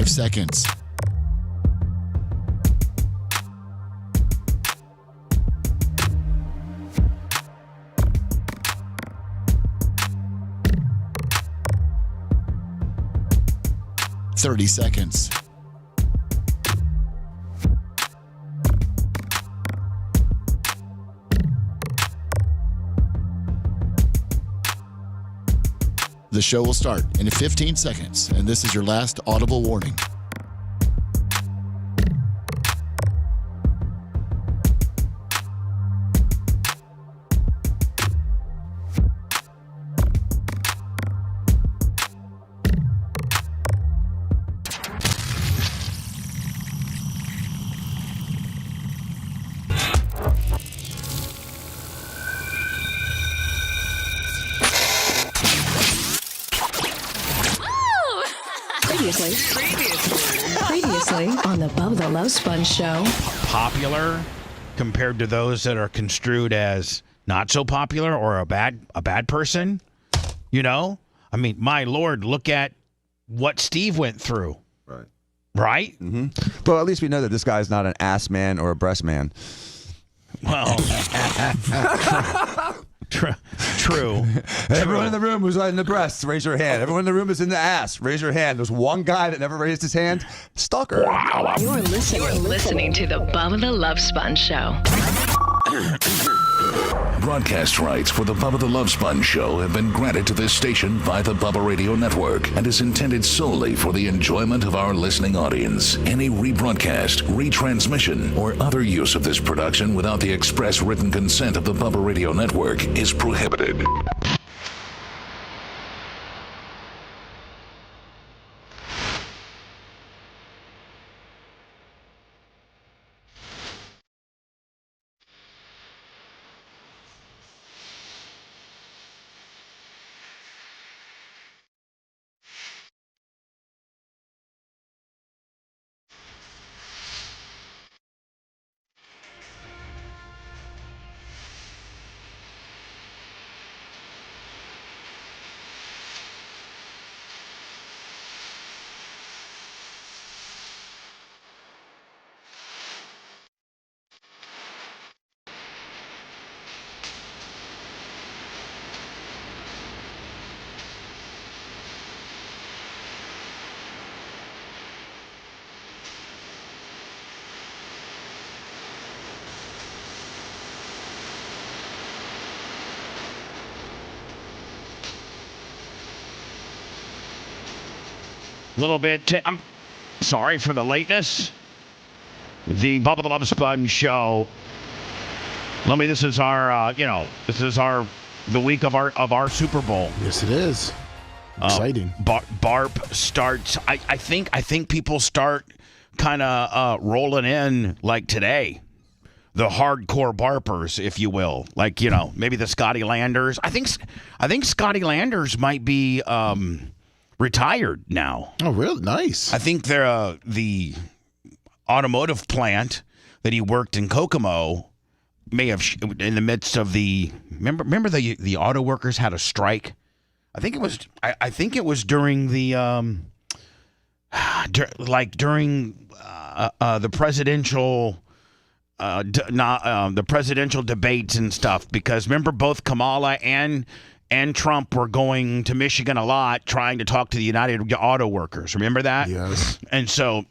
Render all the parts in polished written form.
5 seconds. Thirty seconds. The show will start in 15 seconds, and this is your last audible warning. Previously on the Bubba the Love Sponge show. Popular compared to those that are construed as not so popular or a bad person. You know? I mean, my Lord, look at what Steve went through. Right? Mm-hmm. But at least we know that this guy's not an ass man or a breast man. Well, true. Everyone in the room who's in the breasts, raise your hand. Everyone in the room is in the ass, raise your hand. There's one guy that never raised his hand. Stalker. Wow. You're listening to the Bubba the Love Sponge show. Broadcast rights for the Bubba the Love Sponge show have been granted to this station by the Bubba Radio Network and is intended solely for the enjoyment of our listening audience. Any rebroadcast, retransmission, or other use of this production without the express written consent of the Bubba Radio Network is prohibited. Little bit. I'm sorry for the lateness. The Bubba the Love Sponge show. This is our, the week of our Super Bowl. Yes, it is. Exciting. BARP starts. I think people start kind of rolling in like today. The hardcore barpers, if you will, maybe the Scotty Landers. I think Scotty Landers might be retired now. Oh, really? Nice. I think they're the automotive plant that he worked in Kokomo may have in the midst of the remember the auto workers had a strike. I think it was during the during the presidential the presidential debates and stuff, because remember both Kamala and Trump were going to Michigan a lot trying to talk to the United Auto Workers. Remember that? Yes. And so,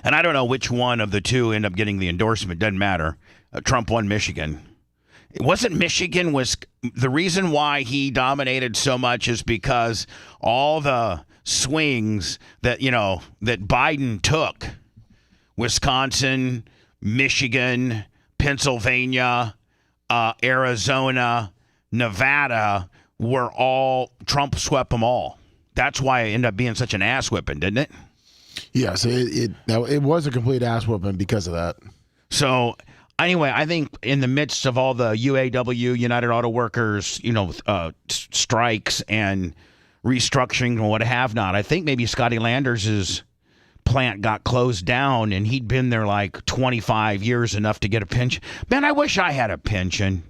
and I don't know which one of the two ended up getting the endorsement. Doesn't matter. Trump won Michigan. It wasn't Michigan was the reason why he dominated so much is because all the swings that, that Biden took, Wisconsin, Michigan, Pennsylvania, Arizona, Nevada, were all, Trump swept them all. That's why it ended up being such an ass whipping, didn't it? Yes, it was a complete ass whipping because of that. So anyway, I think in the midst of all the UAW, United Auto Workers, strikes and restructuring and what have not, I think maybe Scotty Landers' plant got closed down and he'd been there like 25 years, enough to get a pension. Man, I wish I had a pension.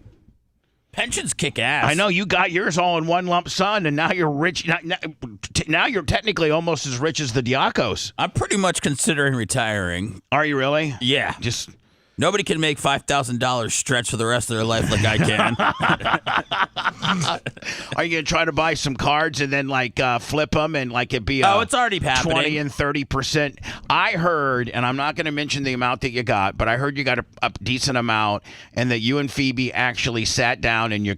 Pensions kick ass. I know you got yours all in one lump sum, and now you're rich. Now you're technically almost as rich as the Diakos. I'm pretty much considering retiring. Are you really? Yeah. Just Nobody can make $5,000 stretch for the rest of their life like I can. Are you gonna try to buy some cards and then flip them and it be it's already happening. 20 and 30%? I heard, and I'm not going to mention the amount that you got, but I heard you got a decent amount, and that you and Phoebe actually sat down and you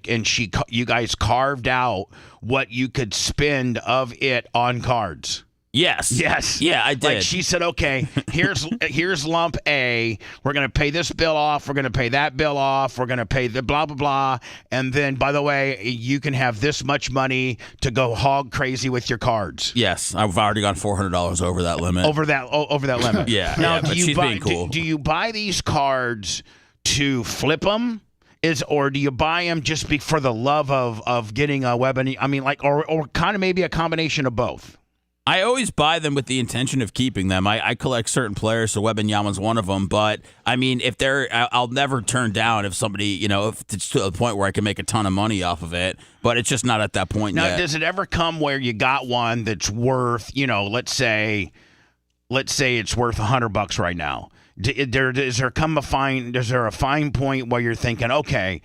guys carved out what you could spend of it on cards. Yes. Yeah, I did. She said, okay, here's lump A. We're going to pay this bill off. We're going to pay that bill off. We're going to pay the blah, blah, blah. And then, by the way, you can have this much money to go hog crazy with your cards. Yes. I've already gone $400 over that limit. Over that limit. Yeah. Now, but she's being cool. Do you buy these cards to flip them? Or do you buy them just for the love of getting a weapon? I mean, or kind of maybe a combination of both? I always buy them with the intention of keeping them. I collect certain players, so Wembanyama's one of them. But, I mean, I'll never turn down if somebody, if it's to the point where I can make a ton of money off of it. But it's just not at that point yet. Now, does it ever come where you got one that's worth, let's say it's worth $100 right now? Is there a fine point where you're thinking, okay,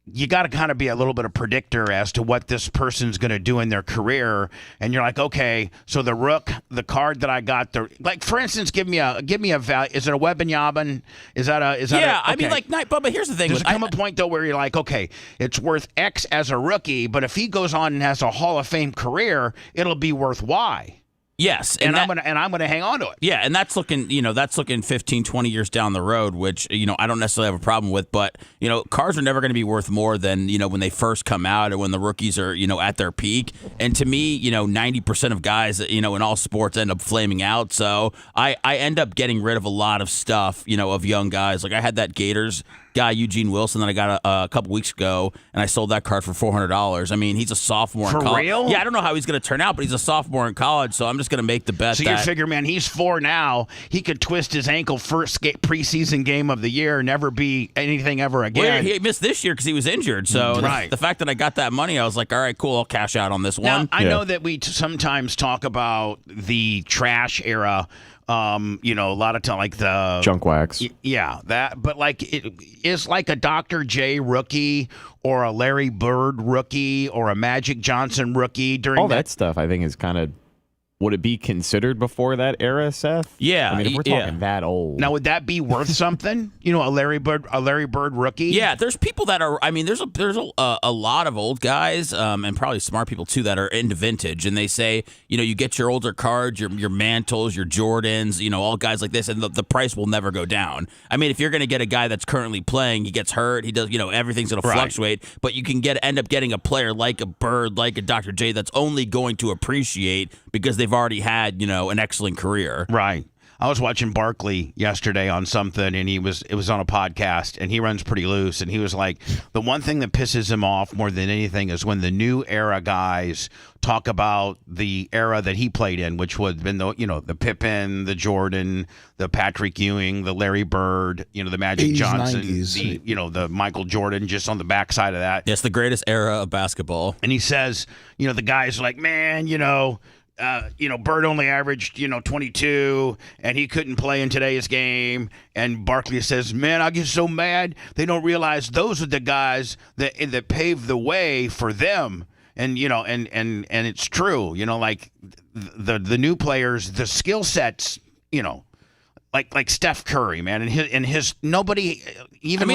you got to kind of be a little bit of predictor as to what this person's going to do in their career, and you're like, okay, so the card that I got, for instance, give me a value. Is it a Wembanyama? But here's the thing. Does it come a point though where you're like, okay, it's worth X as a rookie, but if he goes on and has a Hall of Fame career, it'll be worth Y. Yes, and I'm gonna hang on to it. Yeah, and that's looking 15, 20 years down the road, which I don't necessarily have a problem with. But cards are never going to be worth more than when they first come out or when the rookies are at their peak. And to me, 90% of guys in all sports end up flaming out. So I end up getting rid of a lot of stuff of young guys. Like I had that Gators guy Eugene Wilson that I got a couple weeks ago, and I sold that card for $400. I mean, he's a sophomore in college. For real? Yeah, I don't know how he's going to turn out, but he's a sophomore in college, so I'm just going to make the bet. So you figure, man, he's 4 now. He could twist his ankle first preseason game of the year, never be anything ever again. Well, he missed this year because he was injured. So the fact that I got that money, I was like, all right, cool, I'll cash out on this one. Now, I know that we sometimes talk about the trash era. A lot of time, like the junk wax. Yeah, that. But it is like a Dr. J rookie or a Larry Bird rookie or a Magic Johnson rookie during all that stuff. I think is kind of. Would it be considered before that era, Seth? Yeah, I mean, if we're talking that old. Now, would that be worth something? A Larry Bird rookie? Yeah, there's people that are. I mean, there's a lot of old guys, and probably smart people too that are into vintage, and they say, you get your older cards, your Mantles, your Jordans, all guys like this, and the price will never go down. I mean, if you're going to get a guy that's currently playing, he gets hurt, he does, everything's going to fluctuate, but you can end up getting a player like a Bird, like a Dr. J, that's only going to appreciate because they've already had, an excellent career. Right. I was watching Barkley yesterday on something, and it was on a podcast, and he runs pretty loose, and he was like, the one thing that pisses him off more than anything is when the new era guys talk about the era that he played in, which would have been the Pippen, the Jordan, the Patrick Ewing, the Larry Bird, the Magic 80s, Johnson, 90s. the Michael Jordan, just on the backside of that. Yes, the greatest era of basketball. And he says, the guys are like, man, Bird only averaged, 22, and he couldn't play in today's game. And Barkley says, man, I get so mad. They don't realize those are the guys that paved the way for them. And, and it's true, like the new players, the skill sets, like Steph Curry, man, and his nobody, even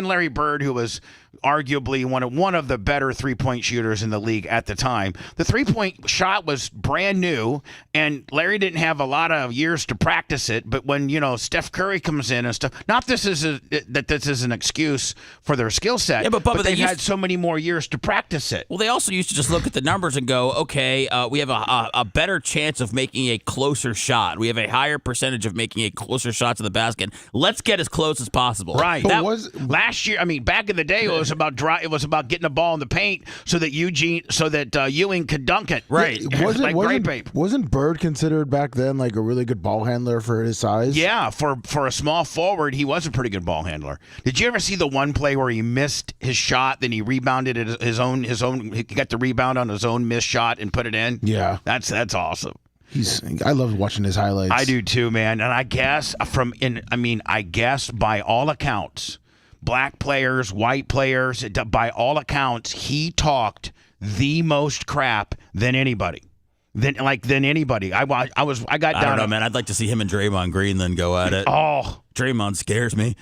Larry Bird, who was arguably one of the better 3-point shooters in the league at the time. The 3-point shot was brand new, and Larry didn't have a lot of years to practice it. But when Steph Curry comes in and stuff, not this is an excuse for their skill set. Yeah, but they've had so many more years to practice it. Well, they also used to just look at the numbers and go, okay, we have a better chance of making a closer shot. We have a higher percentage of making a closer shot to the basket. Let's get as close as possible. Right. But Last year, I mean, back in the day, it was about getting the ball in the paint so that Ewing could dunk it. Right. Wasn't Bird considered back then like a really good ball handler for his size? Yeah, for a small forward, he was a pretty good ball handler. Did you ever see the one play where he missed his shot, then he rebounded it his own? He got the rebound on his own missed shot and put it in. Yeah, that's awesome. I love watching his highlights. I do too, man. And I guess by all accounts, black players, white players, by all accounts, he talked the most crap than anybody. Than anybody. I got down. I don't know, man. I'd like to see him and Draymond Green then go at it. Oh, Draymond scares me.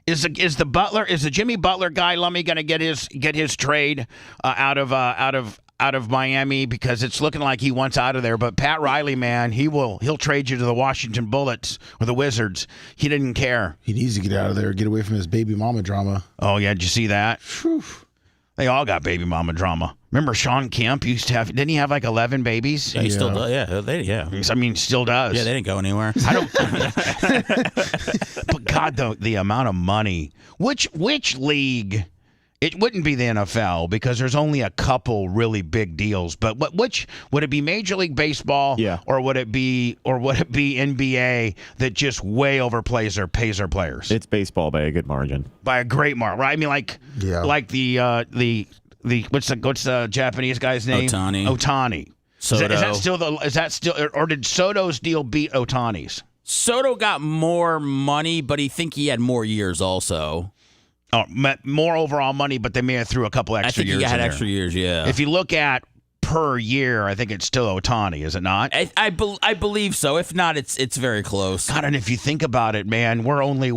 Is the Jimmy Butler guy Lummy going to get his trade out of Miami, because it's looking like he wants out of there? But Pat Riley, man, he'll trade you to the Washington Bullets or the Wizards. He didn't care. He needs to get out of there, get away from his baby mama drama. Oh yeah, did you see that? Whew. They all got baby mama drama. Remember Sean Kemp didn't he have like 11 babies? Yeah, he still does. Yeah, I mean, still does. Yeah, they didn't go anywhere. I don't. But God, the amount of money. Which league? It wouldn't be the NFL because there's only a couple really big deals. But which would it be? Major League Baseball, or would it be NBA that just way overplays or pays their players? It's baseball by a good margin. By a great margin, right? I mean, like the what's the Japanese guy's name? Ohtani. Soto. Is that still or did Soto's deal beat Ohtani's? Soto got more money, but he had more years also. Oh, more overall money, but they may have threw a couple extra years. I think he had in extra years, yeah. If you look at per year, I think it's still Ohtani, is it not? I believe so. If not, it's very close. God, and if you think about it, man, we're only,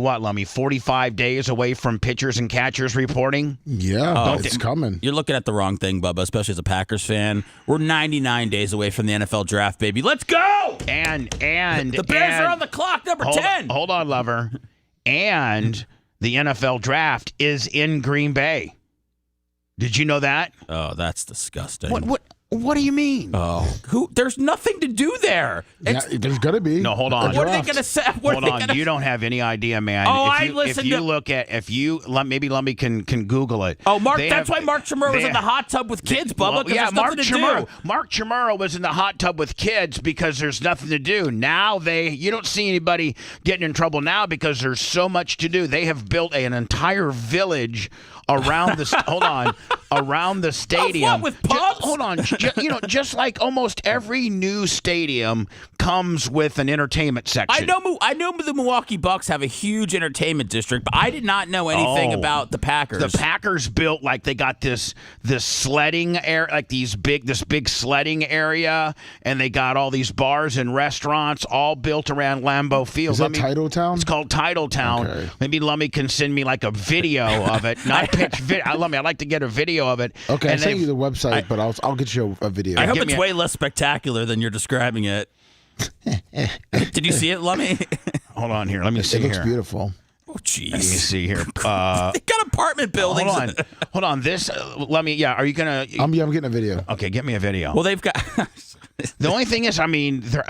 45 days away from pitchers and catchers reporting? Yeah, it's coming. You're looking at the wrong thing, Bubba, especially as a Packers fan. We're 99 days away from the NFL draft, baby. Let's go! And the Bears are on the clock, number 10. Hold on, lover. And the NFL draft is in Green Bay. Did you know that? Oh, that's disgusting. What do you mean? Oh, there's nothing to do there. There's gonna be. No, hold on. What are they gonna say? Hold on. You don't have any idea, man. Oh, maybe Lummy can Google it. Oh, Mark. That's why Mark Chmura was in the hot tub with kids, Bubba. Yeah, Mark Chmura was in the hot tub with kids because there's nothing to do. Now you don't see anybody getting in trouble now because there's so much to do. They have built an entire village around the around the stadium. What, with pubs? Hold on. Just like almost every new stadium comes with an entertainment section. I know the Milwaukee Bucks have a huge entertainment district, but I did not know anything about the Packers. The Packers built they got this sledding area, like this big sledding area, and they got all these bars and restaurants all built around Lambeau Field. Is that Titletown? It's called Titletown. Okay. Maybe Lummy can send me a video of it. Not pitch video. Lummy, I'd like to get a video of it. Okay, I'll send you the website, but I'll get you a video. I hope it's way less spectacular than you're describing it. Did you see it, Lummy? Hold on here. Let me see here. It looks beautiful. Oh, jeez. Let me see here. They got apartment buildings. Hold on. This, Lummy, yeah, are you going to... I'm getting a video. Okay, get me a video. Well, they've got... The only thing is, are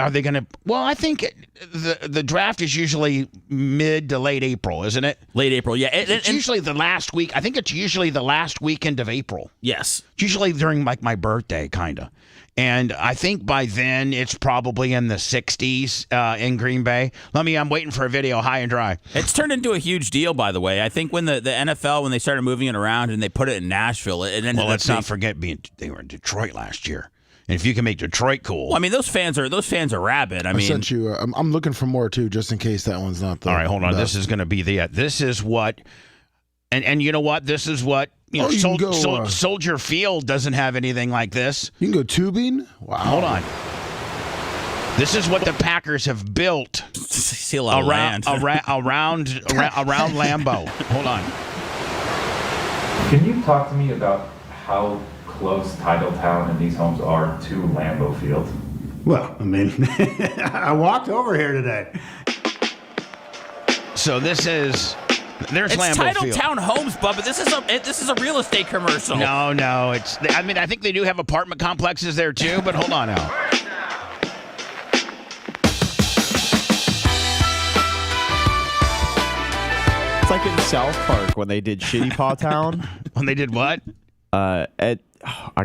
they going to... Well, I think the draft is usually mid to late April, isn't it? Late April, yeah. It's usually the last week. I think it's usually the last weekend of April. Yes. It's usually during my birthday, kind of. And I think by then it's probably in the 60s in Green Bay. I'm waiting for a video, high and dry. It's turned into a huge deal, by the way. I think when the NFL, when they started moving it around and they put it in Nashville, it ended up let's not forget they were in Detroit last year. And if you can make Detroit cool. Well, I mean, those fans are rabid. I sent you. I'm looking for more too, just in case that one's not there. All right, hold on. This is going to be this is what, and you know what? This is what. Soldier Field doesn't have anything like this. You can go tubing? Wow. Hold on. This is what the Packers have built see a lot around Lambeau. Hold on. Can you talk to me about how close Titletown and these homes are to Lambeau Field? Well, I walked over here today. So there's Lambeau Field. It's Titletown Homes, Bubba. This is a real estate commercial. No, it's. I think they do have apartment complexes there too. But hold on now. back in South Park when they did Shitty Paw Town. When they did what? I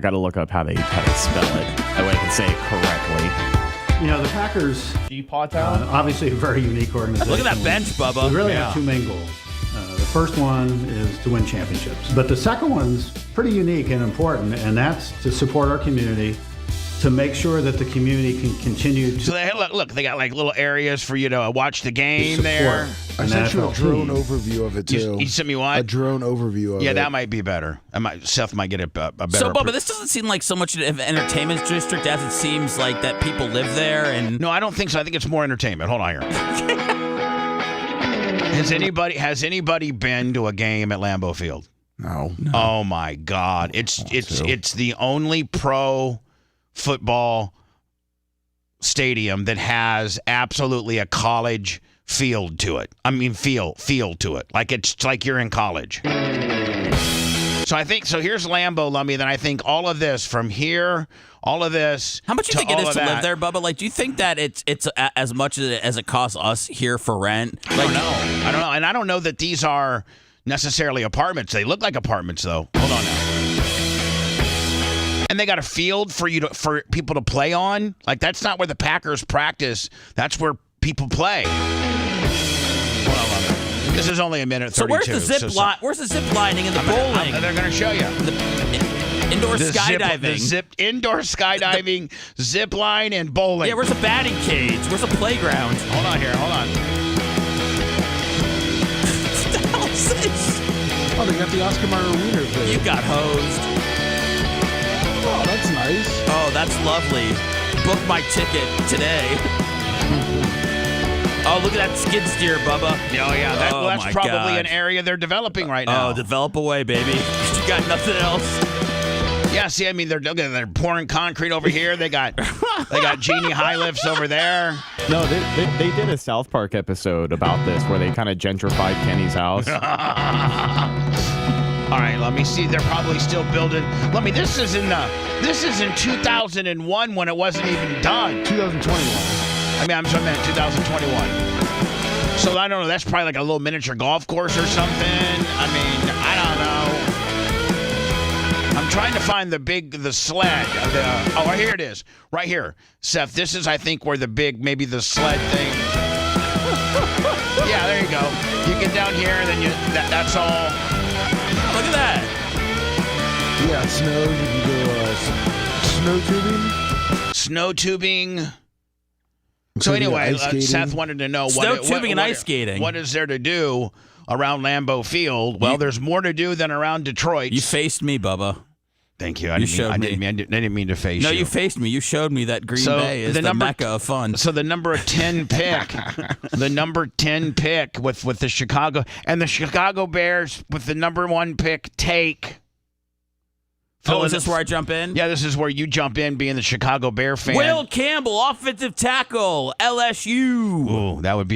got to look up how they spell it. That way I can say it correctly. You know, the Packers, Shitty Paw Town? obviously a very unique organization. Look at that bench, Bubba. We really Yeah. have two main goals. The first one is to win championships. But the second one's pretty unique and important, and that's to support our community, to make sure that the community can continue to So they, look, they got like little areas for you to watch the game support there. I an sent you a NFL drone team. overview of it too. You sent me what? A drone overview of it. Yeah, that might be better. Seth might get a better. So, Bubba, this doesn't seem like so much of an entertainment district as it seems like that people live there. And No, I don't think so. I think it's more entertainment. Hold on here. Has anybody been to a game at Lambeau Field? No. Oh my God! It's the only pro football stadium that has absolutely a college field to it. I mean, feel to it. Like it's like you're in college. So I think here's Lambeau, Lummy. Then I think all of this from here, all of this. how much do you think it is to live there, Bubba? Like, do you think that it's as much as it costs us here for rent? I don't know, and I don't know that these are necessarily apartments. They look like apartments, though. Hold on now. And they got a field for people to play on. Like that's not where the Packers practice. That's where people play. Hold on, Lummy. This is only a minute 32. So where's the zip line? Where's the zip lining and the bowling? They're going to show you. Indoor The skydiving. Indoor skydiving, zip line, and bowling. Yeah, where's a batting cage? Where's a playground? Hold on here. Hold on. What the hell is this? Oh, they got the Oscar Mayer Wiener thing. You got hosed. Oh, that's nice. Oh, that's lovely. Book my ticket today. Oh, look at that skid steer, Bubba. Oh, yeah. That's my probably God. an area they're developing right now. Oh, develop away, baby. You got nothing else. Yeah, see, I mean, they're pouring concrete over here. They got genie high lifts over there. No, they did a South Park episode about this where they kind of gentrified Kenny's house. All right, let me see. They're probably still building. This is in 2001 when it wasn't even done. 2021. I mean, I'm sorry, 2021. So I don't know. That's probably like a little miniature golf course or something. I mean, I don't know. I'm trying to find the sled. Oh, here it is. Right here. Seth, this is, I think, where maybe the sled thing. Yeah, there you go. You get down here, and then that's all. Look at that. Yeah, snow. You can go snow tubing. So Maybe anyway, ice skating. Seth wanted to know Snow tubing and ice skating. What is there to do around Lambeau Field? Well, there's more to do than around Detroit. You faced me, Bubba. Thank you. I didn't mean to face you. No, you faced me. You showed me that Green Bay is the mecca of fun. So the number 10 pick, with the Chicago and the Chicago Bears with the number 1 pick take. Oh, is this where I jump in? Yeah, this is where you jump in, being the Chicago Bear fan. Will Campbell, offensive tackle, LSU. Ooh, that would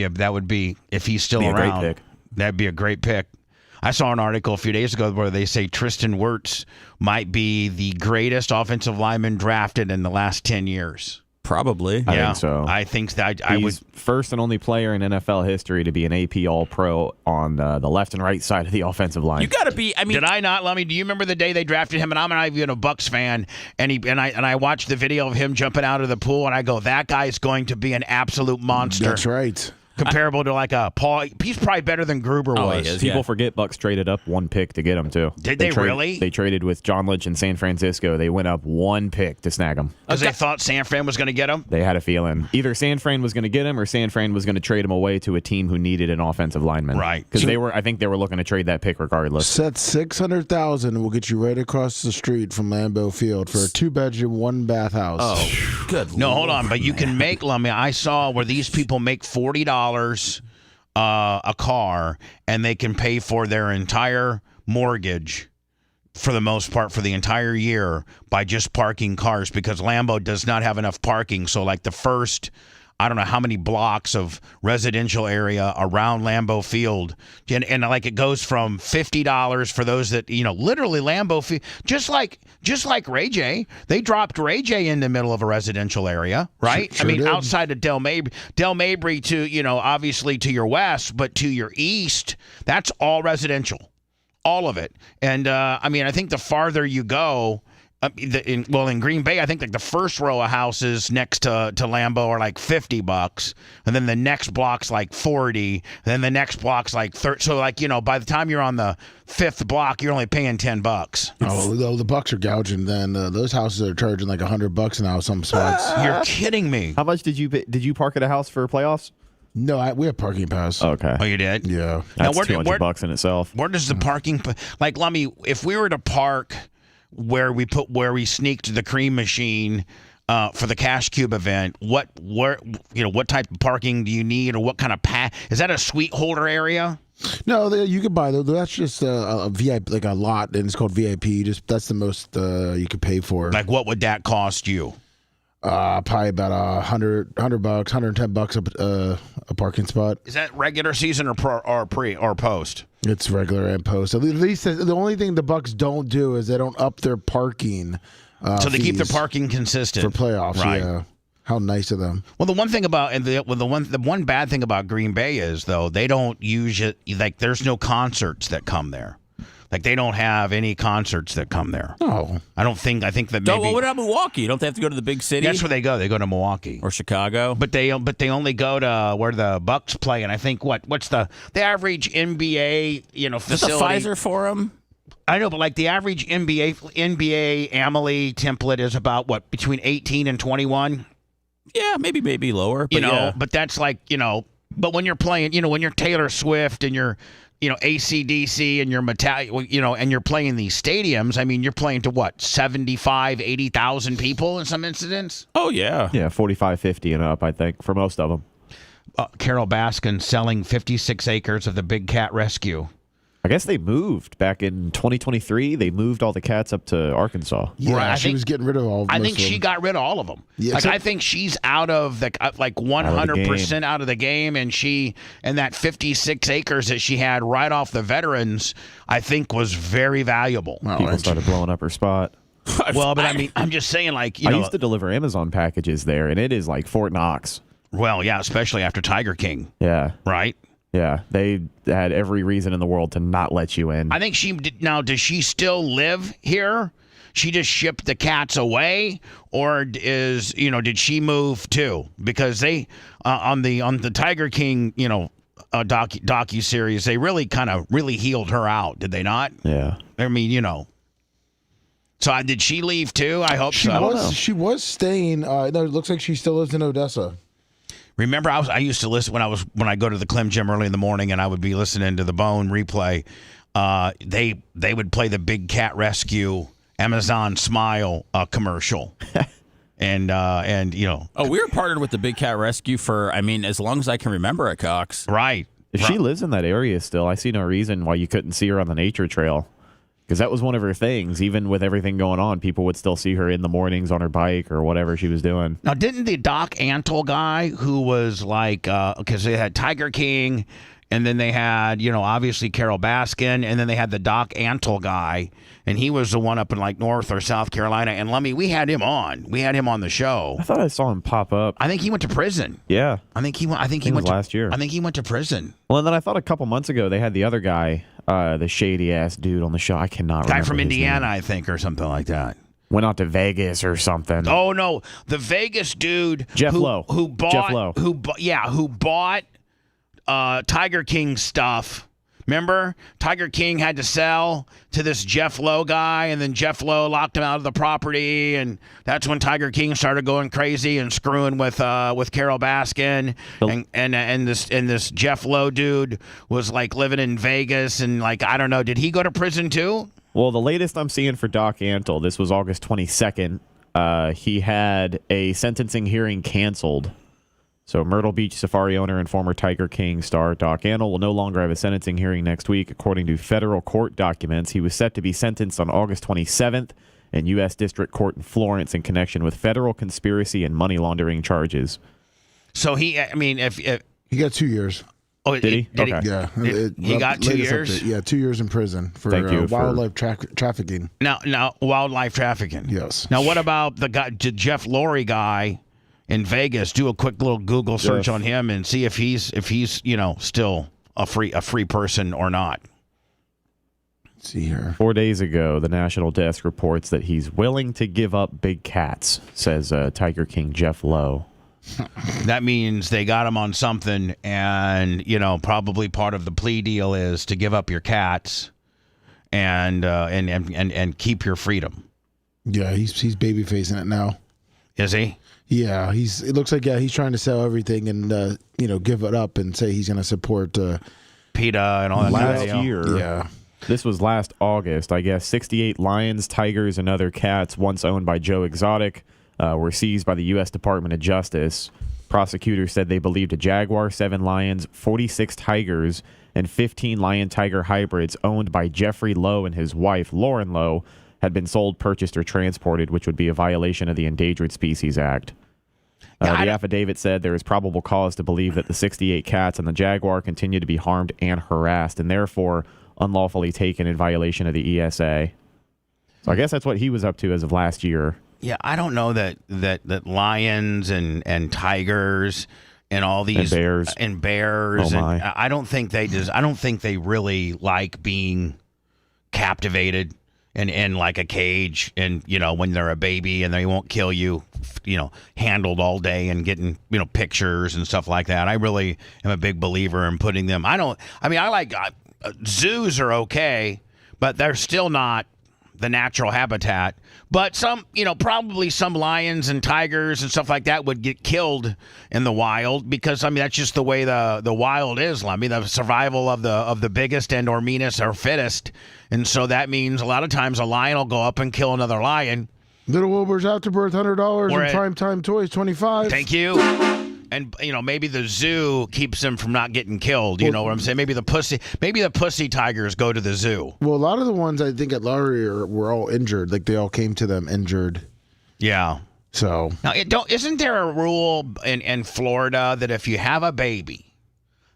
be if he's still around. Great pick. That'd be a great pick. I saw an article a few days ago where they say Tristan Wirtz might be the greatest offensive lineman drafted in the last 10 years. Probably. I think so. I think that I He's would. first and only player in NFL history to be an AP All-Pro on the left and right side of the offensive line. You got to be. I mean, Did I not, Lummy? Do you remember the day they drafted him? And I'm not even a Bucs fan. And I watched the video of him jumping out of the pool, and I go, that guy is going to be an absolute monster. That's right. Comparable to like a Paul. He's probably better than Gruber was. he is. People Yeah. forget Bucks traded up 1 pick to get him, too. Did they really? They traded with John Lynch in San Francisco. They went up 1 pick to snag him. Because they thought San Fran was going to get him? They had a feeling. Either San Fran was going to get him or San Fran was going to trade him away to a team who needed an offensive lineman. Right. Because I think they were looking to trade that pick regardless. Set 600,000 will get you right across the street from Lambeau Field for a 2-bedroom, 1-bath house. oh, good. No, hold on. Lord, But you can make, Lummy, I saw where these people make $40 a car, and they can pay for their entire mortgage for the most part for the entire year by just parking cars, because Lambeau does not have enough parking. So like the first I don't know how many blocks of residential area around Lambeau Field, and like it goes from $50 for those that literally Lambeau Field, just like Ray J, they dropped Ray J in the middle of a residential area, right? Sure did. Outside of Del Mabry to obviously to your west, but to your east, that's all residential, all of it. And I think the farther you go. In Green Bay, I think like the first row of houses next to Lambeau are like $50, and then the next block's like 40, and then the next block's like 30. So by the time you're on the fifth block, you're only paying $10. Oh, the Bucks are gouging. Then those houses are charging like $100 now. Some spots. You're kidding me. How much did you park at a house for playoffs? No, we have parking pass. Okay. Oh, you did? Yeah. That's $200 in itself. Where does the parking like? Let me. If we were to park where we sneaked the cream machine for the Cash Cube event, what type of parking do you need, or what kind of is that a suite holder area? No, you could buy those. That's just a VIP, like a lot, and it's called VIP. That's the most you could pay for. Like, what would that cost you? Probably about $100, $110 a parking spot. Is that regular season or pre or post? It's regular and post. At least the only thing the Bucks don't do is they don't up their parking. So they keep their fees parking consistent for playoffs. right? Yeah. How nice of them. Well, the one thing about the one bad thing about Green Bay is though they don't use it. Like there's no concerts that come there. Like they don't have any concerts that come there. Oh, I think that maybe. What about Milwaukee? Don't they have to go to the big city? That's where they go. They go to Milwaukee or Chicago. But they only go to where the Bucks play. And I think what's the average NBA facility? Is that the Pfizer Forum? I know, but like the average NBA Amalie template is about between 18 and 21. Yeah, maybe lower. But but that's like But when you're playing, when you're Taylor Swift and you're AC/DC and you're Metallica, and you're playing these stadiums, I mean, you're playing to what, 75, 80,000 people in some incidents? Oh, yeah. Yeah, 45, 50 and up, I think, for most of them. Carol Baskin selling 56 acres of the Big Cat Rescue. I guess they moved back in 2023. They moved all the cats up to Arkansas. Yeah, Right, she was getting rid of all. I most think of she them. got rid of all of them. Yeah, I think she's out of the 100% out of the game, and that 56 acres that she had right off the veterans, I think was very valuable. People started blowing up her spot. Well, but I mean, I'm just saying, I used to deliver Amazon packages there, and it is like Fort Knox. Well, yeah, especially after Tiger King. Yeah. Right? Yeah, they had every reason in the world to not let you in. I think does she still live here? She just shipped the cats away, or did she move too? Because they on the Tiger King docu series, they really really healed her out, did they not? Yeah. I mean, So did she leave too? I hope so. She was staying. No, it looks like she still lives in Odessa. Remember, I used to listen when I go to the Clem Gym early in the morning, and I would be listening to the Bone replay. They would play the Big Cat Rescue Amazon Smile commercial, and Oh, we were partnered with the Big Cat Rescue for as long as I can remember at Cox. Right. If she lives in that area still, I see no reason why you couldn't see her on the nature trail. Because that was one of her things. Even with everything going on, people would still see her in the mornings on her bike or whatever she was doing. Now, didn't the Doc Antle guy who was because they had Tiger King, and then they had, obviously Carol Baskin, and then they had the Doc Antle guy, and he was the one up in North or South Carolina. And Lummy, we had him on. We had him on the show. I thought I saw him pop up. I think he went to prison. Yeah. I think he went last year. I think he went to prison. Well, and then I thought a couple months ago they had the other guy, the shady ass dude on the show. I cannot remember. Guy from his Indiana, name. I think, or something like that. Went out to Vegas or something. Oh no, the Vegas dude, Jeff Lowe, who bought Jeff Lowe. who bought Tiger King stuff. Remember, Tiger King had to sell to this Jeff Lowe guy, and then Jeff Lowe locked him out of the property, and that's when Tiger King started going crazy and screwing with Carol Baskin, and this Jeff Lowe dude was living in Vegas, and I don't know, did he go to prison too? Well, the latest I'm seeing for Doc Antle, this was August 22nd. He had a sentencing hearing canceled. So Myrtle Beach Safari owner and former Tiger King star Doc Antle will no longer have a sentencing hearing next week. According to federal court documents, he was set to be sentenced on August 27th in U.S. District Court in Florence in connection with federal conspiracy and money laundering charges. So if He got 2 years. oh, Did he? Did Okay. Yeah, he got 2 latest years? update. Yeah, 2 years in prison for Thank you for- wildlife trafficking. Now wildlife trafficking. Yes. Now what about the guy, Jeff Lurie guy in Vegas? Do a quick little Google search Jeff. on him and see if he's still a free person or not. Let's see here. 4 days ago, the National Desk reports that he's willing to give up big cats, says Tiger King Jeff Lowe. That means they got him on something, and probably part of the plea deal is to give up your cats and keep your freedom. Yeah, he's baby facing it now. Is he? Yeah, it looks like he's trying to sell everything and give it up and say he's going to support PETA and all that. Last kind of year, yeah. this was last August, I guess, 68 lions, tigers, and other cats once owned by Joe Exotic were seized by the U.S. Department of Justice. Prosecutors said they believed a jaguar, 7 lions, 46 tigers, and 15 lion-tiger hybrids owned by Jeffrey Lowe and his wife, Lauren Lowe, had been sold, purchased, or transported, which would be a violation of the Endangered Species Act. The affidavit said there is probable cause to believe that the 68 cats and the jaguar continue to be harmed and harassed, and therefore unlawfully taken in violation of the ESA. So I guess that's what he was up to as of last year. Yeah, I don't know that lions and tigers and all these and bears. Oh my. and I don't think they really like being captivated and in like a cage, and when they're a baby and they won't kill you, handled all day and getting pictures and stuff like that. I really am a big believer in putting them. I like zoos are okay, but they're still not the natural habitat. But some, probably some lions and tigers and stuff like that would get killed in the wild because that's just the way the wild is. The survival of the biggest and or meanest or fittest, and so that means a lot of times a lion will go up and kill another lion. Little Wilbur's Afterbirth, $100, and Primetime Toys, $25. Thank you. And maybe the zoo keeps them from not getting killed. You know what I'm saying? Maybe the pussy tigers go to the zoo. Well, a lot of the ones I think at Lowry were all injured. Like they all came to them injured. Yeah. So now, isn't there a rule in Florida that if you have a baby,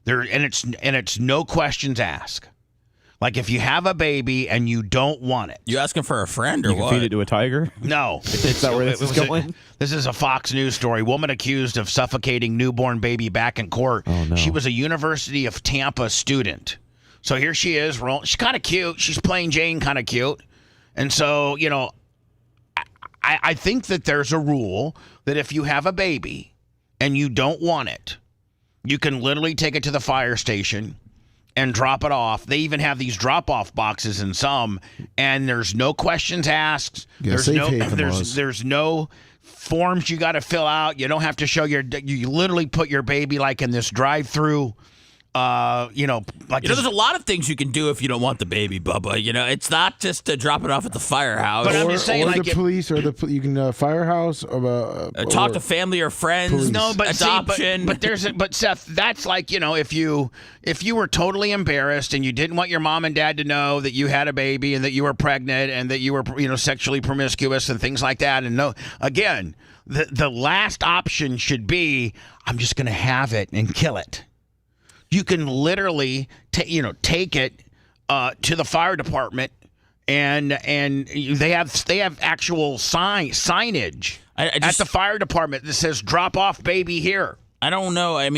it's no questions asked. Like if you have a baby and you don't want it, You asking for a friend or You what? can feed it to a tiger? no. Is that where this is going? This is a Fox News story. Woman accused of suffocating newborn baby back in court. Oh, no. She was a University of Tampa student. So here she is. She's kind of cute. She's plain Jane kind of cute. And so, I think that there's a rule that if you have a baby and you don't want it, you can literally take it to the fire station and drop it off. They even have these drop-off boxes in some, and there's no questions asked. Yeah, There's no forms you got to fill out. You don't have to show you literally put your baby like in this drive-through. There's a lot of things you can do if you don't want the baby, Bubba. It's not just to drop it off at the firehouse. But I'm just saying, the police or you can firehouse talk to family or friends. Police. No, but adoption. but Seth, that's like if you were totally embarrassed and you didn't want your mom and dad to know that you had a baby and that you were pregnant and that you were sexually promiscuous and things like that. And the last option should be I'm just going to have it and kill it. You can literally take it to the fire department and they have actual signage at the fire department that says drop off baby here. I don't know. I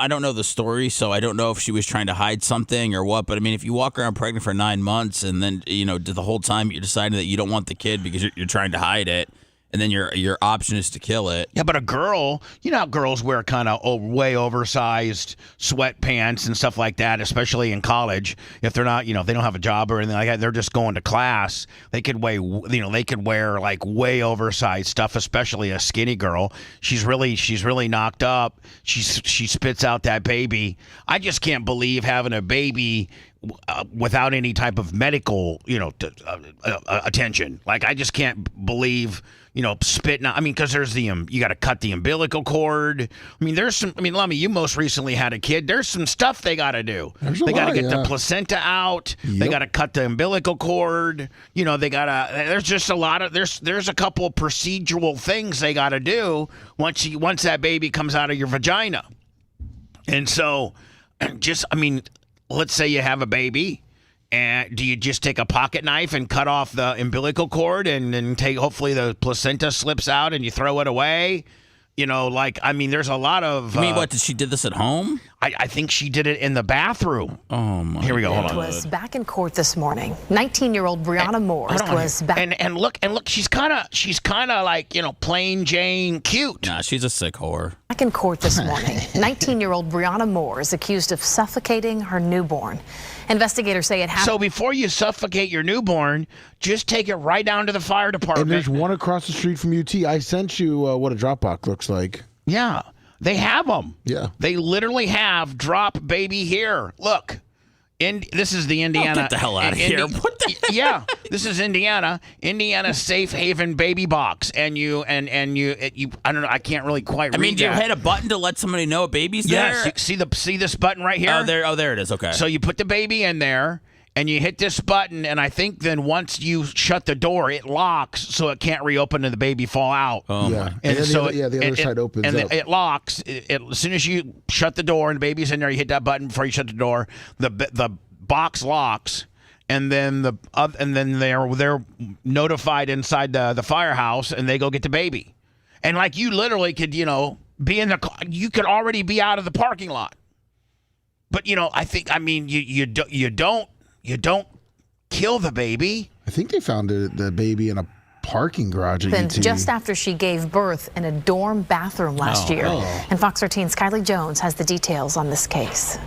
don't know the story, so I don't know if she was trying to hide something or what. But if you walk around pregnant for 9 months and then the whole time you're deciding that you don't want the kid because you're trying to hide it, and then your option is to kill it. Yeah, but a girl, how girls wear kind of way oversized sweatpants and stuff like that, especially in college. If they're not, they don't have a job or anything like that, they're just going to class. They could wear like way oversized stuff, especially a skinny girl. She's really knocked up. She spits out that baby. I just can't believe having a baby without any type of medical, attention. Like, I just can't believe, spitting out. I mean, because there's you got to cut the umbilical cord. I mean, Lummy, you most recently had a kid. There's some stuff they got to do. They got to get the placenta out. Yep. They got to cut the umbilical cord. They got to, there's just a lot of, there's a couple of procedural things they got to do once that baby comes out of your vagina. And so, let's say you have a baby, and do you just take a pocket knife and cut off the umbilical cord and then hopefully the placenta slips out and you throw it away? There's a lot of... You mean, did she did this at home? I think she did it in the bathroom. Oh, my Here we go, hold on. Was back in court this morning. 19-year-old Brianna Moores was back... And look, she's kind of like, plain Jane cute. Nah, she's a sick whore. Back in court this morning. 19-year-old Brianna Moore is accused of suffocating her newborn. Investigators say it happened... So before you suffocate your newborn, just take it right down to the fire department. And there's one across the street from UT. I sent you what a drop box looks like. Yeah. They have them. Yeah. They literally have drop baby here. Look. This is the Indiana. Oh, get the hell out of here. What the hell? Yeah. This is Indiana Safe Haven baby box. And you I don't know, I can't really quite read do you that. hit a button to let somebody know a baby's there? Yes. See this button right here? Oh, there it is. Okay. So you put the baby in there. And you hit this button, and I think then once you shut the door, it locks so it can't reopen and the baby fall out. Oh, yeah. And so the other side opens and up. it locks. As soon as you shut the door and the baby's in there, you hit that button before you shut the door. The box locks, and then they're notified inside the firehouse, and they go get the baby. And like you literally could be in the car, you could already be out of the parking lot. But you don't kill the baby. I think they found the baby in a parking garage at UT. Just after she gave birth in a dorm bathroom last year. And Fox 13's Kylie Jones has the details on this case.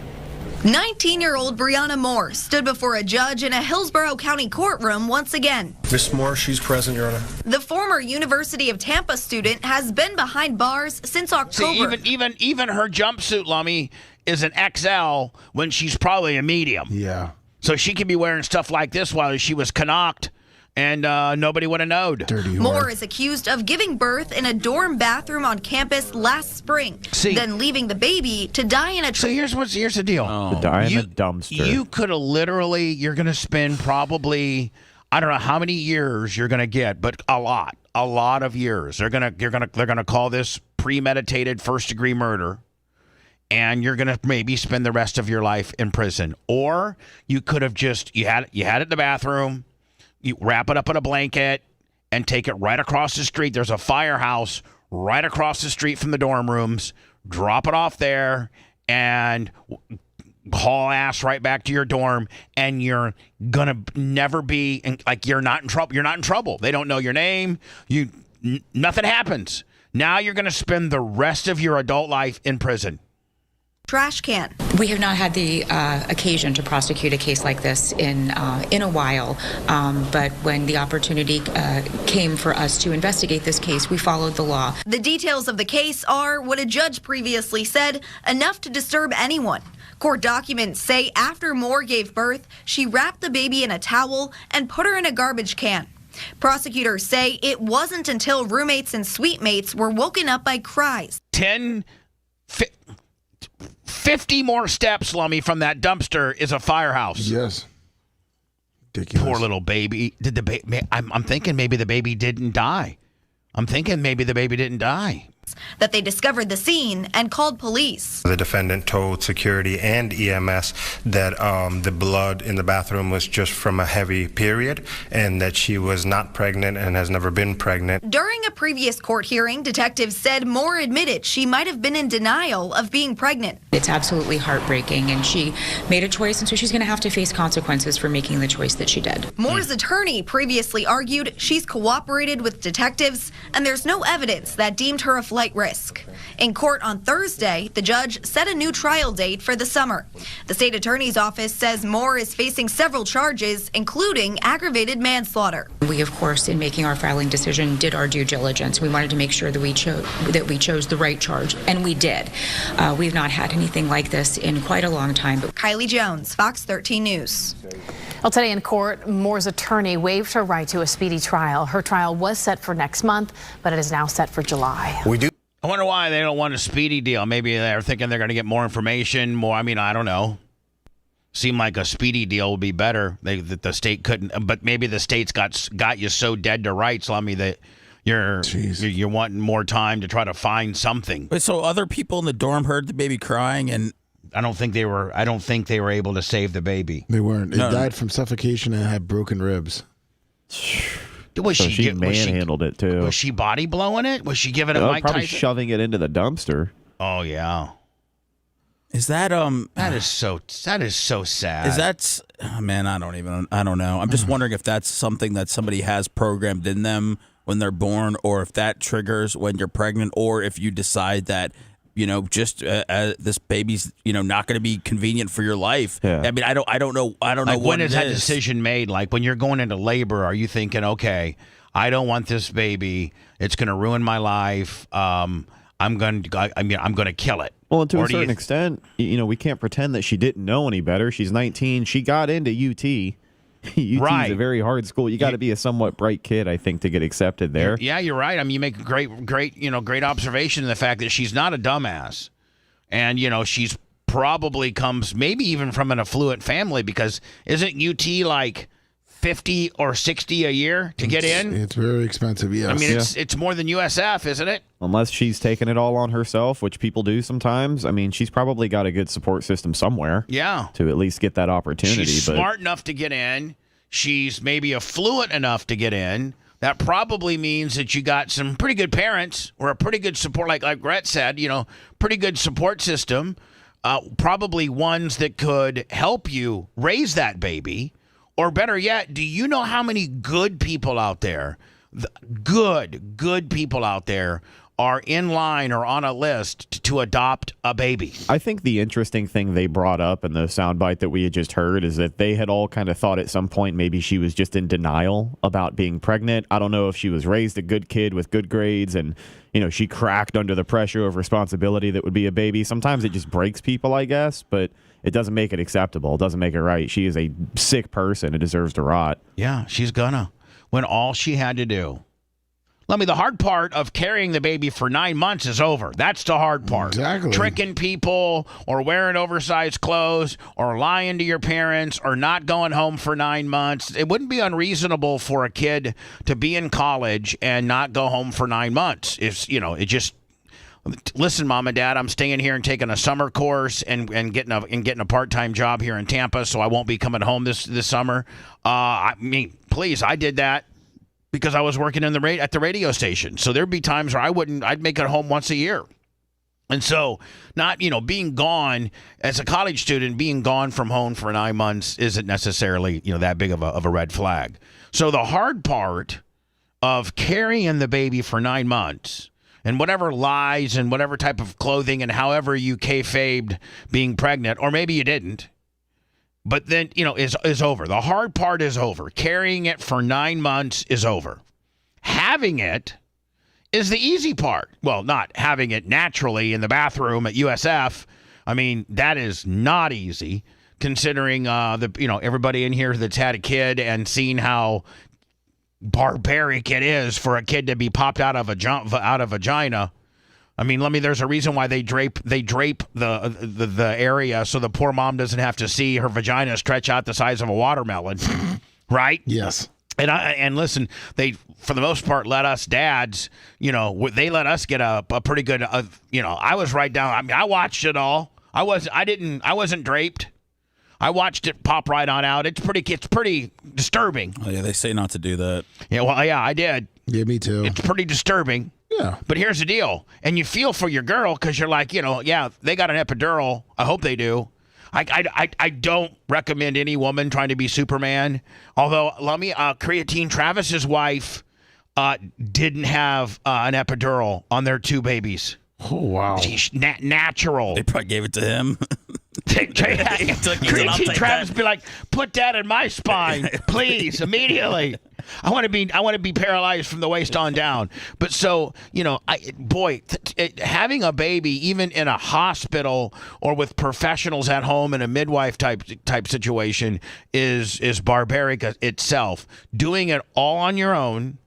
19-year-old Brianna Moore stood before a judge in a Hillsborough County courtroom once again. Miss Moore, she's present, Your Honor. The former University of Tampa student has been behind bars since October. See, even her jumpsuit, Lummy, is an XL when she's probably a medium. Yeah. So she could be wearing stuff like this while she was knocked, and nobody would have known. Dirty whore. Moore is accused of giving birth in a dorm bathroom on campus last spring, then leaving the baby to die in a... So here's the deal. To die in a dumpster. You could have literally, you're going to spend probably, I don't know how many years you're going to get, but a lot of years. They're going to call this premeditated first-degree murder. And you're going to maybe spend the rest of your life in prison. Or you could have just, you had it in the bathroom, you wrap it up in a blanket, and take it right across the street. There's a firehouse right across the street from the dorm rooms. Drop it off there, and haul ass right back to your dorm, and you're going to never be, you're not in trouble. You're not in trouble. They don't know your name. Nothing happens. Now you're going to spend the rest of your adult life in prison. Trash can. We have not had the occasion to prosecute a case like this in a while, but when the opportunity came for us to investigate this case, we followed the law. The details of the case are what a judge previously said, enough to disturb anyone. Court documents say after Moore gave birth, she wrapped the baby in a towel and put her in a garbage can. Prosecutors say it wasn't until roommates and suite mates were woken up by cries. 50 more steps, Lummy, from that dumpster is a firehouse. Yes. Ridiculous. Poor little baby. I'm thinking maybe the baby didn't die. That they discovered the scene and called police. The defendant told security and EMS that the blood in the bathroom was just from a heavy period and that she was not pregnant and has never been pregnant. During a previous court hearing, detectives said Moore admitted she might have been in denial of being pregnant. It's absolutely heartbreaking, and she made a choice, and so she's going to have to face consequences for making the choice that she did. Moore's attorney previously argued she's cooperated with detectives, and there's no evidence that deemed her a flight flight risk. In court on Thursday, the judge set a new trial date for the summer. The state attorney's office says Moore is facing several charges, including aggravated manslaughter. We, of course, in making our filing decision, did our due diligence. We wanted to make sure that we chose the right charge, and we did. We've not had anything like this in quite a long time. Kylie Jones, Fox 13 News. Well, today in court, Moore's attorney waived her right to a speedy trial. Her trial was set for next month, but it is now set for July. I wonder why they don't want a speedy deal. Maybe they're thinking they're going to get more information, more. I mean, I don't know. Seemed like a speedy deal would be better. That the state couldn't, but maybe the state's got you so dead to rights, Lummy, that you're wanting more time to try to find something. But so other people in the dorm heard the baby crying, and I don't think they were able to save the baby. They weren't. It died from suffocation and had broken ribs. She manhandled it too. Was she body blowing it? Was she giving it Mike probably Tyson? shoving it into the dumpster. Oh yeah. Is that that is so sad. Is that man? I don't know. I'm just wondering if that's something that somebody has programmed in them when they're born, or if that triggers when you're pregnant, or if you decide that just this baby's not going to be convenient for your life. Yeah. I mean, I don't know. Like, when is that decision made? Like when you're going into labor, are you thinking, okay, I don't want this baby. It's going to ruin my life. I'm going to kill it. Well, and to a certain extent, we can't pretend that she didn't know any better. She's 19. She got into UT. UT is a very hard school. You got to be a somewhat bright kid, I think, to get accepted there. Yeah, you're right. I mean, you make a great observation in the fact that she's not a dumbass, and she's probably comes maybe even from an affluent family, because isn't UT like 50 or 60 a year to get in? It's very expensive. Yes. I mean, it's more than USF, isn't it? Unless she's taking it all on herself, which people do sometimes. I mean, she's probably got a good support system somewhere. Yeah. To at least get that opportunity. She's smart enough to get in. She's maybe affluent enough to get in. That probably means that you got some pretty good parents, or a pretty good support, like Brett said, pretty good support system. Probably ones that could help you raise that baby. Or better yet, do you know how many good people out there, good people out there, are in line or on a list to adopt a baby? I think the interesting thing they brought up in the soundbite that we had just heard is that they had all kind of thought at some point maybe she was just in denial about being pregnant. I don't know if she was raised a good kid with good grades and, she cracked under the pressure of responsibility that would be a baby. Sometimes it just breaks people, I guess, but it doesn't make it acceptable. It doesn't make it right. She is a sick person and deserves to rot. Yeah, she's gonna. When all she had to do. The hard part of carrying the baby for 9 months is over. That's the hard part. Exactly. Tricking people, or wearing oversized clothes, or lying to your parents, or not going home for 9 months. It wouldn't be unreasonable for a kid to be in college and not go home for 9 months. Listen, Mom and Dad, I'm staying here and taking a summer course and getting a part-time job here in Tampa, so I won't be coming home this summer. I mean, please, I did that because I was working at the radio station. So there'd be times where I'd make it home once a year. And so not, being gone as a college student, being gone from home for 9 months isn't necessarily, that big of a red flag. So the hard part of carrying the baby for 9 months, and whatever lies and whatever type of clothing and however you kayfabed being pregnant, or maybe you didn't, but then, is over. The hard part is over. Carrying it for 9 months is over. Having it is the easy part. Well, not having it naturally in the bathroom at USF. I mean, that is not easy, considering everybody in here that's had a kid and seen how barbaric it is for a kid to be popped out of a vagina. I mean, there's a reason why they drape the area so the poor mom doesn't have to see her vagina stretch out the size of a watermelon, right? Yes. And listen, they, for the most part, let us dads, they let us get a pretty good, I was right down. I mean, I watched it all. I wasn't draped. I watched it pop right on out. It's pretty disturbing. Oh, yeah, they say not to do that. Yeah, well, yeah, I did. Yeah, me too. It's pretty disturbing. Yeah. But here's the deal. And you feel for your girl because you're like, yeah, they got an epidural. I hope they do. I don't recommend any woman trying to be Superman. Although, Creatine Travis's wife didn't have an epidural on their 2 babies. Oh, wow. Natural. They probably gave it to him. Crazy Travis be like, put that in my spine, please, immediately. I want to be paralyzed from the waist on down. But so, having a baby, even in a hospital or with professionals at home in a midwife type situation, is barbaric itself. Doing it all on your own,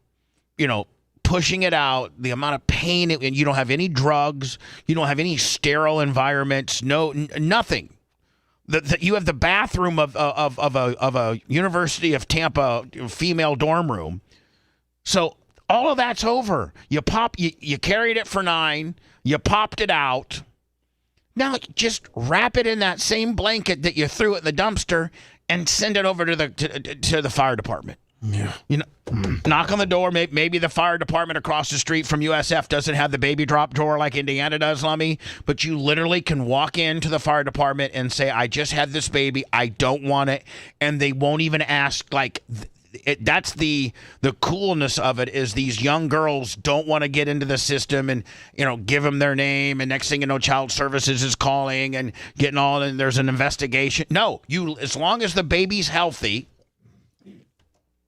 pushing it out, the amount of pain, and you don't have any drugs, you don't have any sterile environments, nothing. You have the bathroom of a University of Tampa female dorm room. So all of that's over. You carried it for 9, you popped it out. Now just wrap it in that same blanket that you threw at the dumpster and send it over to the fire department. Yeah. Knock on the door. Maybe the fire department across the street from USF doesn't have the baby drop drawer like Indiana does, Lummy. But you literally can walk into the fire department and say, I just had this baby. I don't want it. And they won't even ask. That's the coolness of it, is these young girls don't want to get into the system and, give them their name. And next thing you know, child services is calling and getting all, and there's an investigation. No, as long as the baby's healthy,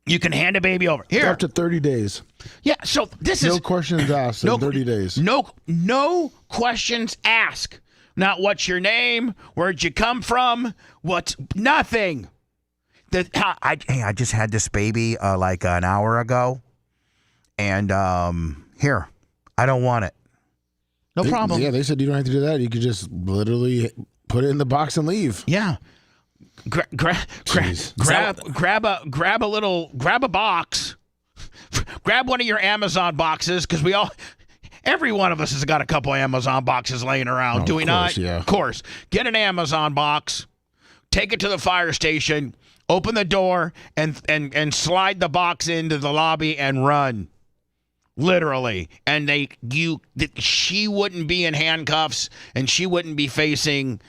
you can hand a baby over. Here. Up to 30 days. Yeah, so this is... No questions asked in 30 days. No questions asked. Not what's your name, where'd you come from, nothing. I just had this baby like an hour ago, and here, I don't want it. No problem. Yeah, they said you don't have to do that. You could just literally put it in the box and leave. Yeah. Grab a box, grab one of your Amazon boxes, because every one of us has got a couple Amazon boxes laying around. Do we not? Yeah. Of course. Get an Amazon box, take it to the fire station, open the door, and slide the box into the lobby and run. Literally. And she wouldn't be in handcuffs, and she wouldn't be facing,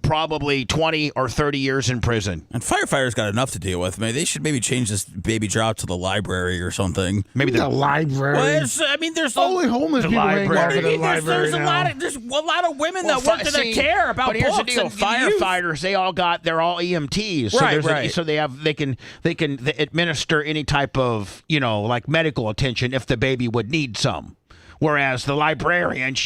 probably 20 or 30 years in prison. And firefighters got enough to deal with. They should maybe change this baby drop to the library or something. Maybe the library. Well, there's only homeless people hang out at the library. There's a lot of women that work there that care about books. But here's the deal: firefighters, they're all EMTs, so right. So they can administer any type of medical attention if the baby would need some. Whereas the librarian,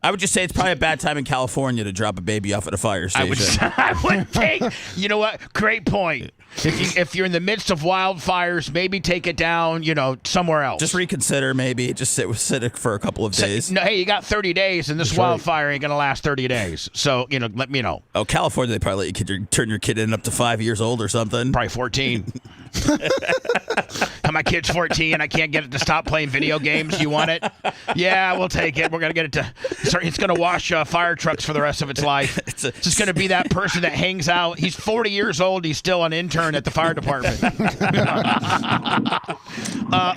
I would just say it's probably a bad time in California to drop a baby off at a fire station. I would think. You know what? Great point. If you're in the midst of wildfires, maybe take it down, somewhere else. Just reconsider, maybe. Just sit it for a couple of days. No, hey, you got 30 days, and this wildfire ain't going to last 30 days. So, let me know. Oh, California, they probably let you turn your kid in up to 5 years old or something. Probably 14. My kid's 14. I can't get it to stop playing video games. You want it? Yeah, we'll take it. We're going to get it to... It's going to wash fire trucks for the rest of its life. It's just going to be that person that hangs out. He's 40 years old. He's still an intern at the fire department.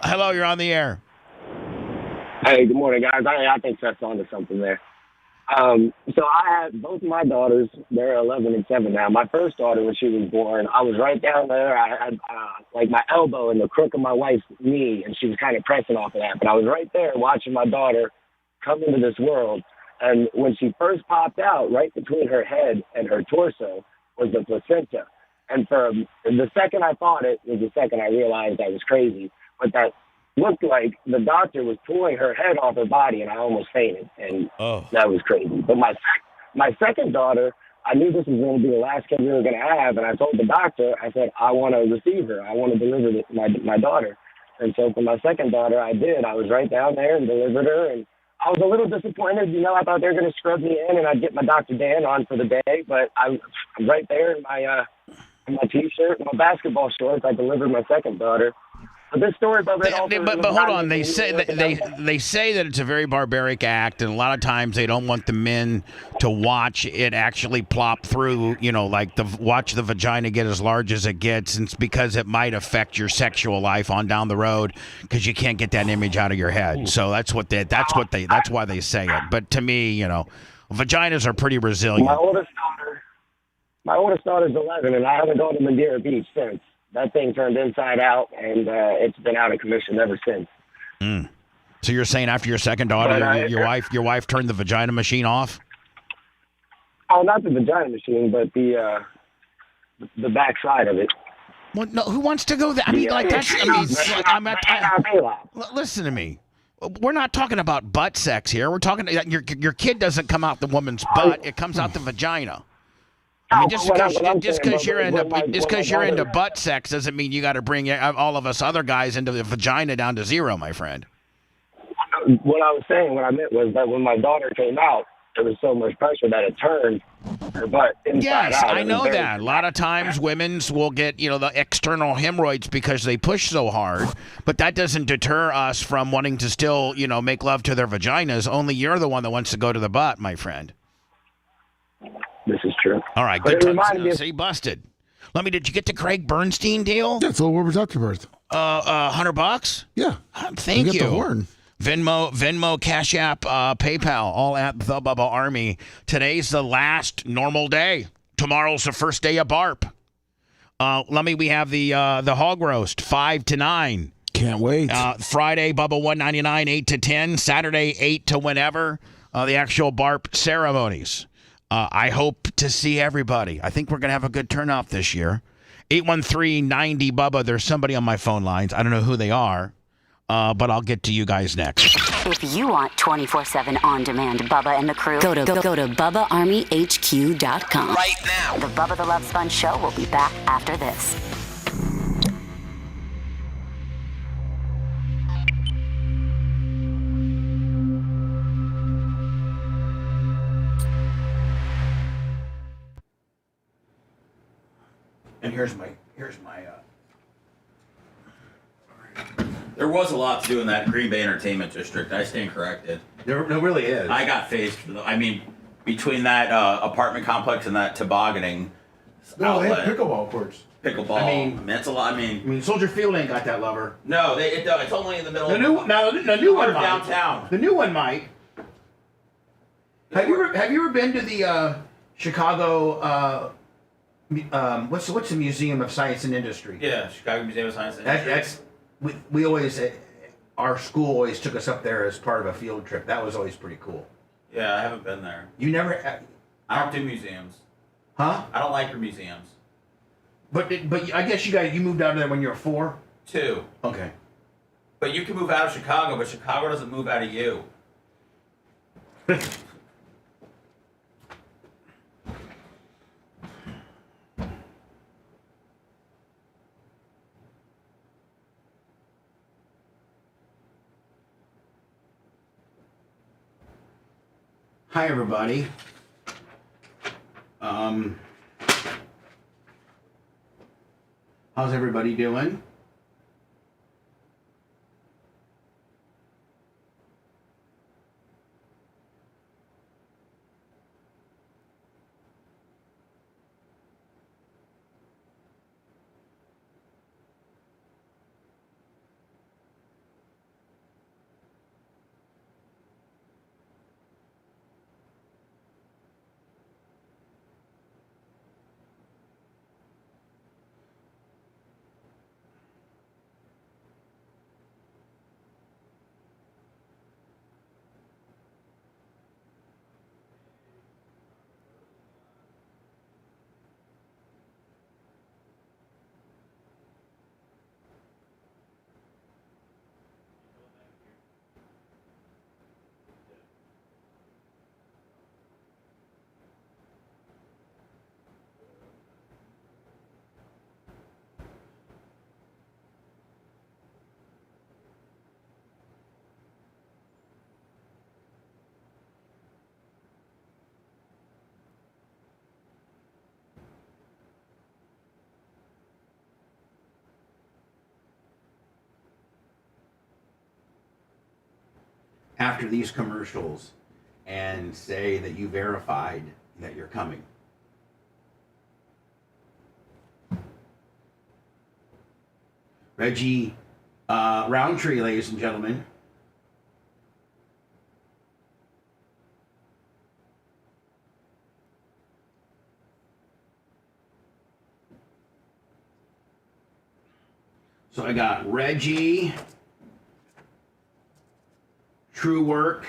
Hello, you're on the air. Hey, good morning, guys. I think Seth's on to something there. So I had both of my daughters. They're 11 and 7 now. My first daughter, when she was born, I was right down there. I had my elbow in the crook of my wife's knee, and she was kind of pressing off of that. But I was right there watching my daughter come into this world. And when she first popped out, right between her head and her torso was the placenta. And for the second I thought it was the second I realized I was crazy. But that looked like the doctor was pulling her head off her body, and I almost fainted. And that was crazy. But my second daughter, I knew this was going to be the last kid we were going to have. And I told the doctor, I said, I want to receive her. I want to deliver my daughter. And so for my second daughter, I did. I was right down there and delivered her. And I was a little disappointed. I thought they were going to scrub me in and I'd get my Dr. Dan on for the day. But I'm right there in my T-shirt, my basketball shorts. I delivered my second daughter. But this story, but hold on. They say that it's a very barbaric act, and a lot of times they don't want the men to watch it actually plop through. Watch the vagina get as large as it gets, and it's because it might affect your sexual life on down the road because you can't get that image out of your head. So that's why they say it. But to me, vaginas are pretty resilient. My oldest daughter's 11, and I haven't gone to Madeira Beach since. That thing turned inside out, and it's been out of commission ever since. So you're saying after your second daughter, But, your wife turned the vagina machine off? Oh, not the vagina machine, but the backside of it. Well, no, who wants to go there? I mean, like that's. I mean, listen to me. We're not talking about butt sex here. We're talking your kid doesn't come out the woman's butt; it comes out the vagina. I mean, just because you're into butt sex doesn't mean you got to bring all of us other guys into the vagina down to zero, my friend. What I meant was that when my daughter came out, there was so much pressure that it turned her butt inside out. I know that. A lot of times women's will get, the external hemorrhoids because they push so hard, but that doesn't deter us from wanting to still, make love to their vaginas. Only you're the one that wants to go to the butt, my friend. This is true. All right, good time. See, busted. Did you get the Craig Bernstein deal? Yeah, so what was after birth? $100? Yeah. Thank you. Get the horn. Venmo, Cash App, PayPal, all at the Bubba Army. Today's the last normal day. Tomorrow's the first day of BARP. We have the hog roast, 5 to 9. Can't wait. Friday, Bubba 199, 8 to 10. Saturday, 8 to whenever. The actual BARP ceremonies. I hope to see everybody. I think we're going to have a good turnout this year. 813-90 Bubba. There's somebody on my phone lines. I don't know who they are. But I'll get to you guys next. If you want 24/7 on-demand Bubba and the crew, go to BubbaArmyHQ.com. Right now. The Bubba the Love Sponge Show will be back after this. And here's my There was a lot to do in that Green Bay Entertainment District. I stand corrected. There really is. I got phased. Between that apartment complex and that tobogganing No, they outlet. have pickleball courts. Pickleball. That's a lot. I mean, Soldier Field ain't got that lover. No, it's only in the middle. The new one might. downtown. The new one might. Have you ever been to the Chicago? What's the Museum of Science and Industry? Yeah, Chicago Museum of Science and Industry. We always our school always took us up there as part of a field trip. That was always pretty cool. Yeah, I haven't been there. You never? I don't do museums. Huh? I don't like your museums. But I guess you moved out of there when you were 4? 2. Okay. But you can move out of Chicago, but Chicago doesn't move out of you. Hi, everybody. How's everybody doing? After these commercials and say that you verified that you're coming. Reggie Roundtree, ladies and gentlemen. So I got Reggie. True Work.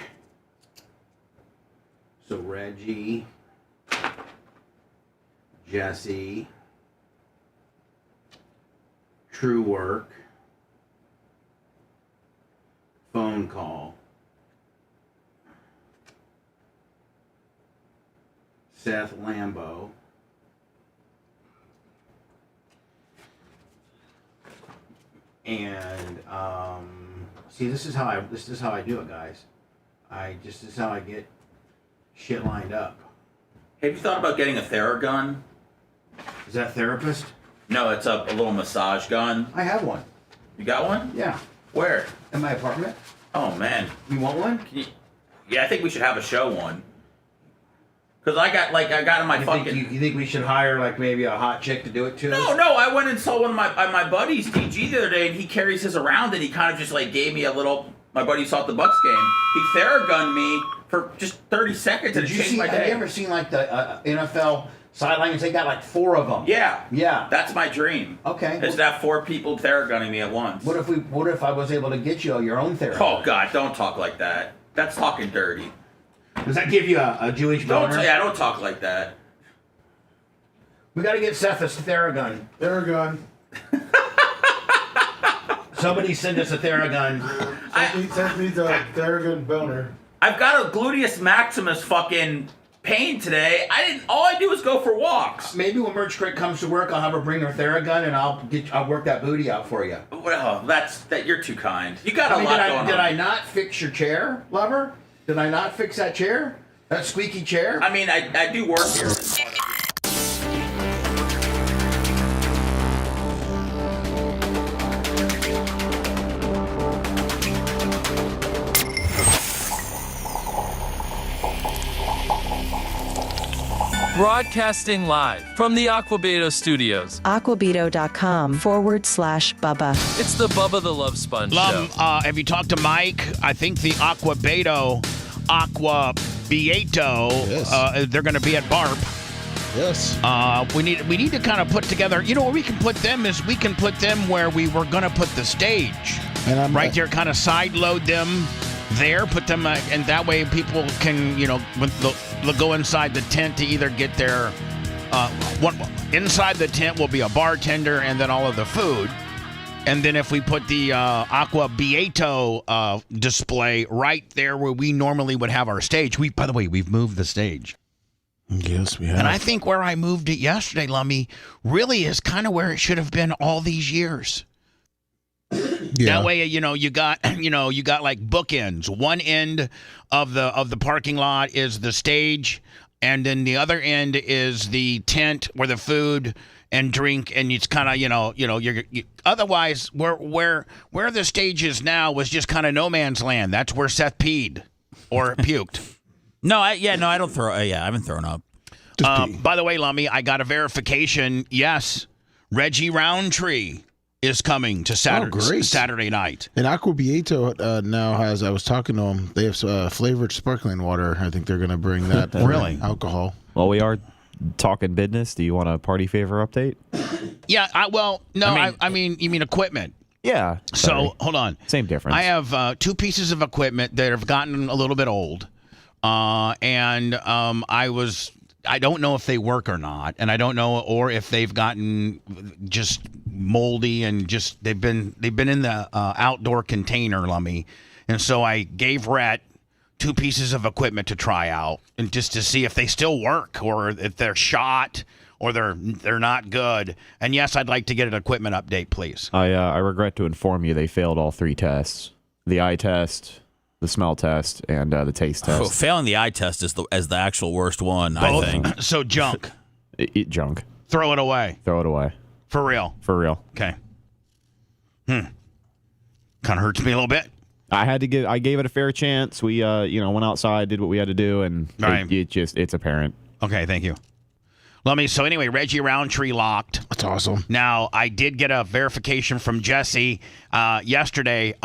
So Reggie, Jesse, True Work, phone call, Seth Lambo, and see, this is how I do it, guys. This is how I get shit lined up. Have you thought about getting a Theragun? Is that therapist? No, it's a little massage gun. I have one. You got one? Yeah. Where? In my apartment. Oh man. You want one? Yeah, I think we should have a show one. Cause I got in my fucking. You think we should hire like maybe a hot chick to do it too? No. I went and saw one of my buddies, DG, the other day, and he carries his around, and he kind of just like gave me a little. My buddy saw at the Bucks game. He Theragunned me for just 30 seconds, and it changed my day. Have you ever seen like the NFL sidelines? They got like 4 of them. Yeah. That's my dream. Okay. Is to have 4 people Theragunning me at once. What if I was able to get you your own Theragun? Oh God, don't talk like that. That's talking dirty. Does that give you a Jewish boner? Don't talk like that. We got to get Seth a Theragun. Theragun. Somebody send us a Theragun. Send me the Theragun boner. I've got a gluteus maximus fucking pain today. All I do is go for walks. Maybe when Merch Crit comes to work, I'll have her bring her Theragun and I'll work that booty out for you. Well, you're too kind. You got a lot going on. Did I not fix your chair, lover? Did I not fix that chair? That squeaky chair? I mean, I do work here. Broadcasting live from the Aquabeto studios. Aquabeto.com/Bubba. It's the Bubba the Love Sponge show. Have you talked to Mike? I think the Aquabeto, Yes. they're going to be at BARP. Yes. We need to kind of put together. You know where we can put them is we can put them where we were going to put the stage. And I'm right there, kind of side load them there, put them, and that way people can, they'll go inside the tent to either get their, inside the tent will be a bartender and then all of the food. And then if we put the Aqua Beato display right there where we normally would have our stage, by the way, we've moved the stage. Yes, we have. And I think where I moved it yesterday, Lummy, really is kind of where it should have been all these years. Yeah. That way, you got like bookends. One end of the parking lot is the stage, and then the other end is the tent where the food and drink, and it's kind of you're otherwise where the stage is now was just kind of no man's land. That's where Seth peed or puked. I don't throw. I haven't thrown up. By the way, Lummy, I got a verification. Yes, Reggie Roundtree is coming to Saturday night. And Aqua Beato now has, I was talking to them, they have flavored sparkling water. I think they're going to bring that. Really? Alcohol. Well, we are talking business. Do you want a party favor update? Yeah, I mean, you mean equipment. Yeah. Sorry. So, hold on. Same difference. I have 2 pieces of equipment that have gotten a little bit old. I don't know if they work or not, and I don't know or if they've gotten just moldy and just they've been in the outdoor container, Lummy. And so I gave Rhett 2 pieces of equipment to try out and just to see if they still work or if they're shot or they're not good. And yes, I'd like to get an equipment update, please. I regret to inform you they failed all 3 tests: the eye test, the smell test, and the taste test. Oh, failing the eye test is the actual worst one, Both? I think. So junk. Eat junk. Throw it away. Throw it away. For real. For real. Okay. Kind of hurts me a little bit. I gave it a fair chance. We went outside, did what we had to do, and right. It's apparent. Okay, thank you. So anyway, Reggie Roundtree locked. That's awesome. Now, I did get a verification from Jesse yesterday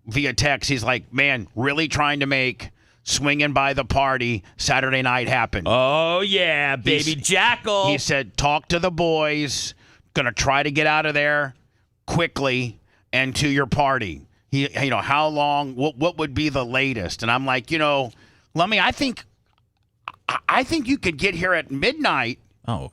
via text. He's like, man, really trying to make swinging by the party Saturday night happen. Oh, yeah, baby Jackal. He said, talk to the boys. Going to try to get out of there quickly and to your party. How long? What would be the latest? And I'm like, Lummy, I think you could get here at midnight. Oh.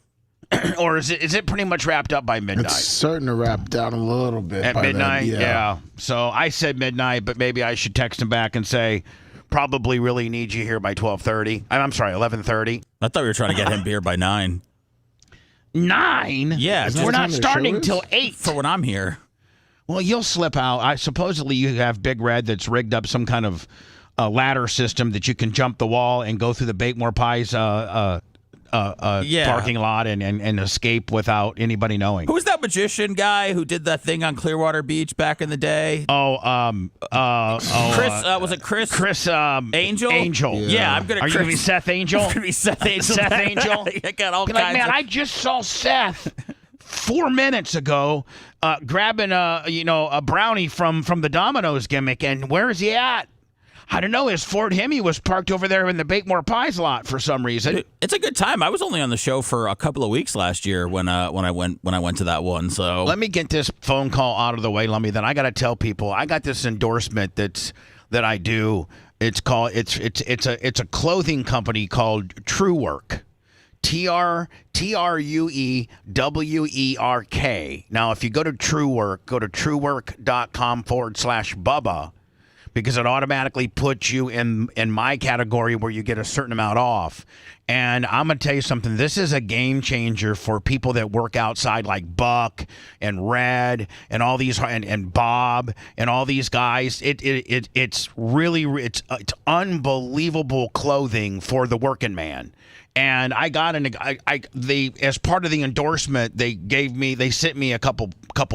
Or is it pretty much wrapped up by midnight? It's starting to wrap down a little bit. At by midnight? then, Yeah. So I said midnight, but maybe I should text him back and say, probably really need you here by 12:30. I'm sorry, 11:30. I thought we were trying to get him beer by 9. 9? Yeah. We're not starting till 8. For when I'm here. Well, you'll slip out. Supposedly you have Big Red that's rigged up some kind of ladder system that you can jump the wall and go through the Bakemore Pies parking lot and escape without anybody knowing. Who was that magician guy who did that thing on Clearwater Beach back in the day? Chris, was it Chris? Chris Angel? Angel. Yeah, I'm gonna. Are you gonna be Seth Angel? I'm gonna be Seth Angel. Seth Angel. I got all Be kinds like, man, of... I just saw Seth 4 minutes ago grabbing a brownie from the Domino's gimmick, and where is he at? I don't know. His Ford Hemi was parked over there in the Bakemore Pies lot for some reason. It's a good time. I was only on the show for a couple of weeks last year when I went to that one. So let me get this phone call out of the way, Lummy. Then I got to tell people I got this endorsement that I do. It's a clothing company called TrueWork. TrueWerk. Now, if you go to TrueWork, go to truework.com/Bubba. Because it automatically puts you in my category where you get a certain amount off. And I'm going to tell you something. This is a game changer for people that work outside like Buck and Red and all these and Bob and all these guys. It's unbelievable clothing for the working man. And I got as part of the endorsement, they sent me a couple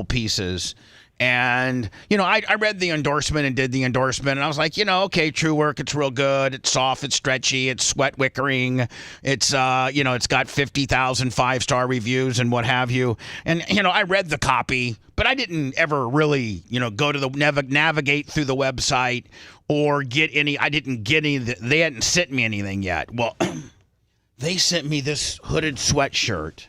pieces. And, I read the endorsement and did the endorsement, and I was like, okay, TrueWork, it's real good. It's soft, it's stretchy, it's sweat wickering. It's, it's got 50,000 5-star reviews and what have you. And, I read the copy, but I didn't ever really, go to the navigate through the website or get any. I didn't get any. They hadn't sent me anything yet. Well, they sent me this hooded sweatshirt.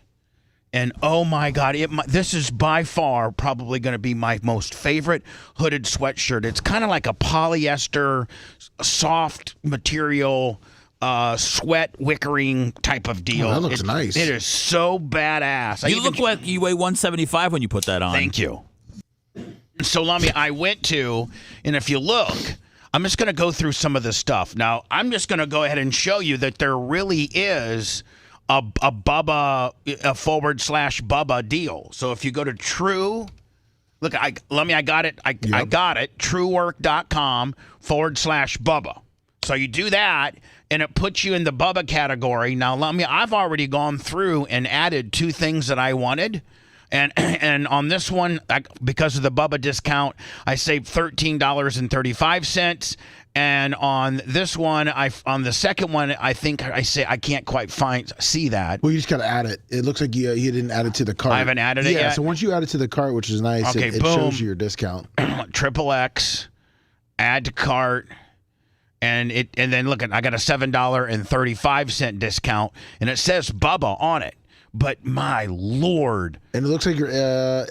And oh my God, this is by far probably going to be my most favorite hooded sweatshirt. It's kind of like a polyester, soft material, sweat wickering type of deal. Oh, that looks nice. It is so badass. You look like you weigh 175 when you put that on. Thank you. So, Lummy, I went to, and if you look, I'm just going to go through some of this stuff. Now, I'm just going to go ahead and show you that there really is a Bubba /Bubba deal. So if you go to I got it. I got it. TrueWork.com /Bubba. So you do that, and it puts you in the Bubba category. Now, I've already gone through and added 2 things that I wanted. And on this one, because of the Bubba discount, I saved $13.35. And on this one, on the second one, I think I can't quite see that. Well, you just gotta add it. It looks like you didn't add it to the cart. I haven't added it yet. Yeah, so once you add it to the cart, which is nice, okay, it shows you your discount. XXX, add to cart, and then look, I got a $7.35 discount, and it says Bubba on it. But my Lord, and it looks like you're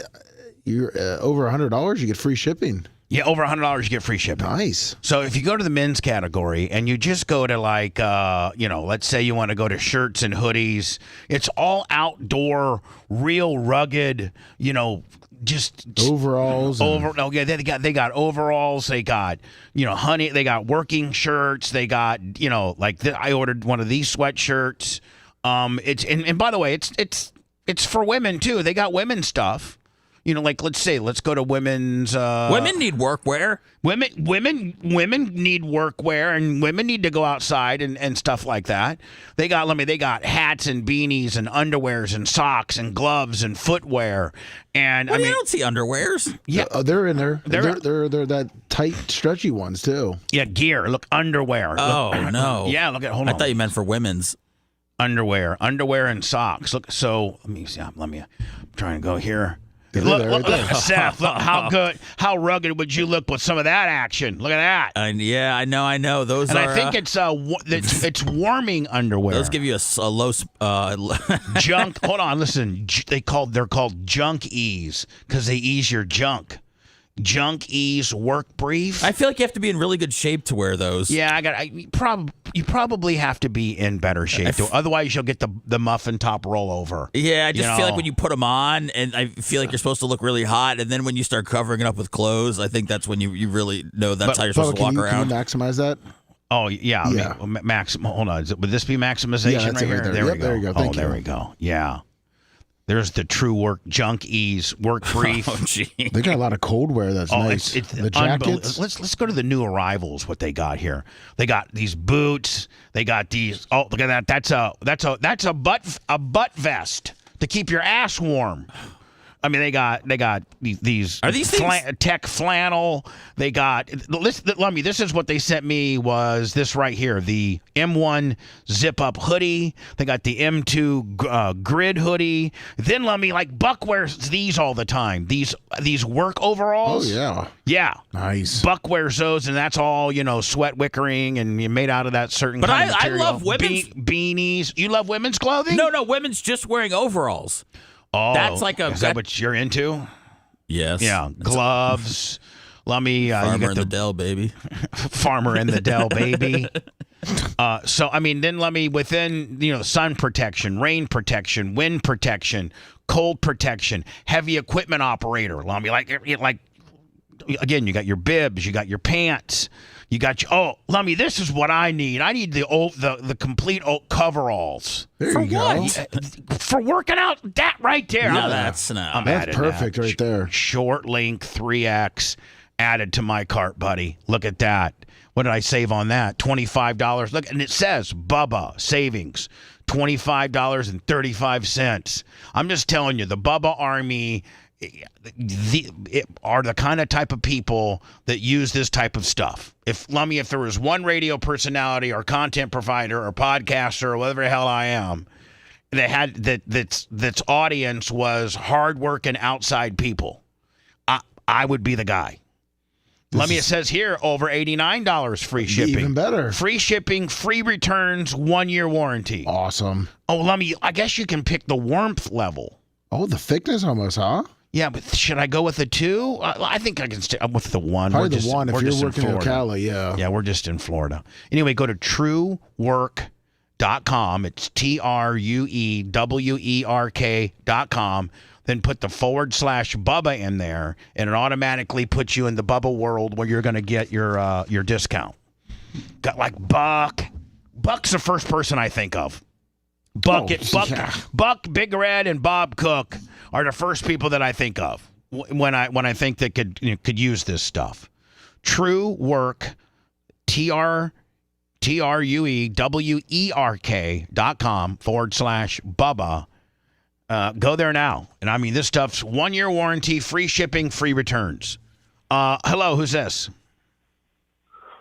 over $100. You get free shipping. Yeah, over $100 you get free shipping. Nice. So if you go to the men's category and you just go to let's say you want to go to shirts and hoodies, it's all outdoor, real rugged, just overalls. They got overalls. They got honey. They got working shirts. They got I ordered one of these sweatshirts. And by the way, it's for women too. They got women's stuff. Let's go to women's. Women need workwear. Women need workwear, and women need to go outside and stuff like that. They got hats and beanies and underwears and socks and gloves and footwear. And you don't see underwears. Yeah, they're in there. They're that tight, stretchy ones too. Yeah, gear. Look, underwear. No. Yeah, hold on. I thought you meant for women's. Underwear and socks. Look, so let me see. I'm trying to go here. Look, Seth, look how rugged would you look with some of that action? Look at that. Yeah, I know. Those and are. I think it's warming underwear. Those give you a low junk. Hold on, listen. They're called junk ease because they ease your junk. Junkies work brief. I feel like you have to be in really good shape to wear those. Yeah, you probably have to be in better shape. Otherwise, you'll get the muffin top rollover. Yeah, I just feel like when you put them on, and I feel like you're supposed to look really hot, and then when you start covering it up with clothes, I think that's when you really know that's how you're supposed to walk around. Can you maximize that? Oh, yeah. Hold on. Would this be maximization right here? There we go. There you go. Thank you. There we go. Yeah. There's the true work junkies work brief. They got a lot of cold wear that's nice. It's the jackets. Let's go to the new arrivals. What they got here? They got these boots. They got these. Oh, look at that. That's a butt vest to keep your ass warm. I mean, they got these. Are these tech flannel? They got. Let me. This is what they sent me. Was this right here? The M1 zip up hoodie. They got the M2 grid hoodie. Then let me Buck wears these all the time. These work overalls. Oh yeah. Nice. Buck wears those, and that's all sweat wickering and made out of that certain. But kind of material. I love women's beanies. You love women's clothing? No, women's just wearing overalls. Oh, that's is that what you're into? Yes. Yeah, gloves. Let me. Farmer in the Dell, baby. Farmer in the Dell, baby. So I mean, then let me within sun protection, rain protection, wind protection, cold protection, heavy equipment operator. Let me like again. You got your bibs, you got your pants. You got Lummy, this is what I need. I need the complete coveralls. There you go. For working out, that right there. No, that's not. That's perfect right there. Short length 3X added to my cart, buddy. Look at that. What did I save on that? $25. Look, and it says Bubba savings. $25.35. I'm just telling you, the Bubba Army are the kind of type of people that use this type of stuff. If there was one radio personality or content provider or podcaster or whatever the hell I am, that had that's audience was hardworking outside people, I would be the guy. It says here over $89 free shipping. Even better. Free shipping, free returns, 1-year warranty. Awesome. Oh, I guess you can pick the warmth level. Oh, the thickness almost, huh? Yeah, but should I go with the 2? I think I can stay with the 1. Probably the 1 if you're working in Ocala, yeah. Yeah, we're just in Florida. Anyway, go to truework.com. It's TRUEWERK.com. Then put the / Bubba in there, and it automatically puts you in the Bubba world where you're going to get your discount. Got Buck. Buck's the first person I think of. Buck, Big Red, and Bob Cook are the first people that I think of when I think that could use this stuff. True Work, TRUEWERK.com / Bubba. Go there now. And I mean, this stuff's 1-year warranty, free shipping, free returns. Hello, who's this?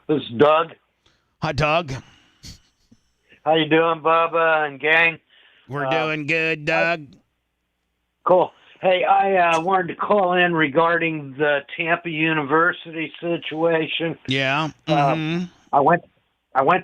This is Doug. Hi, Doug. How you doing, Bubba and gang? We're doing good, Doug. Cool. Hey, I wanted to call in regarding the Tampa University situation. Yeah. I went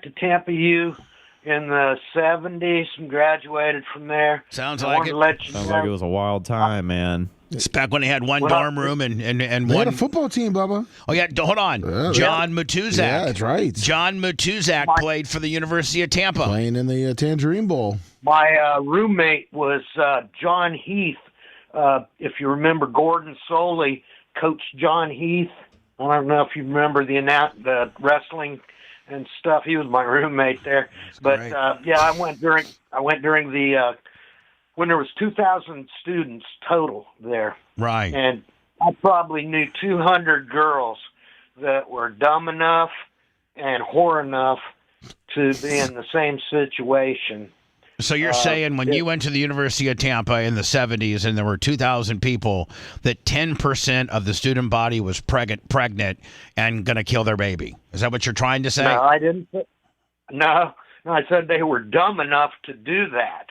to Tampa U in the 70s and graduated from there. Sounds like it. Sounds like it was a wild time, man. It's back when they had one dorm room and they one. had a football team, Bubba. Oh yeah, hold on. John Matuzak. Yeah, that's right. John Matuzak played for the University of Tampa. Playing in the Tangerine Bowl. My roommate was John Heath. If you remember, Gordon Soley coached John Heath. I don't know if you remember the wrestling and stuff. He was my roommate there. But yeah, I went during the when there was 2,000 students total there. Right. And I probably knew 200 girls that were dumb enough and whore enough to be in the same situation. So you're saying when you went to the University of Tampa in the 70s and there were 2,000 people, that 10% of the student body was pregnant and going to kill their baby. Is that what you're trying to say? No, I didn't. No, I said they were dumb enough to do that.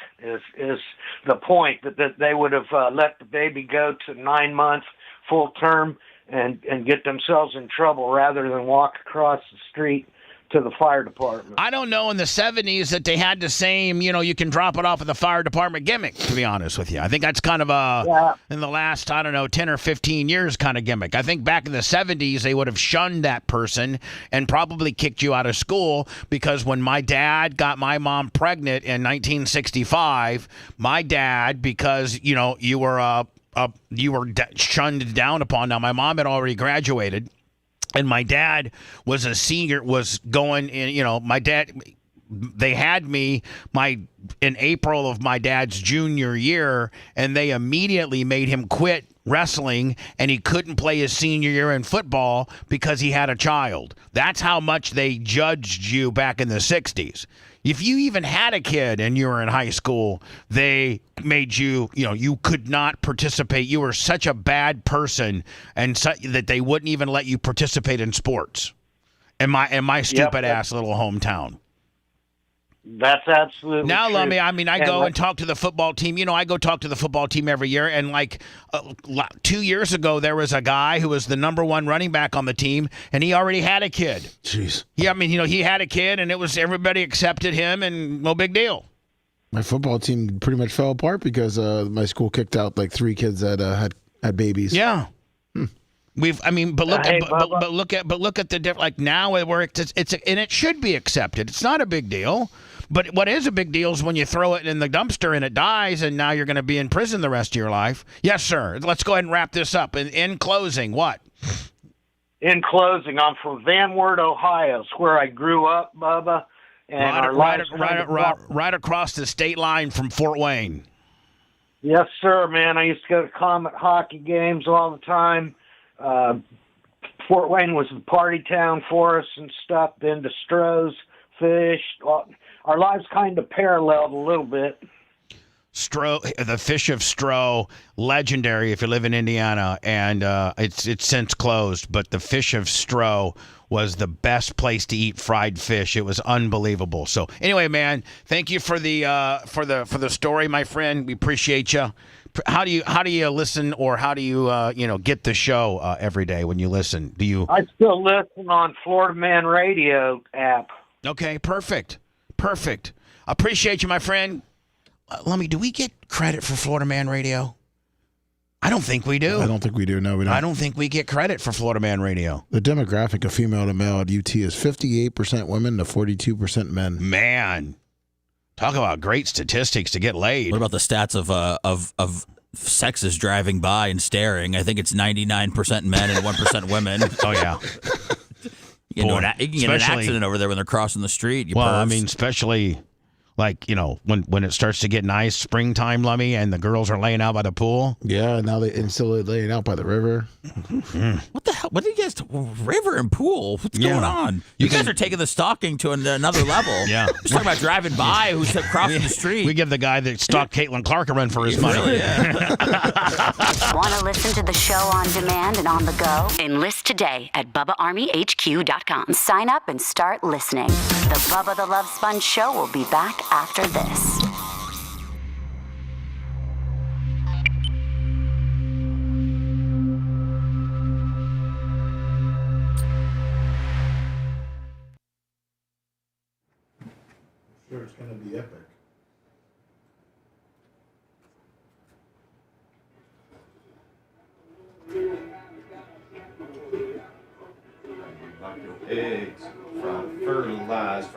Is the point that they would have let the baby go to 9 months full term and get themselves in trouble rather than walk across the street to the fire department. I don't know in the 70s that they had the same, you can drop it off at the fire department gimmick, to be honest with you. I think that's kind of in the last, 10 or 15 years kind of gimmick. I think back in the 70s, they would have shunned that person and probably kicked you out of school because when my dad got my mom pregnant in 1965, my dad, because, you were shunned down upon. Now, my mom had already graduated. And my dad was a senior, was going in, my dad, they had me in April of my dad's junior year, and they immediately made him quit wrestling, and he couldn't play his senior year in football because he had a child. That's how much they judged you back in the 60s. If you even had a kid and you were in high school, they made you, you could not participate. You were such a bad person and that they wouldn't even let you participate in sports. In my stupid ass little hometown. That's absolutely now, true. Lummy, I go and talk to the football team. I go talk to the football team every year. And 2 years ago, there was a guy who was the number one running back on the team, and he already had a kid. Jeez. Yeah, he had a kid, and everybody accepted him, and no big deal. My football team pretty much fell apart because my school kicked out 3 kids that had babies. Yeah. But look at the difference. Now where it's and it should be accepted. It's not a big deal. But what is a big deal is when you throw it in the dumpster and it dies, and now you're going to be in prison the rest of your life. Yes, sir. Let's go ahead and wrap this up. In closing, what? In closing, I'm from Van Wert, Ohio. It's where I grew up, Bubba. And right across the state line from Fort Wayne. Yes, sir, man. I used to go to Comet hockey games all the time. Fort Wayne was the party town for us and stuff. Been to Stroh's, fished. Our lives kind of paralleled a little bit. The fish of Stroh, legendary if you live in Indiana, and it's since closed. But the fish of Stroh was the best place to eat fried fish. It was unbelievable. So anyway, man, thank you for the story, my friend. We appreciate you. How do you listen, or how do you get the show every day when you listen? I still listen on Florida Man Radio app. Okay, perfect. Appreciate you, my friend. Lummy, do we get credit for Florida Man Radio? I don't think we do. I don't think we do. No, we don't. I don't think we get credit for Florida Man Radio. The demographic of female to male at UT is 58% women to 42% men. Man, talk about great statistics to get laid. What about the stats of sexes driving by and staring? I think it's 99% men and 1% women. Oh yeah. You can get an accident over there when they're crossing the street. Especially when it starts to get nice, springtime, Lummy, and the girls are laying out by the pool. Yeah, now they're laying out by the river. What the hell? What do you guys? River and pool? What's going on? You guys are taking the stalking to another level. Yeah, just talking about driving by who's crossing the street. We give the guy that stalked Caitlin Clark a run for his money. Really, yeah. Want to listen to the show on demand and on the go? Enlist today at BubbaArmyHQ.com. Sign up and start listening. The Bubba the Love Sponge Show will be back after this. Sure, it's going to be epic. Eggs, fertilized.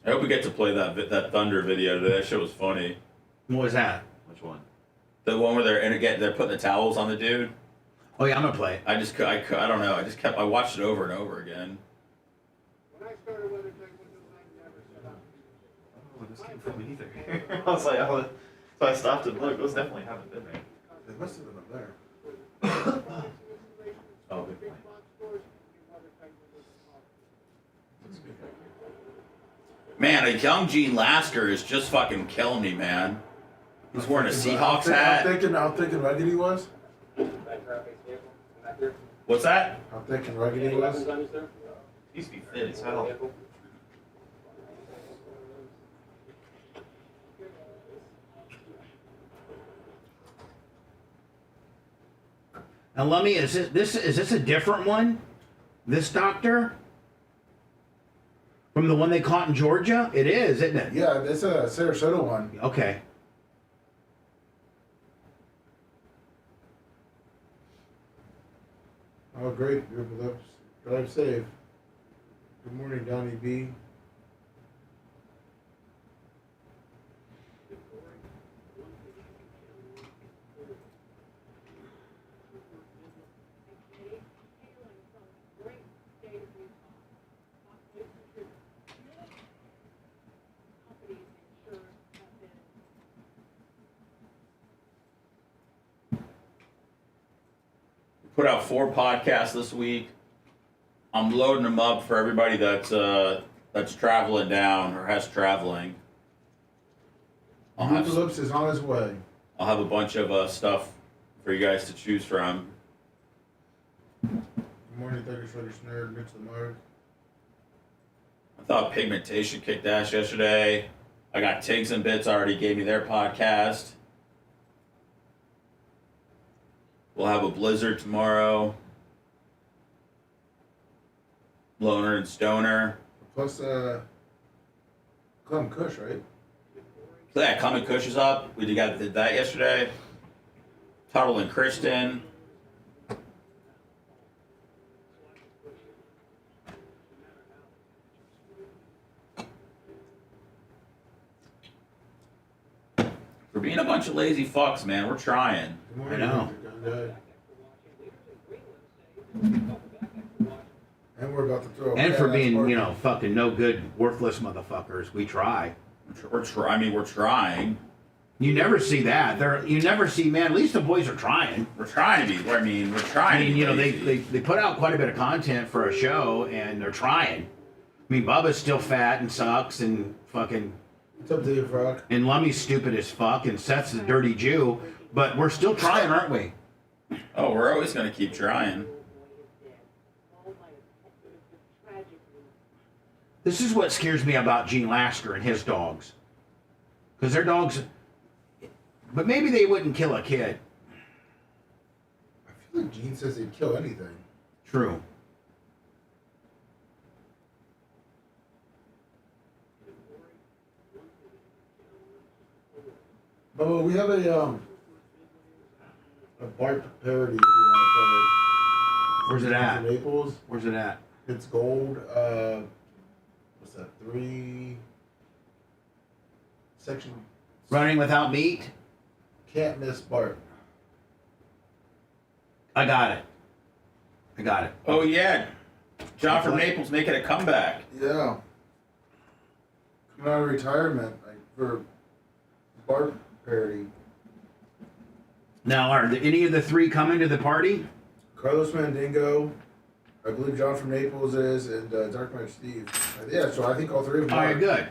I hope we get to play that Thunder video today. That shit was funny. What was that? Which one? The one where they're putting the towels on the dude. Oh yeah, I'm gonna play. I don't know. I watched it over and over again. Oh, this came from either. I was like, so I stopped and looked. Those definitely haven't been there. They must have been up there. Oh, good point. Man, a young Gene Lasker is just fucking killing me, man. He's wearing a Seahawks hat. How thick and rugged he was? What's that? How thick and rugged he was? He used to be thin as hell. Now, Lummy, is this a different one? This doctor? From the one they caught in Georgia? It is, isn't it? Yeah, it's a Sarasota one. Okay. Oh, great. Drive safe. Good morning, Donnie B. Put out 4 podcasts this week. I'm loading them up for everybody that's traveling down or has traveling. Bubba the Lips is on his way. I'll have a bunch of stuff for you guys to choose from. Good morning, Thuggish Ruggish Nerd, Mitch the Mark. I thought Pigmentation kicked ass yesterday. I got Tigs and Bits already gave me their podcast. We'll have a Blizzard tomorrow. Loner and Stoner. Plus, Clem Kush, right? So yeah, Come and Kush is up. We did that yesterday. Tuttle and Kristen. We're being a bunch of lazy fucks, man. We're trying. I know. And we're about to throw. And for being, fucking no good, worthless motherfuckers, we try. We're trying. You never see that. You never see, man. At least the boys are trying. We're trying to be. We're trying. They put out quite a bit of content for a show, and they're trying. I mean, Bubba's still fat and sucks, and fucking. What's up, Dave Rock? And Lummy's stupid as fuck, and Seth's a dirty Jew. But we're still trying, aren't we? Oh, we're always gonna keep trying. This is what scares me about Gene Lasker and his dogs. Because their dogs... But maybe they wouldn't kill a kid. I feel like Gene says they'd kill anything. True. But we have a Bart parody if you want to play. Where's it at? Naples. Where's it at? It's gold. What's that? 3 section. Running without meat? Can't miss Bart. I got it. Oh yeah, John from Naples making a comeback. Yeah. Coming out of retirement for Bart parody. Now, are any of the 3 coming to the party? Carlos Mandingo, I believe John from Naples is, and Dark Knight Steve. Yeah, so I think all 3 of them All are. right, good.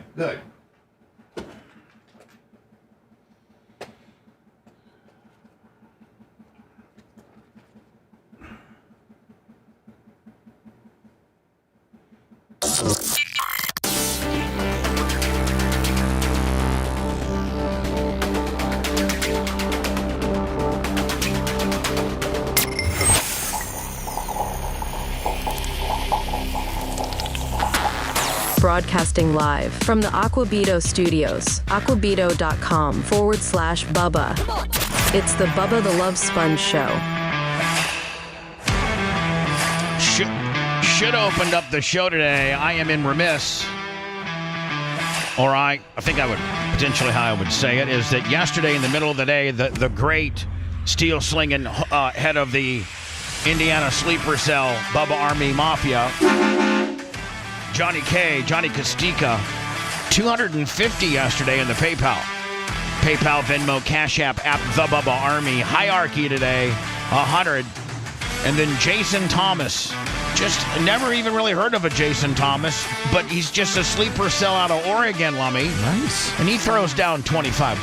Broadcasting live from the Aquabito studios, aquabito.com/Bubba. It's the Bubba the Love Sponge Show. Should opened up the show today. I am in remiss. Or I think I would, potentially how I would say it, is that yesterday in the middle of the day, the great steel-slinging head of the Indiana sleeper cell, Bubba Army Mafia, Johnny Castica, $250 yesterday in the PayPal, Venmo, Cash App, the Bubba Army. Hierarchy today, 100. And then Jason Thomas, just never even really heard of a Jason Thomas, but he's just a sleeper cell out of Oregon, Lummy. Nice. And he throws down $25.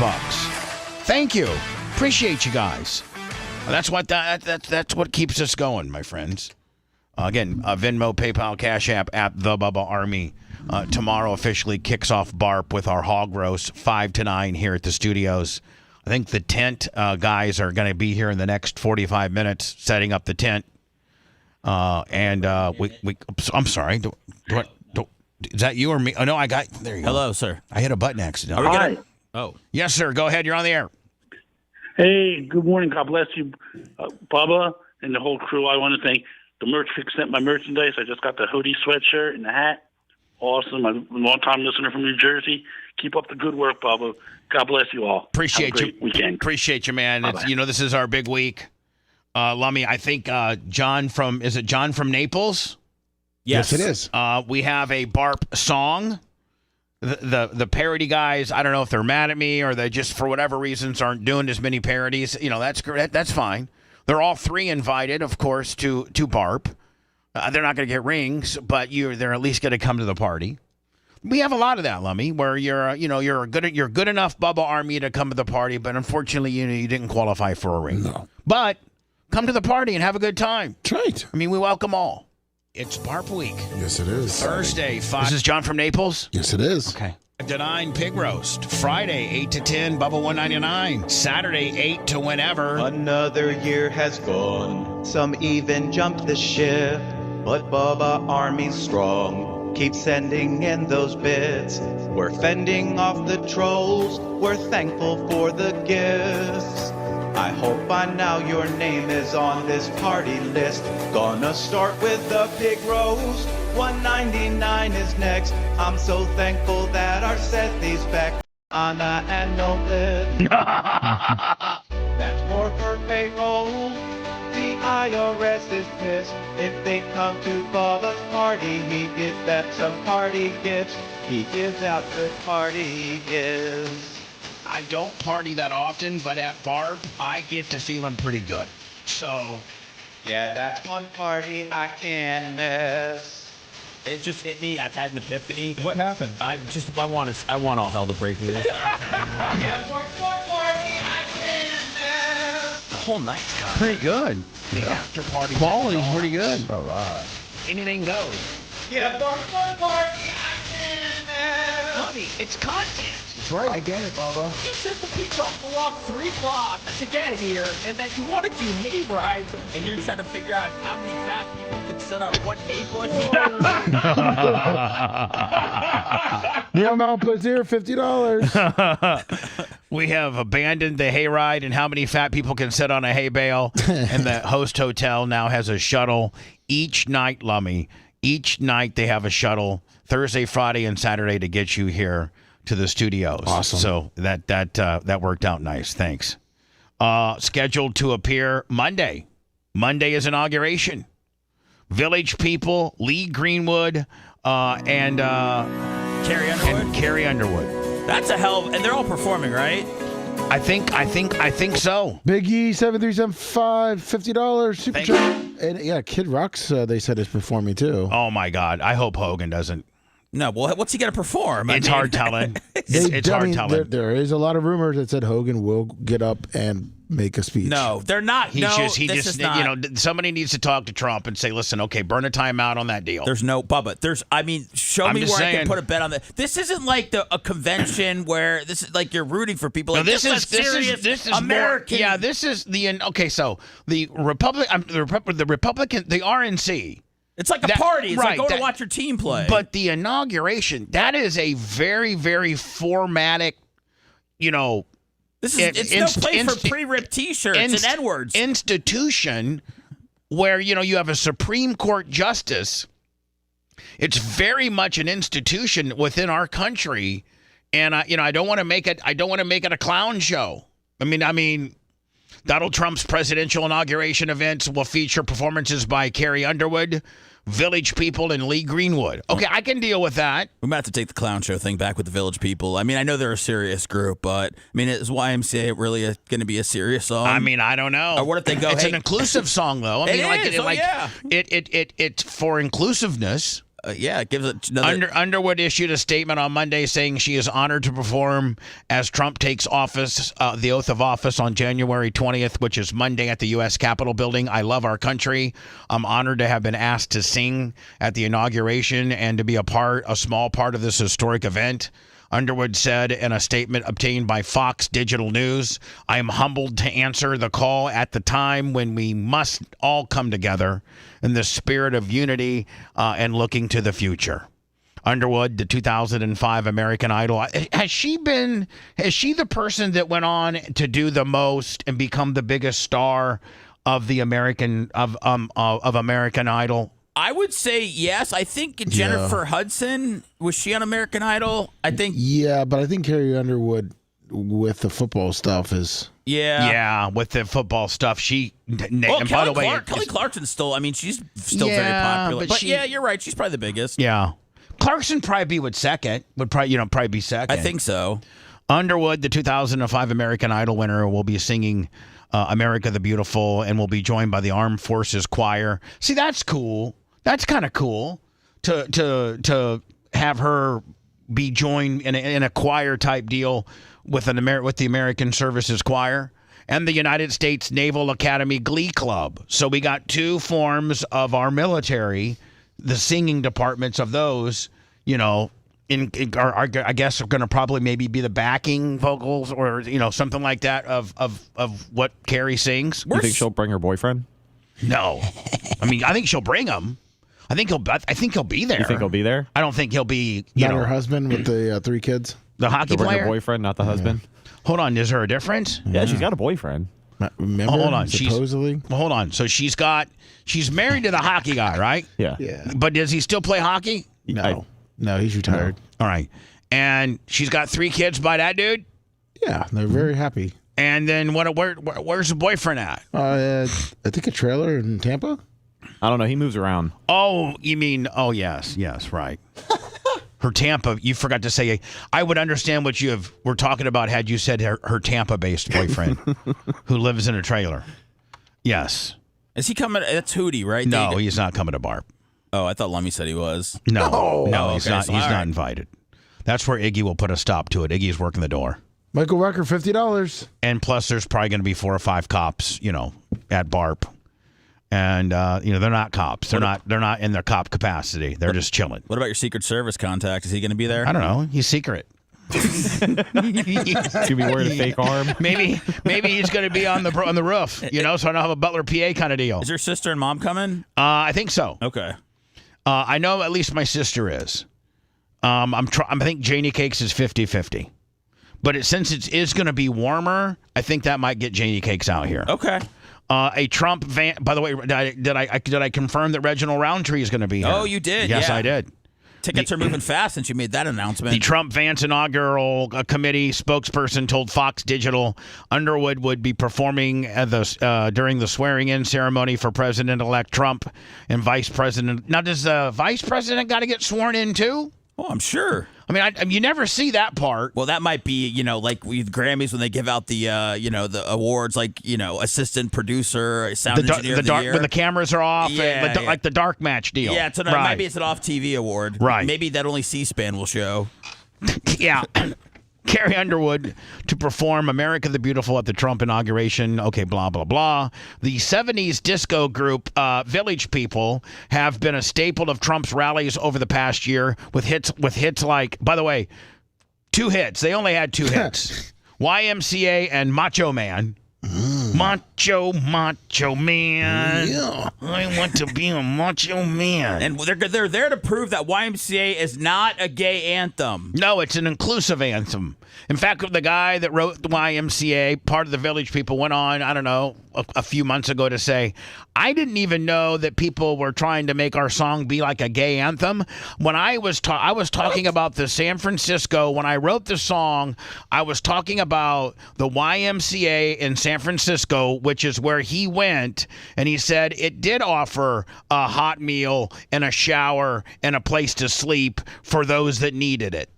Thank you. Appreciate you guys. That's what keeps us going, my friends. Again, Venmo, PayPal, Cash App, the Bubba Army. Tomorrow officially kicks off BARP with our hog roast, 5 to 9 here at the studios. I think the tent guys are going to be here in the next 45 minutes setting up the tent. I'm sorry. Is that you or me? Oh, no, I got. There you go. Hello, sir. I hit a button accident. Are we gonna? Oh, yes, sir. Go ahead. You're on the air. Hey, good morning. God bless you, Bubba, and the whole crew. I want to thank the merch fix sent my merchandise. I just got the hoodie, sweatshirt, and the hat. Awesome. I'm a long-time listener from New Jersey. Keep up the good work, Bubba. God bless you all. Appreciate Have a great weekend. Appreciate you, man. Bye-bye. It's, this is our big week. Lummy, I think John from Naples? Yes, it is. We have a BARP song. The parody guys, I don't know if they're mad at me or they just, for whatever reasons, aren't doing as many parodies. That's great. That's fine. They're all three invited, of course, to BARP. They're not going to get rings, but they're at least going to come to the party. We have a lot of that, Lummy, where you're good enough Bubba Army to come to the party, but unfortunately, you didn't qualify for a ring. No. But come to the party and have a good time. That's right. I mean, we welcome all. It's BARP week. Yes, it is. Thursday, 5. This is John from Naples? Yes, it is. Okay. 5 to 9 pig roast. Friday, 8 to 10, Bubba 199. Saturday, 8 to whenever. Another year has gone. Some even jumped the ship. But Bubba Army's strong. Keep sending in those bits. We're fending off the trolls. We're thankful for the gifts. I hope by now your name is on this party list. Gonna start with the pig roast. 199 is next. I'm so thankful that our Sethy's back on the annual list. That's more for payroll. The IRS is pissed. If they come to Bubba's party, he gives them some party gifts. He gives out good party gifts. I don't party that often, but at BARP, I get to feeling pretty good. So, yeah, that's one party I can't miss. it just hit me. I've had an epiphany. What happened? I want all hell to break loose. Yeah, one party I can't miss. The whole night, God. pretty good. The after party quality's pretty good. All right. Anything goes. Yeah, one party I can't miss. Honey, it's content. That's right. I get it, Bubba. You said the people walk 3 blocks to get here, and then you want to do hayrides, and you're trying to figure out how many fat people can sit on one table. Neil Mount puts here $50. We have abandoned the hayride and how many fat people can sit on a hay bale. And the host hotel now has a shuttle each night, Lummy. Each night they have a shuttle, Thursday, Friday, and Saturday to get you here to the studios. Awesome. So that worked out nice. Thanks. Scheduled to appear Monday. Monday is Inauguration. Village People, Lee Greenwood, and Carrie Underwood. That's a hell of, and they're all performing, right? I think so. Big E 7375 $50 super chat. And yeah, Kid Rock's they said is performing too. Oh my God! I hope Hogan doesn't. No, well, what's he going to perform? It's hard telling. It's hard telling. There is a lot of rumors that said Hogan will get up and make a speech. No, they're not. Somebody needs to talk to Trump and say, listen, okay, burn a timeout on that deal. There's no, Bubba. Show me where I can put a bet on that. This isn't like a convention where this is like you're rooting for people. Like, this is American. More, yeah, this is so the Republican, the RNC. It's like a party. It's like going to watch your team play. But the inauguration, that is a very, very formatic, It's no place for pre-ripped T-shirts and N-words. Institution where, you have a Supreme Court justice. It's very much an institution within our country. And, I don't want to make it a clown show. I mean, Donald Trump's presidential inauguration events will feature performances by Carrie Underwood, Village People, and Lee Greenwood. Okay, I can deal with that. We might have to take the clown show thing back with the Village People. I mean, I know they're a serious group, but is YMCA really going to be a serious song? I mean, I don't know. Or what if they go? It's an inclusive song, though. Yeah. It's for inclusiveness. Yeah, it gives it another... Underwood issued a statement on Monday saying she is honored to perform as Trump takes office, the oath of office on January 20th, which is Monday at the U.S. Capitol building. I love our country. I'm honored to have been asked to sing at the inauguration and to be a small part of this historic event. Underwood said in a statement obtained by Fox Digital News, "I am humbled to answer the call at the time when we must all come together in the spirit of unity and looking to the future." Underwood, the 2005 American Idol, has she the person that went on to do the most and become the biggest star of the American Idol? I would say yes. I think Jennifer Hudson, was she on American Idol? I think. Yeah, but I think Carrie Underwood with the football stuff is. Yeah, with the football stuff, she. And by the way, Kelly Clarkson's still. I mean, she's still very popular. But yeah, you're right. She's probably the biggest. Yeah, Clarkson probably be second. Would probably be second. I think so. Underwood, the 2005 American Idol winner, will be singing "America the Beautiful" and will be joined by the Armed Forces Choir. See, that's cool. That's kind of cool to have her be joined in a choir type deal with the American Services Choir and the United States Naval Academy Glee Club. So we got two forms of our military, the singing departments of those, I guess are going to probably maybe be the backing vocals or something like that of what Carrie sings. You think she'll bring her boyfriend? No, I mean I think she'll bring him. I think he'll be there. You think he'll be there? I don't think he'll be. Not her husband with the 3 kids. The hockey bring player. Her boyfriend, not the husband. Hold on, is there a difference? Yeah, she's got a boyfriend. Remember? Hold on, supposedly. Hold on. So she's married to the hockey guy, right? Yeah. But does he still play hockey? No, he's retired. All right. And she's got 3 kids by that dude. Yeah, they're very happy. And then where's the boyfriend at? I think a trailer in Tampa. I don't know. He moves around. Oh, you mean? Oh, yes, right. Her Tampa. You forgot to say. I would understand what were talking about had you said her Tampa-based boyfriend who lives in a trailer. Yes. Is he coming? That's Hootie, right? No, he's not coming to Barb. Oh, I thought Lummy said he was. No, he's okay, not. so He's all not right. invited. That's where Iggy will put a stop to it. Iggy's working the door. Michael Rucker, $50. And plus, there's probably going to be 4 or 5 cops, at BARP. And they're not cops. They're not in their cop capacity. They're just chilling. What about your Secret Service contact? Is he going to be there? I don't know. He's secret. He's gonna be wearing a fake arm. Maybe he's going to be on the roof. So I don't have a Butler PA kind of deal. Is your sister and mom coming? I think so. Okay. I know at least my sister is. I think Janie Cakes is 50-50. But since it is going to be warmer, I think that might get Janie Cakes out here. Okay. A Trump van. By the way, did I confirm that Reginald Roundtree is going to be here? Oh, you did. Yes, yeah. I did. Tickets are moving fast since you made that announcement. The Trump-Vance inaugural committee spokesperson told Fox Digital Underwood would be performing during the swearing-in ceremony for President-elect Trump and Vice President. Now, does the Vice President got to get sworn in too? Oh, I'm sure. I mean, you never see that part. Well, that might be, like with Grammys when they give out the, the awards, like, assistant producer, sound engineer of the year. When the cameras are off, Yeah, like the dark match deal. Yeah, maybe it's an off-TV award. Right. Maybe that only C-SPAN will show. Yeah. Carrie Underwood to perform America the Beautiful at the Trump inauguration. Okay, blah, blah, blah. The 70s disco group Village People have been a staple of Trump's rallies over the past year with hits like, by the way, 2 hits. They only had 2 hits. YMCA and Macho Man. Macho Man. Yeah. I want to be a macho man. And they're there to prove that YMCA is not a gay anthem. No, it's an inclusive anthem. In fact, the guy that wrote the YMCA, part of the Village People, went on, I don't know, a few months ago to say, I didn't even know that people were trying to make our song be like a gay anthem. When I was talking about the San Francisco, when I wrote the song, I was talking about the YMCA in San Francisco, which is where he went, and he said it did offer a hot meal and a shower and a place to sleep for those that needed it.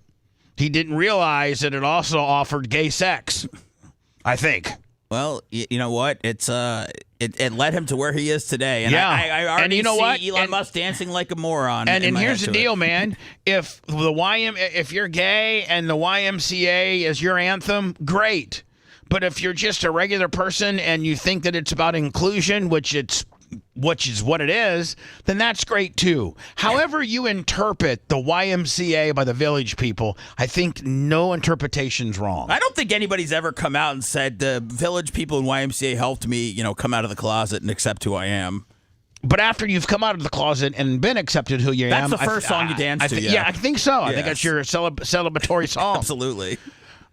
He didn't realize that it also offered gay sex, I think. Well, you know what? It led him to where he is today. And yeah. I already see Elon and, Musk dancing like a moron. And here's the deal, man. If you're gay and the YMCA is your anthem, great. But if you're just a regular person and you think that it's about inclusion, which it's which is what it is, then that's great too. However you interpret the YMCA by the Village People, I think no interpretation's wrong. I don't think anybody's ever come out and said the Village People and YMCA helped me, come out of the closet and accept who I am. But after you've come out of the closet and been accepted who you am, that's the first song you dance to. Yeah, I think so. Yes. I think that's your celebratory song. Absolutely.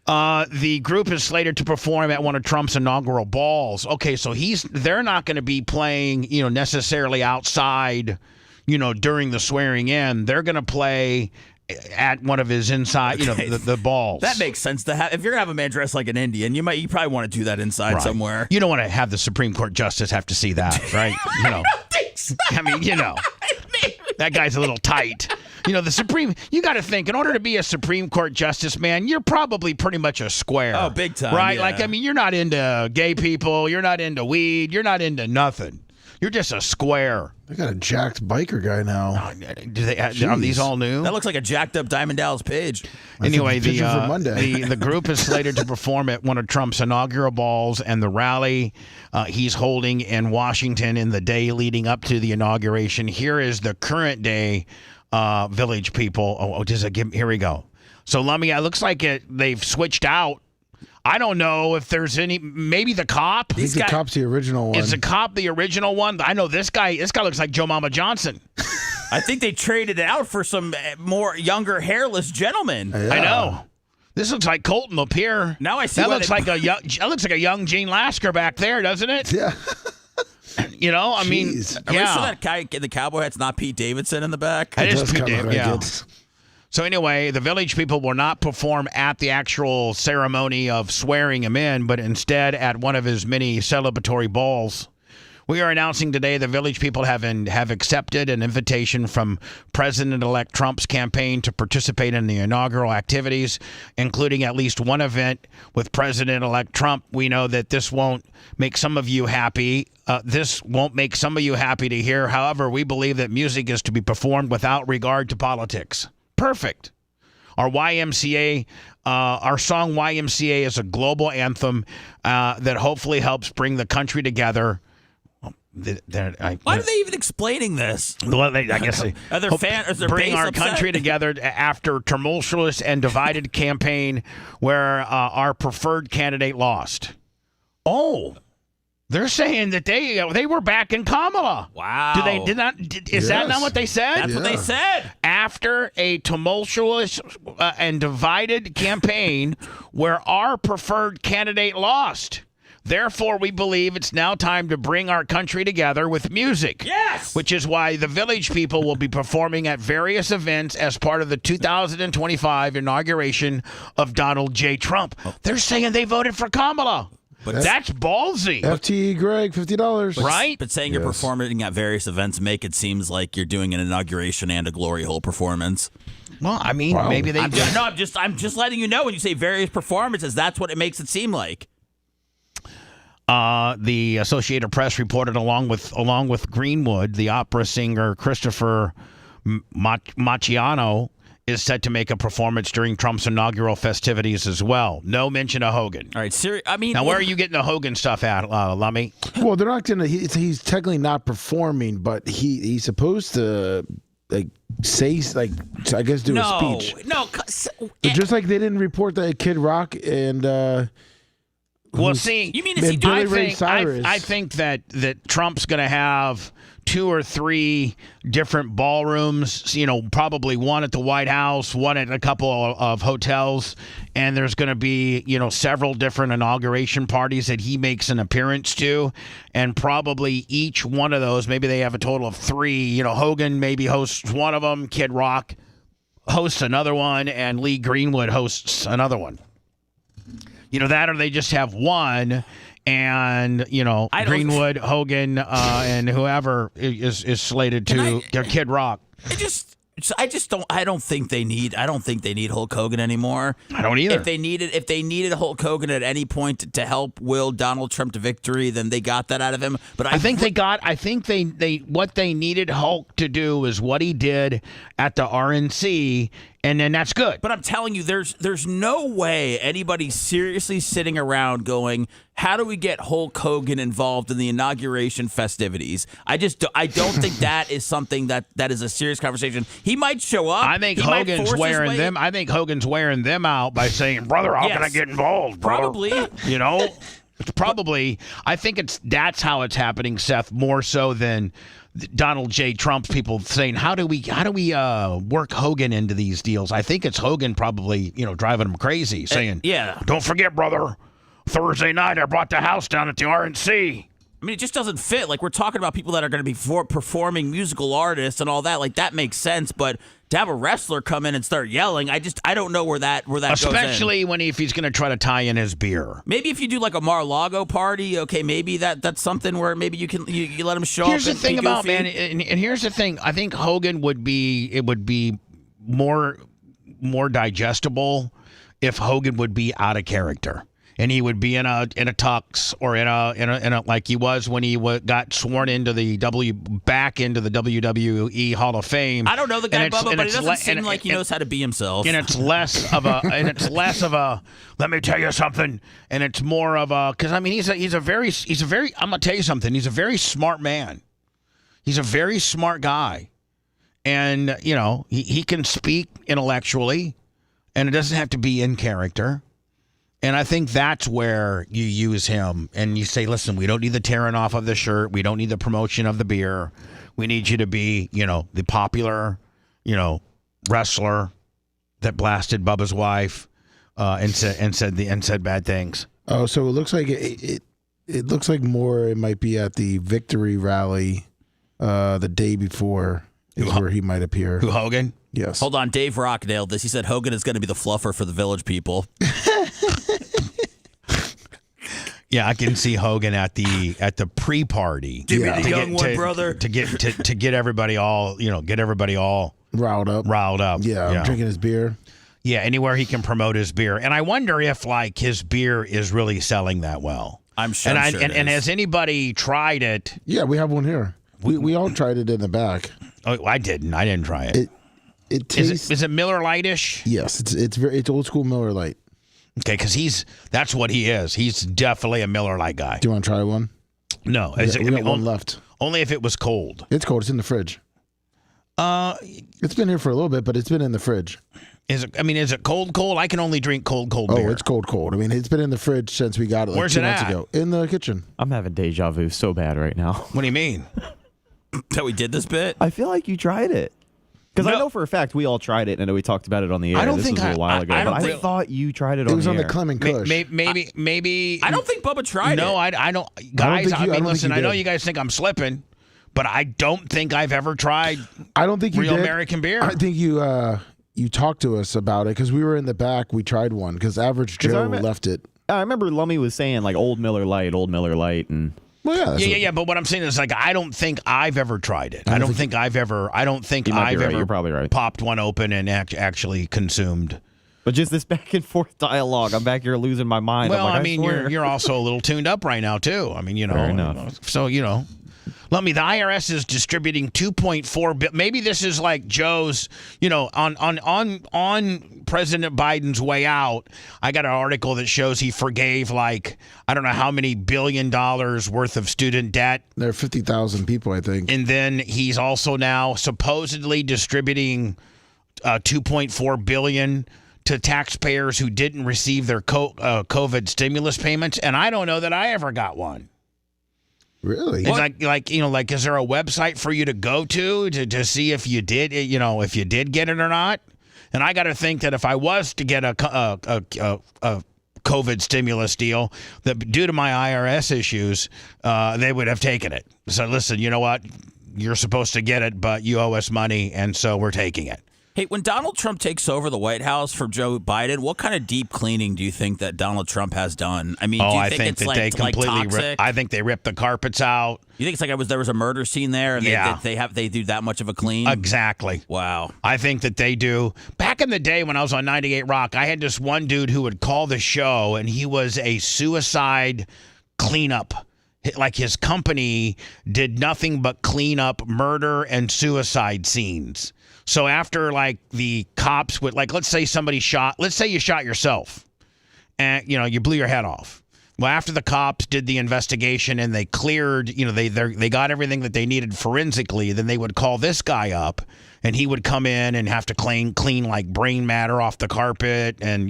The group is slated to perform at one of Trump's inaugural balls. Okay, so they're not going to be playing, necessarily outside, during the swearing in. They're going to play at one of his inside, the balls. That makes sense to have. If you're gonna have a man dressed like an Indian, you probably want to do that inside somewhere. You don't want to have the Supreme Court justice have to see that, right? I don't think so. I mean, that guy's a little tight. You got to think, in order to be a Supreme Court justice, man, you're probably pretty much a square. Oh, big time. Right? Yeah. You're not into gay people. You're not into weed. You're not into nothing. You're just a square. They got a jacked biker guy now. Are these all new? That looks like a jacked up Diamond Dallas Page. Anyway, Monday. the group is slated to perform at one of Trump's inaugural balls and the rally he's holding in Washington in the day leading up to the inauguration. Here is the current day Village People. Here we go. So, Lummy, it looks like they've switched out. I don't know if there's maybe the cop. The cop's the original one. Is the cop the original one? I know this guy. This guy looks like Joe Mama Johnson. I think they traded it out for some more younger, hairless gentleman. Yeah. I know. This looks like Colton up here. Now I see that looks like a young Gene Lasker back there, doesn't it? Yeah. I mean, Are we sure that guy in the cowboy hat's not Pete Davidson in the back? It is Pete Davidson. Yeah. So anyway, the Village People will not perform at the actual ceremony of swearing him in, but instead at one of his many celebratory balls. We are announcing today the Village People have accepted an invitation from President-elect Trump's campaign to participate in the inaugural activities, including at least one event with President-elect Trump. We know that this won't make some of you happy. This won't make some of you happy to hear. However, we believe that music is to be performed without regard to politics. Perfect. Our YMCA, our song YMCA is a global anthem that hopefully helps bring the country together. Why are they even explaining this? Well, I guess they are their fans bring our country together after tumultuous and divided campaign where our preferred candidate lost. Oh. They're saying that they were backing Kamala. Wow. Is that not what they said? That's what they said. After a tumultuous and divided campaign where our preferred candidate lost. Therefore, we believe it's now time to bring our country together with music. Yes! Which is why the Village People will be performing at various events as part of the 2025 inauguration of Donald J. Trump. They're saying they voted for Kamala. But that's ballsy. FTE Greg, $50. Right? But saying you're performing at various events make it seems like you're doing an inauguration and a glory hole performance. Well, I mean, maybe they I'm just letting you know when you say various performances, that's what it makes it seem like. The Associated Press reported along with Greenwood, the opera singer Christopher Macchiano is set to make a performance during Trump's inaugural festivities as well. No mention of Hogan. All right, now where are you getting the Hogan stuff at, Lummy? Well, they're not gonna. He's technically not performing, but he's supposed to say I guess do a speech. No, just like they didn't report that Kid Rock and. Well, see, you mean I think that Trump's going to have 2 or 3 different ballrooms, probably one at the White House, one at a couple of hotels, and there's going to be, several different inauguration parties that he makes an appearance to, and probably each one of those, maybe they have a total of 3, Hogan maybe hosts one of them, Kid Rock hosts another one, and Lee Greenwood hosts another one. That or they just have one, and Greenwood, Hogan, and whoever is slated to Kid Rock. I don't think they need Hulk Hogan anymore. I don't either. If they needed Hulk Hogan at any point to help will Donald Trump to victory, then they got that out of him. But I think they what they needed Hulk to do is what he did at the RNC And then that's good. But I'm telling you, there's no way anybody's seriously sitting around going, how do we get Hulk Hogan involved in the inauguration festivities? I don't think that is something that is a serious conversation. He might show up. I think Hogan's wearing them. I think Hogan's wearing them out by saying, "Brother, how can I get involved, brother?" Probably. You know, it's probably. I think that's how it's happening, Seth, more so than Donald J. Trump's people saying, how do we work Hogan into these deals? I think it's Hogan probably, driving him crazy, saying, don't forget, brother, Thursday night I brought the house down at the RNC. I mean, it just doesn't fit. Like, we're talking about people that are going to be performing musical artists and all that. Like, that makes sense. But to have a wrestler come in and start yelling, I don't know where that goes in. Especially if he's going to try to tie in his beer. Maybe if you do like a Mar-a-Lago party, okay, maybe that's something where maybe you let him show Here's up. The thing about, man, and here's the thing. I think Hogan would be more digestible if Hogan would be out of character. And he would be in a tux or in a like he was when he got sworn into the WWE Hall of Fame. I don't know the guy, Bubba, but he doesn't seem like he knows how to be himself. And it's less of a let me tell you something. And it's more of a, because I mean he's a very I'm gonna tell you something. He's a very smart man. He's a very smart guy, and he can speak intellectually, and it doesn't have to be in character. And I think that's where you use him and you say, listen, we don't need the tearing off of the shirt. We don't need the promotion of the beer. We need you to be, the popular, wrestler that blasted Bubba's wife and said bad things. Oh, so it looks like it looks like more it might be at the victory rally the day before is where he might appear. Who, Hogan? Yes. Hold on, Dave Rock nailed this. He said Hogan is going to be the fluffer for the Village people. Yeah, I can see Hogan at the pre-party. Give me the young one, brother. To get everybody all riled up. Yeah, drinking his beer. Yeah, anywhere he can promote his beer. And I wonder if his beer is really selling that well. I'm sure. And has anybody tried it? Yeah, we have one here. We all tried it in the back. Oh, I didn't. I didn't try it. It tastes. Is it Miller Lite-ish? Yes, it's old school Miller Lite. Okay, because that's what he is. He's definitely a Miller Lite guy. Do you want to try one? No. We got one left. Only if it was cold. It's cold. It's in the fridge. It's been here for a little bit, but it's been in the fridge. Is it cold? I can only drink cold beer. Oh, it's cold. I mean, it's been in the fridge since we got it Where's 2 it months at? ago. In the kitchen. I'm having deja vu so bad right now. What do you mean? That we did this bit? I feel like you tried it. Because I know for a fact we all tried it, and I know we talked about it on the air. I don't this think was a while ago, but I thought you tried it on the air. It was on the Clement Kush. Maybe. I don't think Bubba tried it. No, I don't. Guys, listen, I know did. you guys think I'm slipping, but I don't think I've ever tried I don't think you real did. American beer. I think you talked to us about it because we were in the back. We tried one because Average Joe left it. I remember Lummy was saying like Old Miller Lite, and... Well, yeah. But what I'm saying is, like, I don't think I've ever tried it. I don't think I've ever You're probably right. popped one open and actually consumed. But just this back and forth dialogue, I'm back here losing my mind. Well, I'm like, I mean, you're also a little tuned up right now too. I mean, Fair enough. So let me. The IRS is distributing 2.4 billion. Maybe this is like Joe's. On President Biden's way out, I got an article that shows he forgave like I don't know how many $1 billion worth of student debt. There are 50,000 people, I think. And then he's also now supposedly distributing $2.4 billion to taxpayers who didn't receive their COVID stimulus payments. And I don't know that I ever got one. Really? It's like is there a website for you to go to see if you did get it or not? And I got to think that if I was to get a COVID stimulus deal, that due to my IRS issues, they would have taken it. So listen, you know what? You're supposed to get it, but you owe us money, and so we're taking it. Hey, when Donald Trump takes over the White House from Joe Biden, what kind of deep cleaning do you think that Donald Trump has done? I mean, do you think it's they completely toxic? I think they ripped the carpets out. You think it's like there was a murder scene there, and they do that much of a clean? Exactly. Wow. I think that they do. Back in the day when I was on 98 Rock, I had this one dude who would call the show, and he was a suicide cleanup like his company did nothing but clean up murder and suicide scenes. So after like the cops would, like, let's say you shot yourself and, you blew your head off. Well, after the cops did the investigation and they cleared, they got everything that they needed forensically, then they would call this guy up and he would come in and have to clean like brain matter off the carpet and,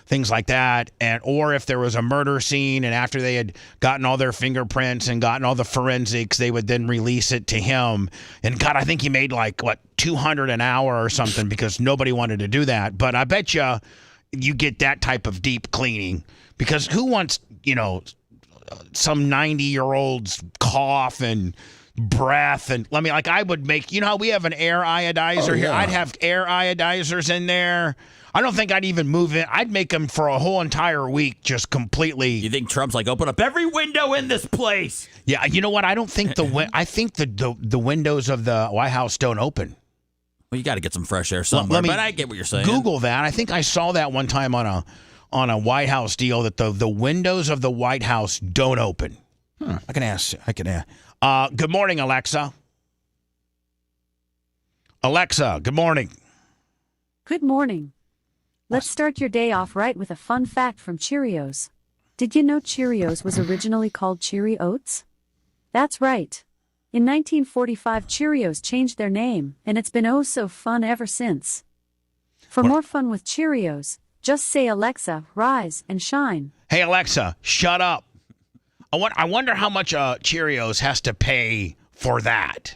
things like that. Or if there was a murder scene and after they had gotten all their fingerprints and gotten all the forensics, they would then release it to him. And God, I think he made like, $200 an hour or something because nobody wanted to do that. But I bet you get that type of deep cleaning because who wants, some 90-year-old's cough and breath and I would make, how we have an air iodizer here. I'd have air iodizers in there. I don't think I'd even move it. I'd make them for a whole entire week, just completely. You think Trump's like, open up every window in this place? Yeah, you know what? I don't think I think the windows of the White House don't open. Well, you got to get some fresh air somewhere. But I get what you're saying. Google that. I think I saw that one time on a White House deal that the windows of the White House don't open. I can ask. Good morning, Alexa. Alexa, good morning. Good morning. Let's start your day off right with a fun fact from Cheerios. Did you know Cheerios was originally called Cheery Oats? That's right. In 1945, Cheerios changed their name, and it's been oh so fun ever since. For more fun with Cheerios, just say, Alexa, rise and shine. Hey, Alexa, shut up. I wonder how much Cheerios has to pay for that.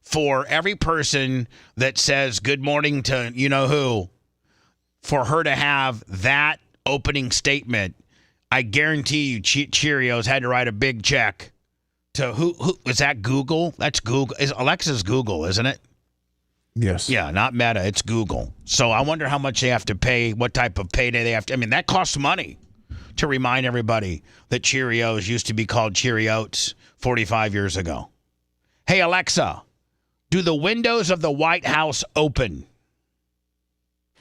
For every person that says good morning to you-know-who, for her to have that opening statement, I guarantee you Cheerios had to write a big check to who is that Google? That's Google. Alexa's Google, isn't it? Yes. Yeah, not Meta. It's Google. So I wonder how much they have to pay, what type of payday they have to. I mean, that costs money to remind everybody that Cheerios used to be called Cheeriots 45 years ago. Hey, Alexa, do the windows of the White House open?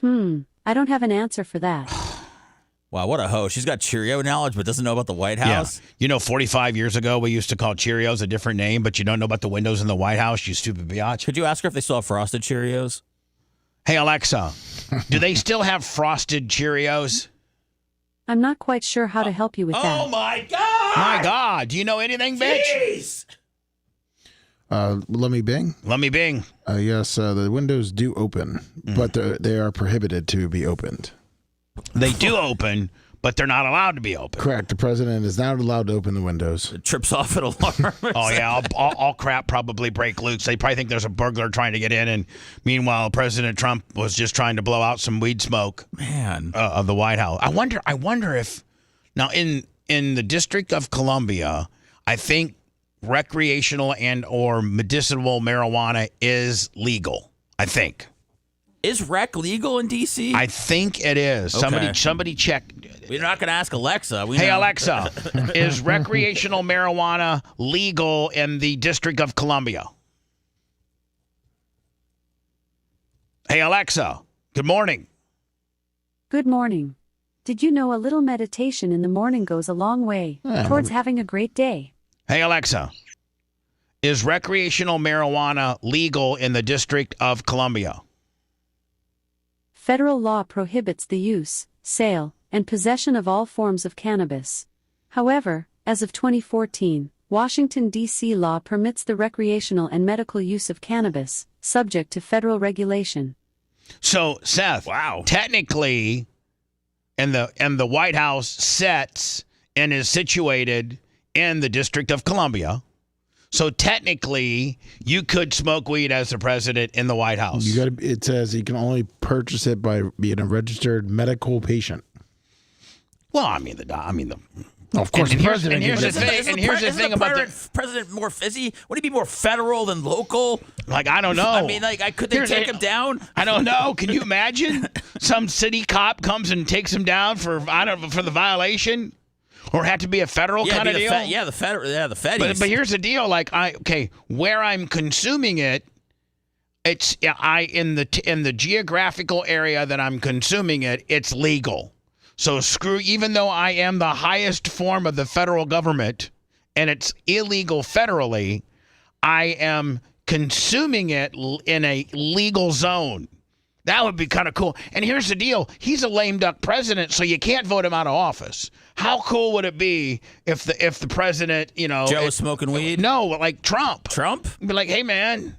I don't have an answer for that. Wow, what a host. She's got Cheerio knowledge, but doesn't know about the White House. Yeah. 45 years ago, we used to call Cheerios a different name, but you don't know about the windows in the White House, you stupid biatch. Could you ask her if they still have frosted Cheerios? Hey, Alexa, do they still have frosted Cheerios? I'm not quite sure how to help you with that. Oh, my God! My God. Do you know anything, bitch? Jeez! Let me bing. Yes, the windows do open, but they are prohibited to be opened. They do open, but they're not allowed to be open. Correct. The president is not allowed to open the windows. It trips off an alarm. Oh, yeah. All crap probably break loose. They probably think there's a burglar trying to get in, and meanwhile, President Trump was just trying to blow out some weed smoke. Man. Of the White House. I wonder if now in the District of Columbia, I think recreational and or medicinal marijuana is legal. I think. Is rec legal in D.C.? I think it is. Okay. Somebody check. We're not going to ask Alexa. Hey, Alexa, is recreational marijuana legal in the District of Columbia? Hey, Alexa, good morning. Good morning. Did you know a little meditation in the morning goes a long way towards having a great day? Hey, Alexa, is recreational marijuana legal in the District of Columbia? Federal law prohibits the use, sale, and possession of all forms of cannabis. However, as of 2014, Washington, D.C. law permits the recreational and medical use of cannabis, subject to federal regulation. So, Seth, wow, technically, and the White House sits and is situated in the District of Columbia. So technically, you could smoke weed as the president in the White House. It says you can only purchase it by being a registered medical patient. Well, of course, the president. And here's the thing about the president. Would he be more federal than local? Like, I don't know. I mean, could they take him down? I don't know. Can you imagine some city cop comes and takes him down for the violation? Or have to be a federal kind of deal? The feds. But here's the deal. Where I'm consuming it, it's in the geographical area that I'm consuming it, it's legal. So even though I am the highest form of the federal government and it's illegal federally, I am consuming it in a legal zone. That would be kind of cool. And here's the deal. He's a lame duck president, so you can't vote him out of office. How cool would it be if the president, Joe was smoking weed? No, like Trump. Trump? Be like, hey, man.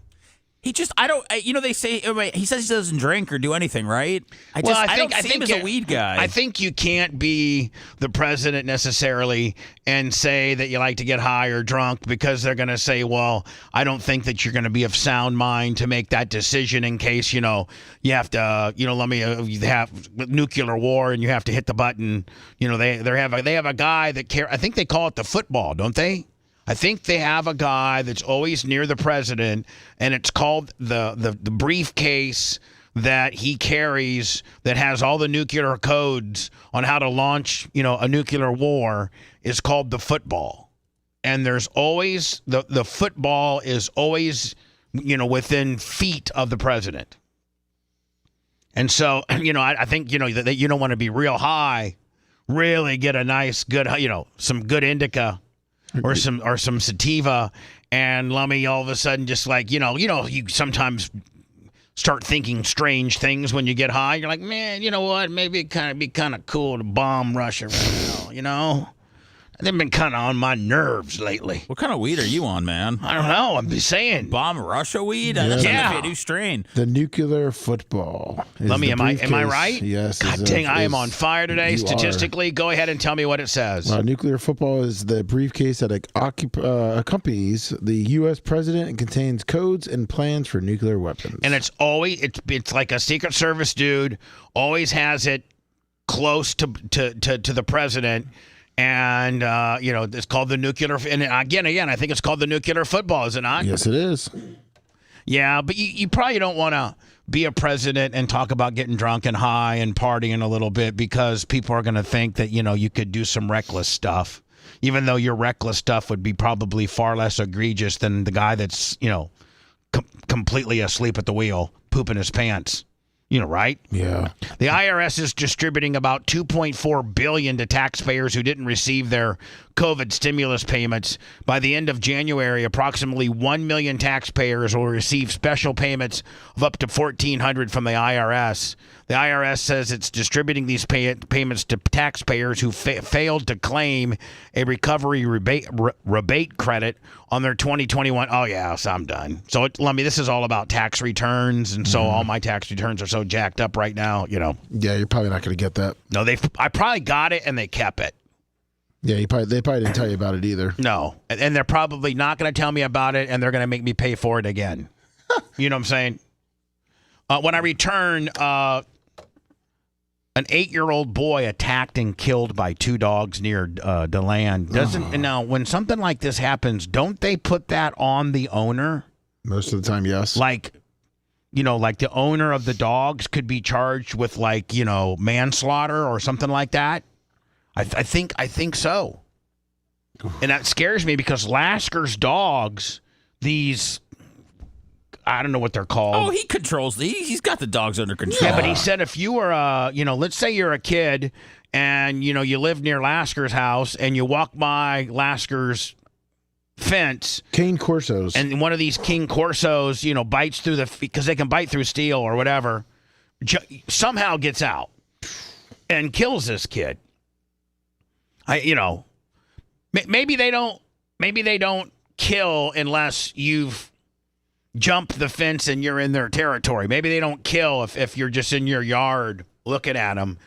He just, they say, he says he doesn't drink or do anything, right? I don't see him as a weed guy. I think you can't be the president necessarily and say that you like to get high or drunk because they're going to say, well, I don't think that you're going to be of sound mind to make that decision in case, you have to, you have nuclear war and you have to hit the button. They have a guy that I think they call it the football, don't they? I think they have a guy that's always near the president, and it's called the briefcase that he carries that has all the nuclear codes on how to launch, a nuclear war is called the football. And there's always the football is always, within feet of the president. And so, I think, that you don't want to be real high, really get a nice, good, some good indica. Or some sativa, and let me all of a sudden just like, you sometimes start thinking strange things when you get high. You're like, man, you know what? Maybe it'd be kind of cool to bomb Russia right now, They've been kind of on my nerves lately. What kind of weed are you on, man? I don't know. I'm just saying. Bomb Russia weed? That's going to be a new strain. The nuclear football. Let me, am I right? Yes. God dang, I am on fire today. Statistically, go ahead and tell me what it says. Nuclear football is the briefcase that accompanies the U.S. president and contains codes and plans for nuclear weapons. And it's always, it's like a Secret Service dude, always has it close to the president. And, it's called the nuclear. And again, I think it's called the nuclear football, is it not? Yes, it is. Yeah, but you probably don't want to be a president and talk about getting drunk and high and partying a little bit because people are going to think that, you could do some reckless stuff, even though your reckless stuff would be probably far less egregious than the guy that's, completely asleep at the wheel, pooping his pants. Right? Yeah. The IRS is distributing about $2.4 billion to taxpayers who didn't receive their COVID stimulus payments. By the end of January, approximately 1 million taxpayers will receive special payments of up to $1,400 from the IRS. The IRS says it's distributing these payments to taxpayers who failed to claim a recovery rebate credit on their 2021. Oh, yeah, so I'm done. So, this is all about tax returns, and so all my tax returns are so jacked up right now, Yeah, you're probably not going to get that. No, I probably got it, and they kept it. Yeah, they probably didn't tell you about it either. No, and they're probably not going to tell me about it, and they're going to make me pay for it again. You know what I'm saying? When I return, an 8-year-old boy attacked and killed by 2 dogs near DeLand. Now, when something like this happens, don't they put that on the owner? Most of the time, yes. Like the owner of the dogs could be charged with manslaughter or something like that. I think so. And that scares me because Lasker's dogs, these, I don't know what they're called. Oh, he controls he's got the dogs under control. Yeah, but he said if you were let's say you're a kid and, you live near Lasker's house and you walk by Lasker's fence. Cane Corsos. And one of these King Corsos, bites through because they can bite through steel or whatever, somehow gets out and kills this kid. Maybe they don't kill unless you've jumped the fence and you're in their territory. Maybe they don't kill if you're just in your yard looking at them.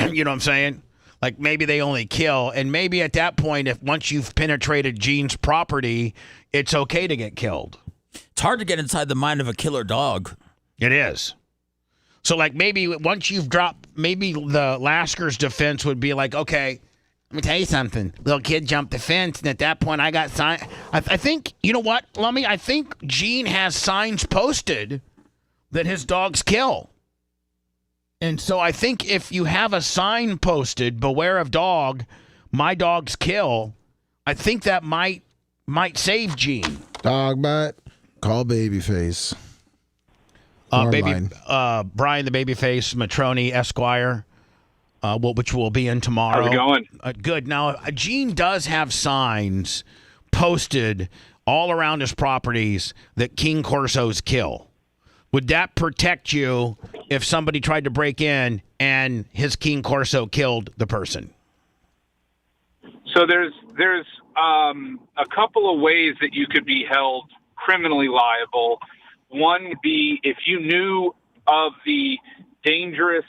You know what I'm saying? Like maybe they only kill, and maybe at that point, once you've penetrated Gene's property, it's okay to get killed. It's hard to get inside the mind of a killer dog. It is. So maybe once you've dropped, maybe the Lasker's defense would be like, okay, let me tell you something. Little kid jumped the fence, and at that point, I got sign. I think, you know what, Lummy? I think Gene has signs posted that his dogs kill. And so I think if you have a sign posted, beware of dog, my dogs kill, I think that might save Gene. Dog bite, call Babyface. Brian the Babyface Matroni Esquire. Which will be in tomorrow. How's it going? Good. Now, Gene does have signs posted all around his properties that King Corsos kill. Would that protect you if somebody tried to break in and his King Corso killed the person? So there's a couple of ways that you could be held criminally liable. One would be if you knew of the dangerous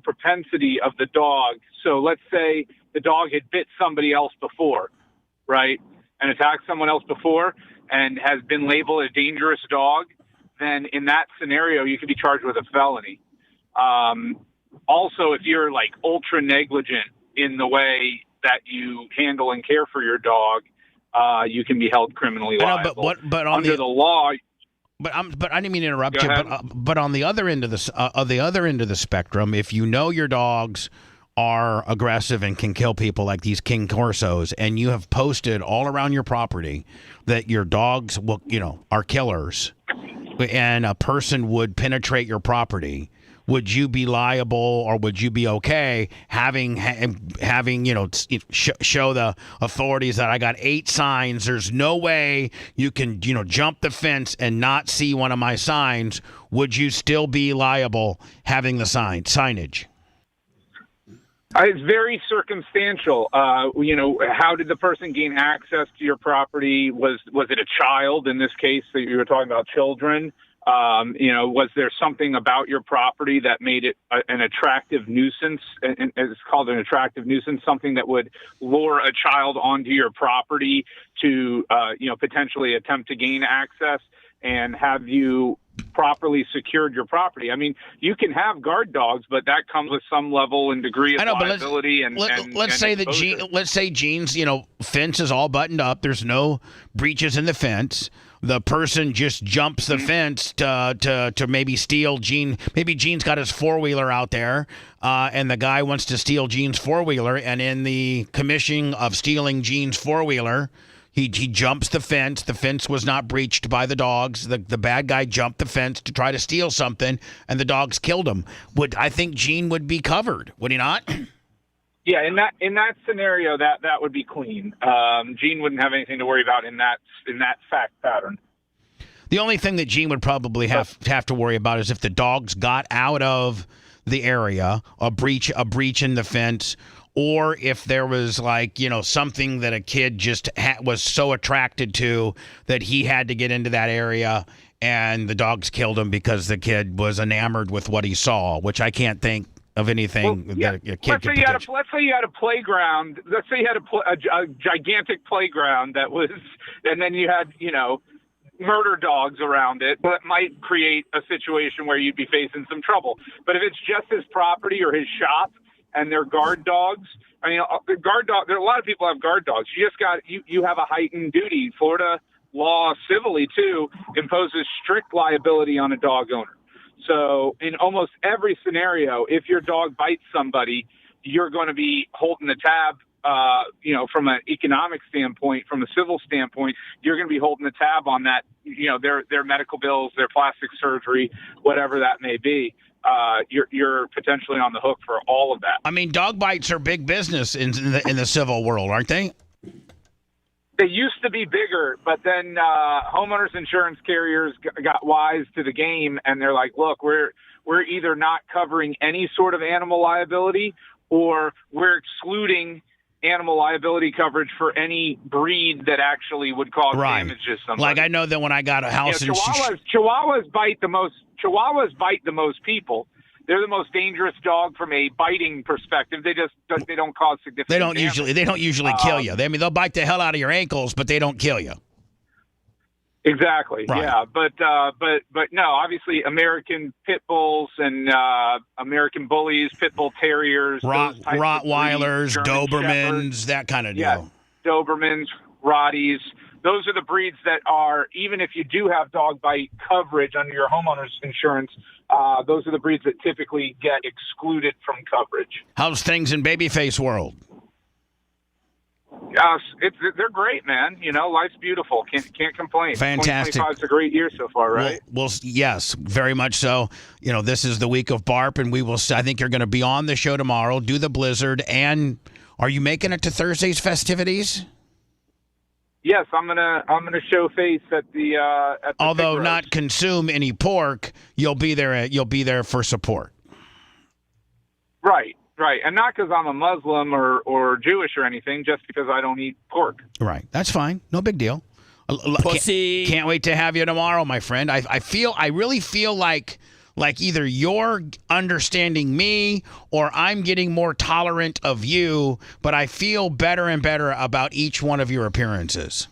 propensity of the dog. So let's say the dog had bit somebody else before, right, and attacked someone else before and has been labeled a dangerous dog, then in that scenario, you could be charged with a felony. Also, if you're like ultra negligent in the way that you handle and care for your dog, you can be held criminally liable. But on under the law. But I didn't mean to interrupt you. But on the other end of the spectrum, if you know your dogs are aggressive and can kill people like these King Corsos, and you have posted all around your property that your dogs will, are killers, and a person would penetrate your property, would you be liable, or would you be okay having show the authorities that I got 8 signs? There's no way you can jump the fence and not see one of my signs. Would you still be liable having the signage? It's very circumstantial. How did the person gain access to your property? Was it a child in this case that you were talking about, children? Was there something about your property that made it an attractive nuisance? And it's called an attractive nuisance, something that would lure a child onto your property to, potentially attempt to gain access and have you properly secured your property. I mean, you can have guard dogs, but that comes with some level and degree of liability. Let's say Gene's, fence is all buttoned up. There's no breaches in the fence. The person just jumps the fence to maybe steal Gene. Maybe Gene's got his 4-wheeler out there, and the guy wants to steal Gene's 4-wheeler. And in the commission of stealing Gene's 4-wheeler, he jumps the fence. The fence was not breached by the dogs. The bad guy jumped the fence to try to steal something, and the dogs killed him. I think Gene would be covered, would he not? Yeah, in that scenario, that would be clean. Gene wouldn't have anything to worry about in that fact pattern. The only thing that Gene would probably have to worry about is if the dogs got out of the area, a breach in the fence, or if there was something that a kid just was so attracted to that he had to get into that area, and the dogs killed him because the kid was enamored with what he saw, which I can't think of anything that a kid could potentially. Let's say you had a playground. Let's say you had a gigantic playground that was, and then you had, murder dogs around it. That might create a situation where you'd be facing some trouble. But if it's just his property or his shop and they're guard dogs, I mean, guard dog. There are a lot of people have guard dogs. You just got you have a heightened duty. Florida law, civilly too, imposes strict liability on a dog owner. So in almost every scenario, if your dog bites somebody, you're going to be holding the tab, from an economic standpoint, from a civil standpoint, you're going to be holding the tab on that, their medical bills, their plastic surgery, whatever that may be. You're potentially on the hook for all of that. I mean, dog bites are big business in the civil world, aren't they? They used to be bigger, but then homeowners insurance carriers got wise to the game, and they're like, look, we're either not covering any sort of animal liability, or we're excluding animal liability coverage for any breed that actually would cause damage to somebody. Like I know that when I got a house in Chihuahuas bite the most people. They're the most dangerous dog from a biting perspective. They don't cause significant damage. They don't usually kill you. I mean, they'll bite the hell out of your ankles, but they don't kill you. Exactly. Right. Yeah, but no, obviously American pit bulls and American bullies, pit bull terriers, Rottweilers, Dobermans, that kind of deal. Yeah, Dobermans, Rotties. Those are the breeds that are, even if you do have dog bite coverage under your homeowner's insurance, those are the breeds that typically get excluded from coverage. How's things in babyface world? They're great, man. Life's beautiful. Can't complain. Fantastic. 2025 is a great year so far, right? Well, yes, very much so. This is the week of Barp, and we will. I think you're going to be on the show tomorrow, do the Blizzard, and are you making it to Thursday's festivities? yes, I'm gonna show face at the although pig not roast. consume any pork. You'll be there for support. Right, and not because I'm a Muslim or Jewish or anything, just because I don't eat pork. Right, that's fine. No big deal. Pussy. Can't wait to have you tomorrow, my friend. I really feel like either you're understanding me or I'm getting more tolerant of you, but I feel better and better about each one of your appearances.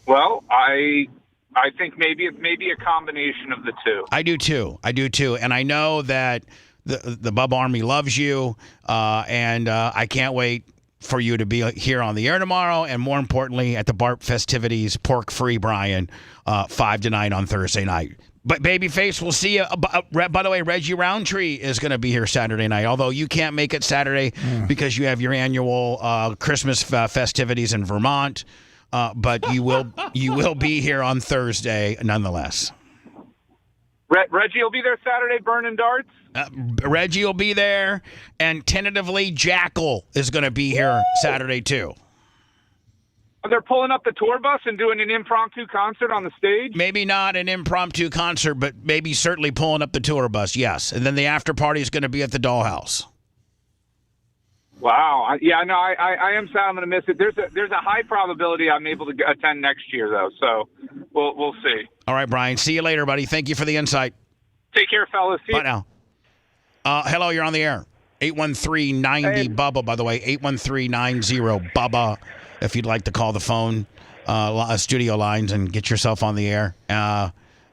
Well, I think maybe a combination of the two. I do too, and I know that the Bubba Army loves you, and I can't wait for you to be here on the air tomorrow, and more importantly, at the BARP festivities, pork-free Brian, 5 to 9 on Thursday night. But Babyface, we'll see you. By the way, Reggie Roundtree is going to be here Saturday night, although you can't make it Saturday because you have your annual Christmas festivities in Vermont. But you will be here on Thursday nonetheless. Reggie will be there Saturday burning darts? Reggie will be there, and tentatively Jackal is going to be here Saturday too. They're pulling up the tour bus and doing an impromptu concert on the stage? Maybe not an impromptu concert, but maybe certainly pulling up the tour bus, yes. And then the after party is going to be at the Dollhouse. Wow. I am sad I'm going to miss it. There's a high probability I'm able to attend next year, though, so we'll see. All right, Brian. See you later, buddy. Thank you for the insight. Take care, fellas. See Bye now. Hello, you're on the air. 813-90-BUBBA, by the way. 813-90-BUBBA, if you'd like to call the phone, studio lines, and get yourself on the air.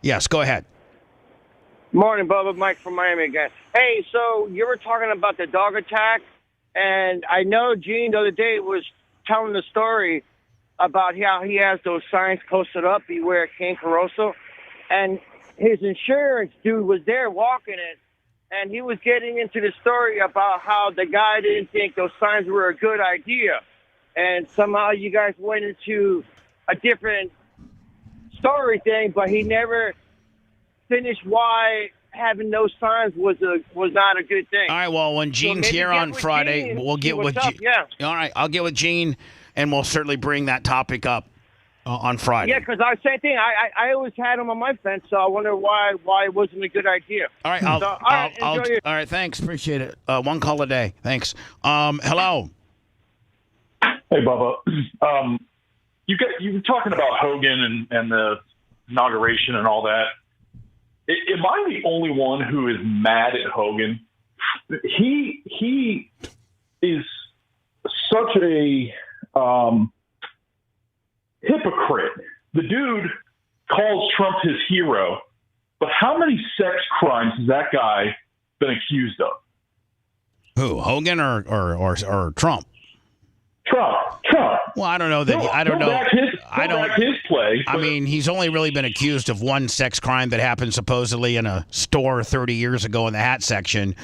Yes, go ahead. Morning, Bubba. Mike from Miami again. Hey, so you were talking about the dog attack, and I know Gene the other day was telling the story about how he has those signs posted up, beware King Caruso, and his insurance dude was there walking it, and he was getting into the story about how the guy didn't think those signs were a good idea, and somehow you guys went into a different story thing, but he never finished why having those signs was not a good thing. All right, well, when Gene's here on Friday, we'll get with Gene. Yeah. All right, I'll get with Gene, and we'll certainly bring that topic up on Friday. Yeah, because same thing. I always had him on my fence, so I wonder why it wasn't a good idea. All right, all right, thanks. Appreciate it. One call a day. Thanks. Hello. Hey, Bubba. You were talking about Hogan and the inauguration and all that. Am I the only one who is mad at Hogan? He is such a hypocrite. The dude calls Trump his hero, but how many sex crimes has that guy been accused of? Who, Hogan or Trump? Trump. Well, I don't know that. Back his play. I mean, he's only really been accused of one sex crime that happened supposedly in a store 30 years ago in the hat section.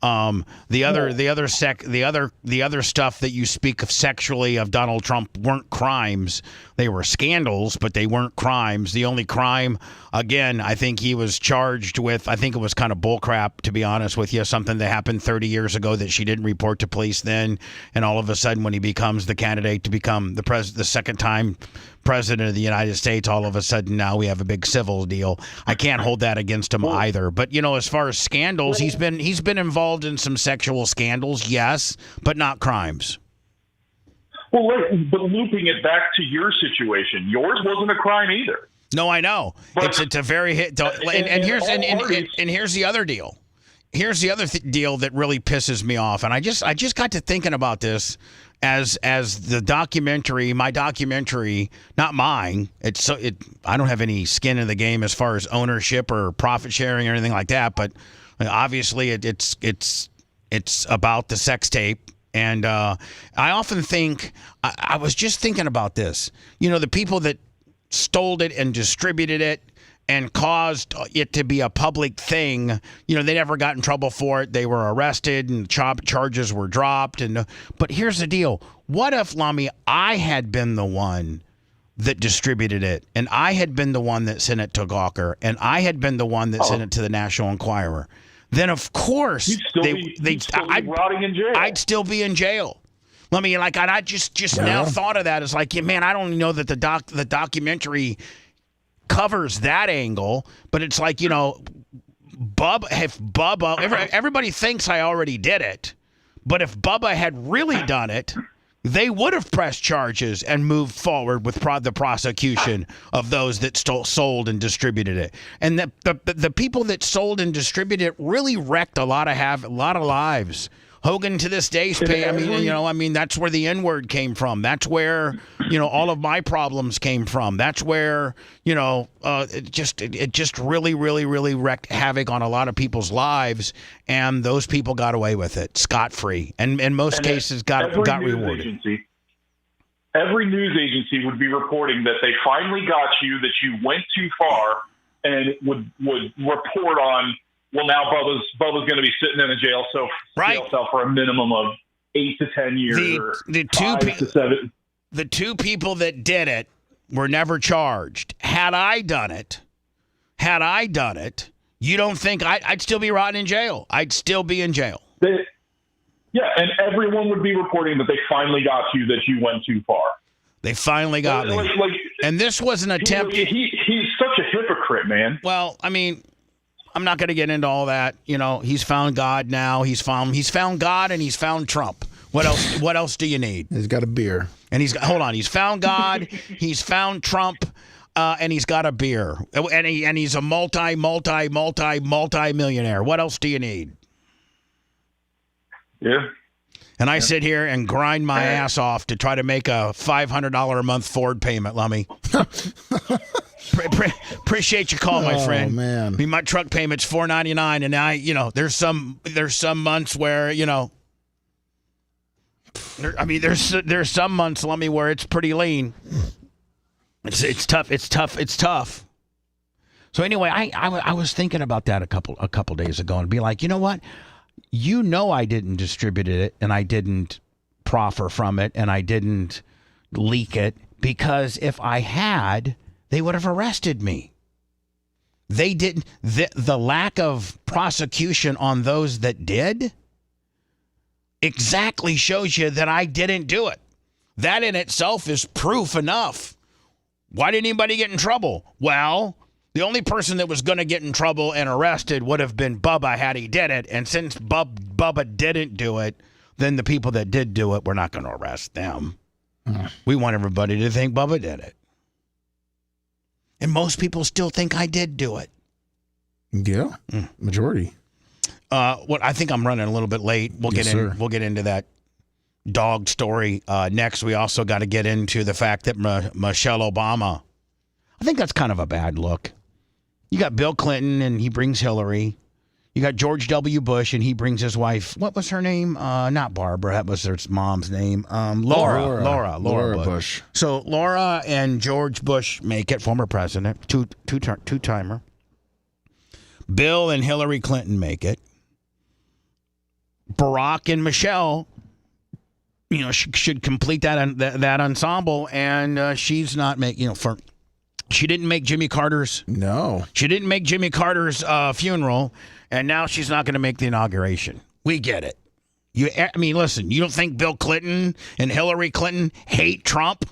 The other stuff that you speak of sexually of Donald Trump weren't crimes. They were scandals, but they weren't crimes. The only crime, again, I think he was charged with, I think it was kind of bullcrap, to be honest with you, something that happened 30 years ago that she didn't report to police then. And all of a sudden, when he becomes the candidate to become the second time president of the United States, all of a sudden now we have a big civil deal. I can't hold that against him either. But, as far as scandals, he's been involved in some sexual scandals, yes, but not crimes. Well, but looping it back to your situation, yours wasn't a crime either. No, I know. It's a very hit. And here's the other deal. Here's the other deal that really pisses me off. And I just got to thinking about this as the documentary, my documentary, not mine. I don't have any skin in the game as far as ownership or profit sharing or anything like that. But obviously, it's about the sex tape. And I often think, I was just thinking about this. The people that stole it and distributed it and caused it to be a public thing, they never got in trouble for it. They were arrested and charges were dropped. But here's the deal. What if, Lummy, I had been the one that distributed it, and I had been the one that sent it to Gawker, and I had been the one that sent it to the National Enquirer? Then, of course, I'd rotting in jail. I'd still be in jail. I mean, like, I just now thought of that as like, yeah, man, I don't know that the documentary covers that angle, but it's like, you know, everybody thinks I already did it, but if Bubba had really done it, they would have pressed charges and moved forward with the prosecution of those that sold and distributed it. And the people that sold and distributed it really wrecked a lot of lives. Hogan to this day, that's where the N-word came from. That's where, all of my problems came from. That's where, it just really, really, really wreaked havoc on a lot of people's lives, and those people got away with it scot-free, and in most cases got rewarded. Every news agency would be reporting that they finally got you, that you went too far, and would report on, well, now Bubba's going to be sitting in a jail cell for a minimum of 8 to 10 years. The 5 to 7. The two people that did it were never charged. Had I done it, you don't think I'd still be rotting in jail? I'd still be in jail. And everyone would be reporting that they finally got you, that you went too far. They finally got me. And this was an attempt. He's such a hypocrite, man. Well, I mean, I'm not going to get into all that. He's found God now. He's found God, and he's found Trump. What else? What else do you need? He's got a beer. And he's found God. He's found Trump, and he's got a beer. And he's a multi-millionaire. What else do you need? Yeah. And I sit here and grind my ass off to try to make a $500 a month Ford payment, Lummy. Appreciate your call, my friend. Oh, man. I mean, my truck payment's $4.99, and there's some months where there's some months, Lummy, where it's pretty lean. It's tough. So anyway, I was thinking about that a couple days ago, and be like, you know what? I didn't distribute it, and I didn't proffer from it, and I didn't leak it, because if I had, they would have arrested me. They didn't. The lack of prosecution on those that did exactly shows you that I didn't do it. That in itself is proof enough. Why didn't anybody get in trouble? Well, the only person that was going to get in trouble and arrested would have been Bubba had he did it. And since Bubba didn't do it, then the people that did do it, we're not going to arrest them. We want everybody to think Bubba did it. And most people still think I did do it. Yeah, majority. I think I'm running a little bit late. We'll get into that dog story next. We also got to get into the fact that Michelle Obama, I think that's kind of a bad look. You got Bill Clinton, and he brings Hillary. You got George W. Bush, and he brings his wife. What was her name? Not Barbara. That was her mom's name. Laura Bush. So Laura and George Bush make it, former president, two-timer. Bill and Hillary Clinton make it. Barack and Michelle, should complete that ensemble, and she's not making. She didn't make Jimmy Carter's. No. She didn't make Jimmy Carter's funeral, and now she's not going to make the inauguration. We get it. Listen, you don't think Bill Clinton and Hillary Clinton hate Trump?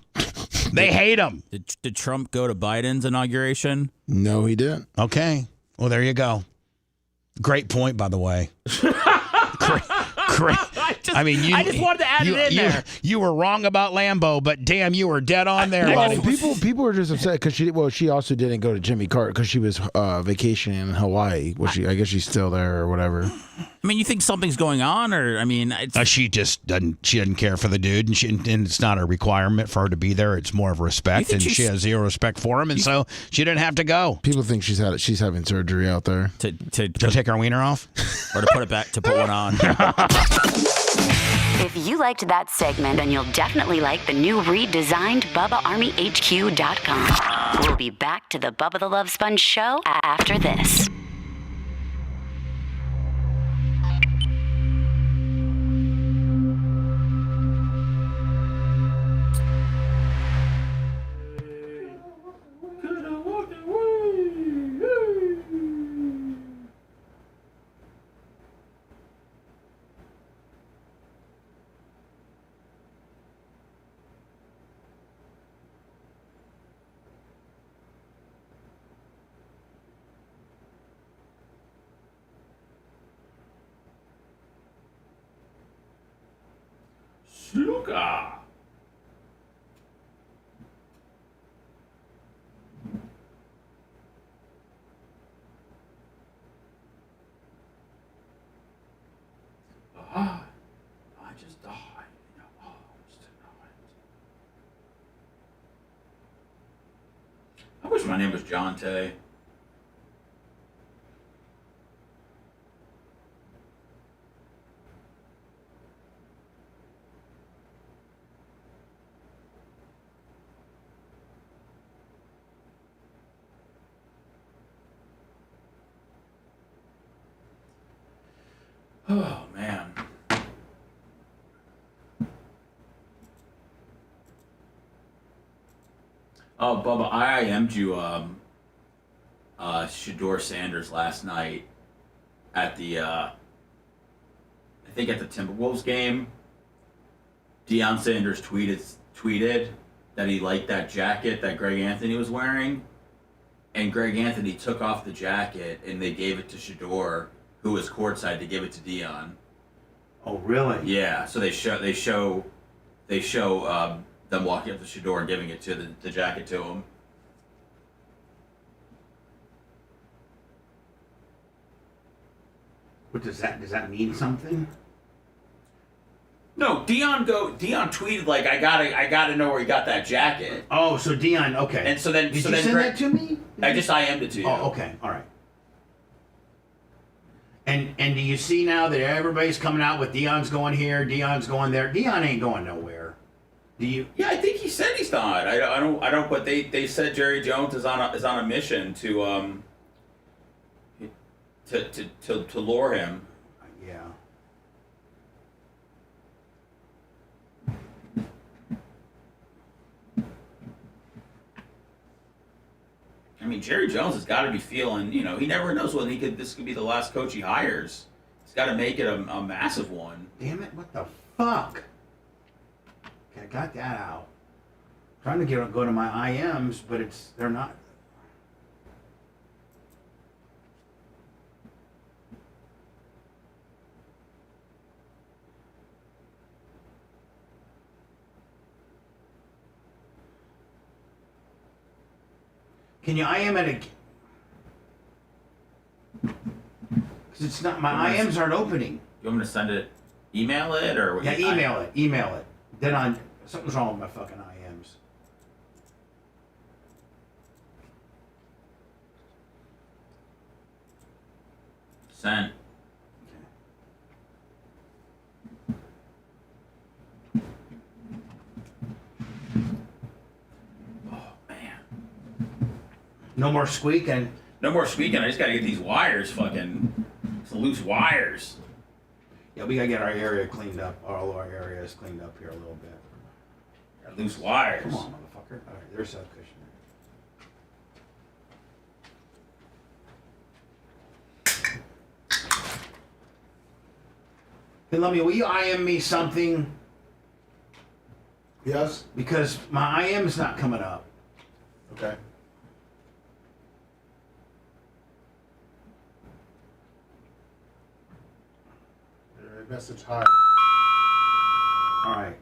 They hate him. Did Trump go to Biden's inauguration? No, he didn't. Okay. Well, there you go. Great point, by the way. Great. I just wanted to add it in there. You were wrong about Lambo, but damn, you were dead on there. Well, people were just upset because she also didn't go to Jimmy Carter because she was vacationing in Hawaii. I guess she's still there or whatever. I mean, you think something's going on, or she just doesn't. She doesn't care for the dude, and it's not a requirement for her to be there. It's more of respect, and she has zero respect for him, and so she didn't have to go. People think she's having surgery out there to take her wiener off, or to put it back, to put one on. If you liked that segment, then you'll definitely like the new redesigned BubbaArmyHQ.com. We'll be back to the Bubba the Love Sponge show after this. Sluga. I just died in your arms tonight. I wish my name was John Tay. Oh, man. Oh, Bubba, I IM'd you, Shador Sanders last night at the, I think at the Timberwolves game. Deion Sanders tweeted that he liked that jacket that Greg Anthony was wearing. And Greg Anthony took off the jacket and they gave it to Shador, who was courtside, to give it to Deion. Oh, really? Yeah. So they show them walking up to Shador and giving it to the jacket to him. What does that mean something? No, Deion tweeted like I gotta know where he got that jacket. Oh, so Deion, okay. And so then Did you send that to me? I just IM'd it to you. Oh, okay, all right. And do you see now that everybody's coming out with Deion's going here, Deion's going there? Deion ain't going nowhere. Do you? Yeah, I think he said he's not. I don't. But they said Jerry Jones is on a mission to lure him. Yeah. I mean, Jerry Jones has got to be feeling, he never knows when this could be the last coach he hires. He's got to make it a massive one. Damn it, what the fuck? Okay, I got that out. Trying to go to my IMs, but they're not. Can you IM it again? Because it's not, my IMs aren't opening. You want me to send it, email it, or? Yeah, email it. Then something's wrong with my fucking IMs. Sent. No more squeaking. No more squeaking. I just gotta get these wires some loose wires. Yeah, we gotta get our area cleaned up. All of our areas cleaned up here a little bit. Got loose wires. Come on, motherfucker. All right, there's that cushion. Hey, Lummy, will you IM me something? Yes? Because my IM's not coming up. Okay. Message hi. All right.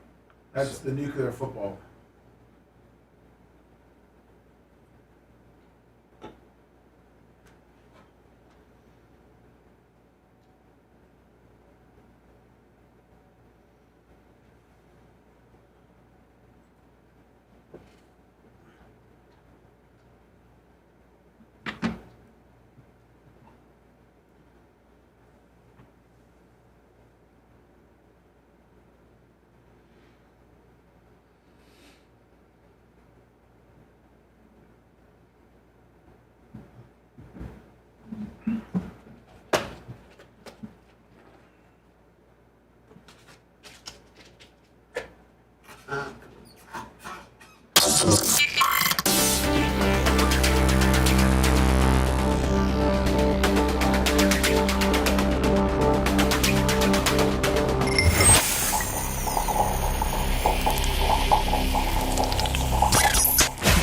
That's the nuclear football.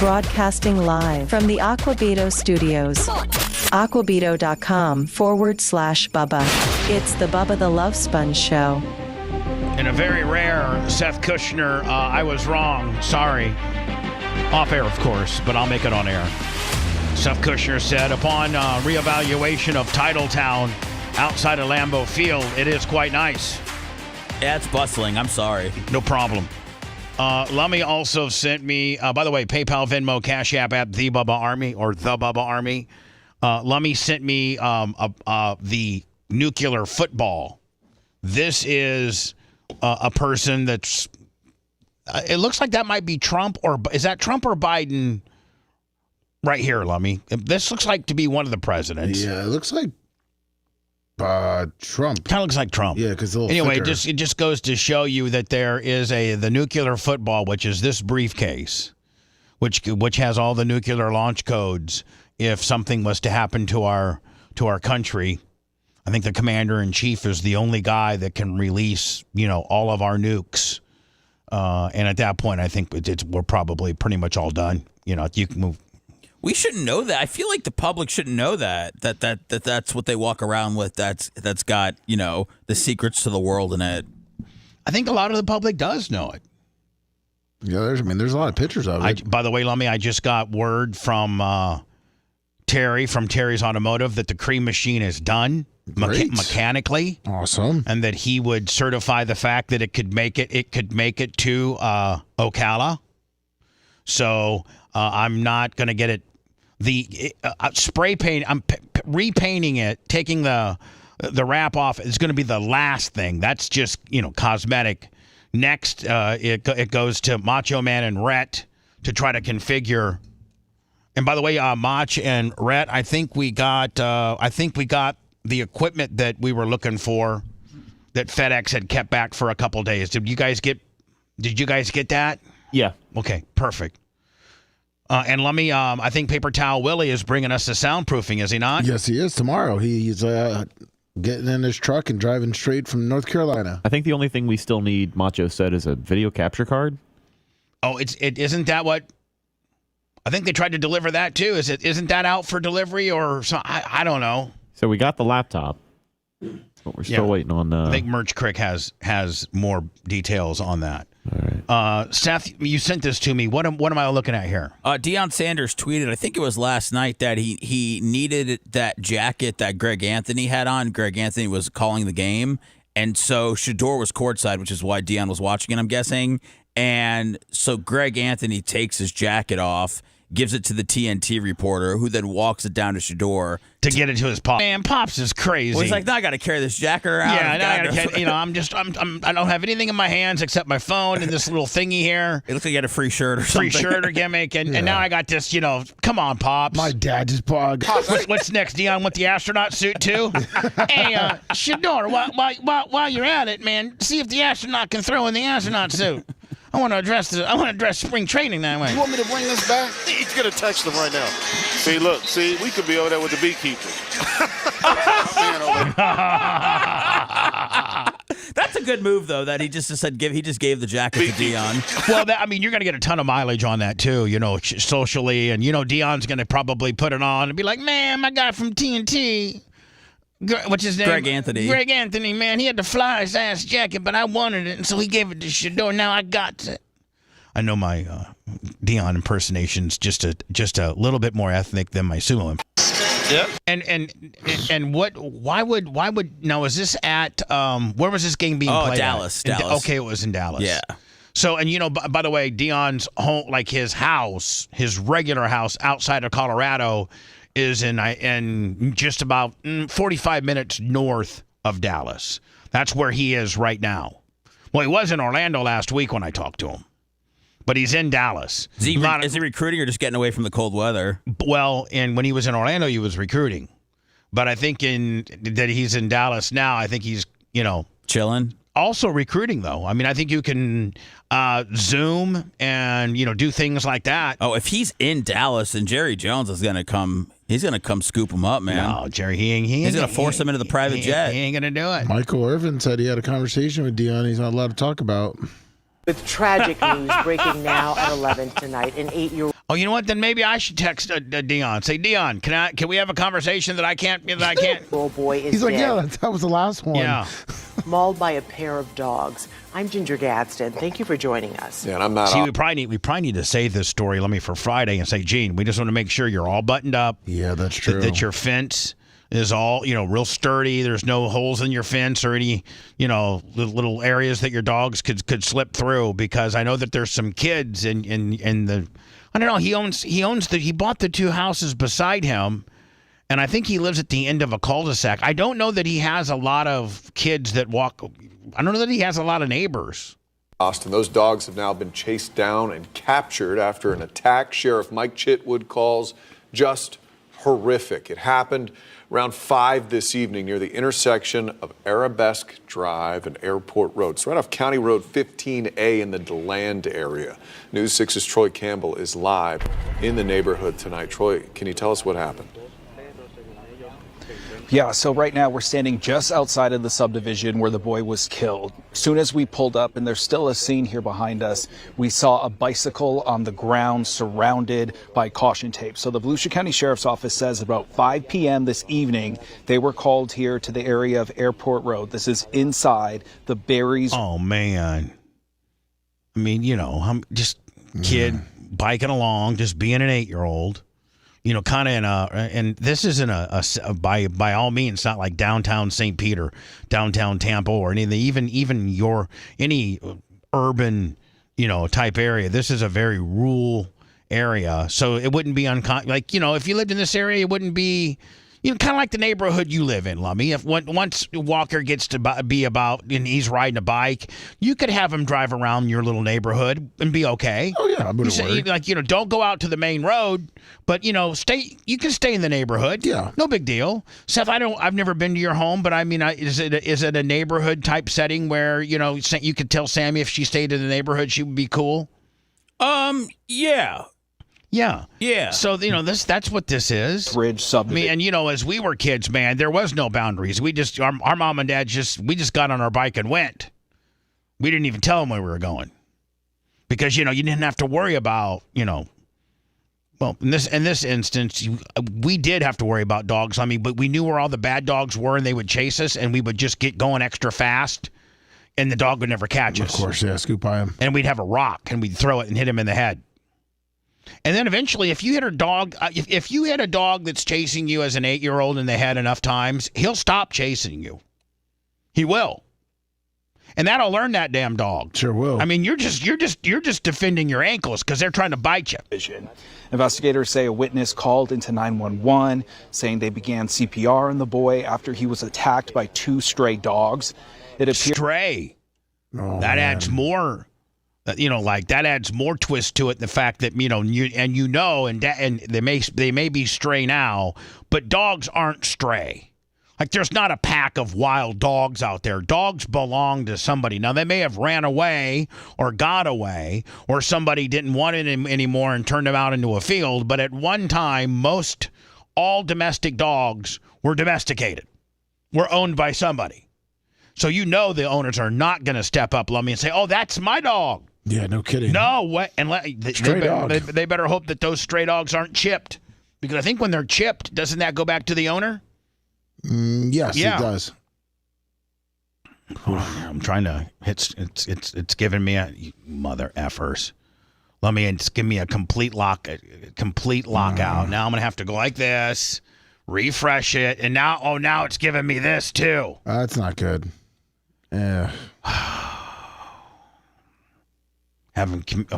Broadcasting live from the Aquabedo studios. Aquabedo.com/Bubba. It's the Bubba the Love Sponge Show. In a very rare Seth Kushner, I was wrong. Sorry. Off air, of course, but I'll make it on air. Seth Kushner said, upon reevaluation of Titletown outside of Lambeau Field, it is quite nice. Yeah, it's bustling. I'm sorry. No problem. Lummy also sent me, by the way, PayPal, Venmo, Cash App at The Bubba Army or The Bubba Army. Lummy sent me the nuclear football. This is a person that's, it looks like that might be Trump, or is that Trump or Biden right here, Lummy? This looks like to be one of the presidents. Yeah, it looks like Trump. Kind of looks like Trump. Yeah, because anyway, it just goes to show you that there is the nuclear football, which is this briefcase, which has all the nuclear launch codes. If something was to happen to our country, I think the commander in chief is the only guy that can release, all of our nukes. And at that point, I think we're probably pretty much all done. You can move. We shouldn't know that. I feel like the public shouldn't know that's what they walk around with. That's got the secrets to the world in it. I think a lot of the public does know it. Yeah, there's a lot of pictures of it. By the way, Lummy, I just got word from Terry from Terry's Automotive that the cream machine is done mechanically. Awesome, and that he would certify the fact that it could make it to Ocala. So I'm not going to get it. The spray paint, I'm repainting it, taking the wrap off is going to be the last thing. That's just, cosmetic. Next, it goes to Macho Man and Rhett to try to configure. And by the way, Mach and Rhett, I think we got the equipment that we were looking for that FedEx had kept back for a couple days. Did you guys get that? Yeah. Okay, perfect. And Lummy, I think Paper Towel Willie is bringing us the soundproofing, is he not? Yes, he is. Tomorrow, he's getting in his truck and driving straight from North Carolina. I think the only thing we still need, Macho said, is a video capture card. Oh, it isn't that what? I think they tried to deliver that too. Isn't that out for delivery or something? I don't know. So we got the laptop, but we're still waiting on. I think Merch Crick has more details on that. All right. Seth, you sent this to me. What am I looking at here? Deion Sanders tweeted, I think it was last night, that he needed that jacket that Greg Anthony had on. Greg Anthony was calling the game, and so Shador was courtside, which is why Deion was watching it, I'm guessing. And so Greg Anthony takes his jacket off, gives it to the TNT reporter, who then walks it down to Shador to get it to his Pops. Man, Pops is crazy. Well, he's like, now I got to carry this jacket around. Yeah, now I got to carry. I don't have anything in my hands except my phone and this little thingy here. It looks like you had a free shirt or something. Free shirt or gimmick, and now I got this. Come on, Pops. My dad just bought. What's next, Deion? Want the astronaut suit too? Hey, Shador, while you're at it, man, see if the astronaut can throw in the astronaut suit. I want to address spring training that way. You want me to bring this back? He's going to text them right now. See, we could be over there with the beekeeper. That's a good move, though, that he just said he just gave the jacket to Deion. Well, you're going to get a ton of mileage on that, too, socially. And, Deion's going to probably put it on and be like, man, my guy from TNT. What's his name? Greg Anthony. Greg Anthony, man. He had to fly his ass jacket, but I wanted it, and so he gave it to Shador. Now I got it. I know my Deion impersonation's just a little bit more ethnic than my sumo. Yep. And why would now is this at where was this game being played? Dallas. Okay, it was in Dallas. Yeah. So, and by the way, Deion's home, like his house, his regular house outside of Colorado, is in just about 45 minutes north of Dallas. That's where he is right now. Well, he was in Orlando last week when I talked to him, but he's in Dallas. Is he recruiting or just getting away from the cold weather? Well, and when he was in Orlando, he was recruiting. But I think that he's in Dallas now, I think he's, chilling. Also recruiting, though. I mean, I think you can Zoom and, do things like that. Oh, if he's in Dallas, then Jerry Jones is going to come. He's going to come scoop him up, man. No, Jerry, he's going to force him into the private jet. He ain't going to do it. Michael Irvin said he had a conversation with Deion he's not allowed to talk about. With tragic news breaking now at 11 tonight, an 8-year-old. Oh, you know what? Then maybe I should text Dion. Say, Dion, can we have a conversation that I can't? Little boy is He's like, dead. yeah, that was the last one. Yeah. Mauled by a pair of dogs. I'm Ginger Gadsden. Thank you for joining us. Yeah, and I'm not. See, we probably need to save this story. Let me for Friday and say, Gene, we just want to make sure you're all buttoned up. Yeah, that's true. That your fence is all real sturdy. There's no holes in your fence or any little areas that your dogs could slip through. Because I know that there's some kids in the. I don't know. He bought the 2 houses beside him. And I think he lives at the end of a cul-de-sac. I don't know that he has a lot of kids that walk. I don't know that he has a lot of neighbors. Austin, those dogs have now been chased down and captured after an attack. Sheriff Mike Chitwood calls just horrific. It happened around 5 this evening near the intersection of Arabesque Drive and Airport Road. It's right off County Road 15A in the DeLand area. News 6's Troy Campbell is live in the neighborhood tonight. Troy, can you tell us what happened? Yeah, so right now we're standing just outside of the subdivision where the boy was killed. As soon as we pulled up, and there's still a scene here behind us, we saw a bicycle on the ground surrounded by caution tape. So the Volusia County Sheriff's Office says about 5 p.m. this evening, they were called here to the area of Airport Road. This is inside the Berries. Oh, man. I mean, I'm just kid biking along, just being an 8-year-old. Kind of in and this isn't by all means not like downtown St. Peter, downtown Tampa, or anything, even any urban, type area. This is a very rural area, so it wouldn't be if you lived in this area, it wouldn't be. Kind of like the neighborhood you live in, Lummy. If once Walker gets to be about and he's riding a bike, you could have him drive around your little neighborhood and be okay. Oh yeah, don't go out to the main road, but stay. You can stay in the neighborhood. Yeah, no big deal. Seth, I've never been to your home, but I mean, is it a neighborhood type setting where you could tell Sammy if she stayed in the neighborhood she would be cool? Yeah. Yeah. Yeah. So, that's what this is. Bridge subdivision. I mean, and, as we were kids, man, there was no boundaries. We just, our mom and dad we just got on our bike and went. We didn't even tell them where we were going. Because, you didn't have to worry about, well, in this instance, we did have to worry about dogs. But we knew where all the bad dogs were and they would chase us and we would just get going extra fast and the dog would never catch us. Of course, yeah, scoop by him. And we'd have a rock and we'd throw it and hit him in the head. And then eventually, if you hit a dog, if you hit a dog that's chasing you as an 8-year-old in the head enough times, he'll stop chasing you. He will, and that'll learn that damn dog. Sure will. I mean, you're just defending your ankles because they're trying to bite you. Investigators say a witness called into 911 saying they began CPR on the boy after he was attacked by 2 stray dogs. It appears stray. Oh, that adds more. That adds more twist to it. The fact that and they may be stray now, but dogs aren't stray. Like there's not a pack of wild dogs out there. Dogs belong to somebody. Now they may have ran away or got away, or somebody didn't want it anymore and turned them out into a field. But at one time, all domestic dogs were domesticated, were owned by somebody. So the owners are not going to step up, Lummy, and say, "Oh, that's my dog." Yeah, no kidding. No, what? And they better hope that those stray dogs aren't chipped, because I think when they're chipped, doesn't that go back to the owner? Yes, yeah. It does. I'm trying to. It's giving me a mother effers. It's giving me a complete lockout. Now I'm gonna have to go like this, refresh it, and now it's giving me this too. That's not good. Yeah.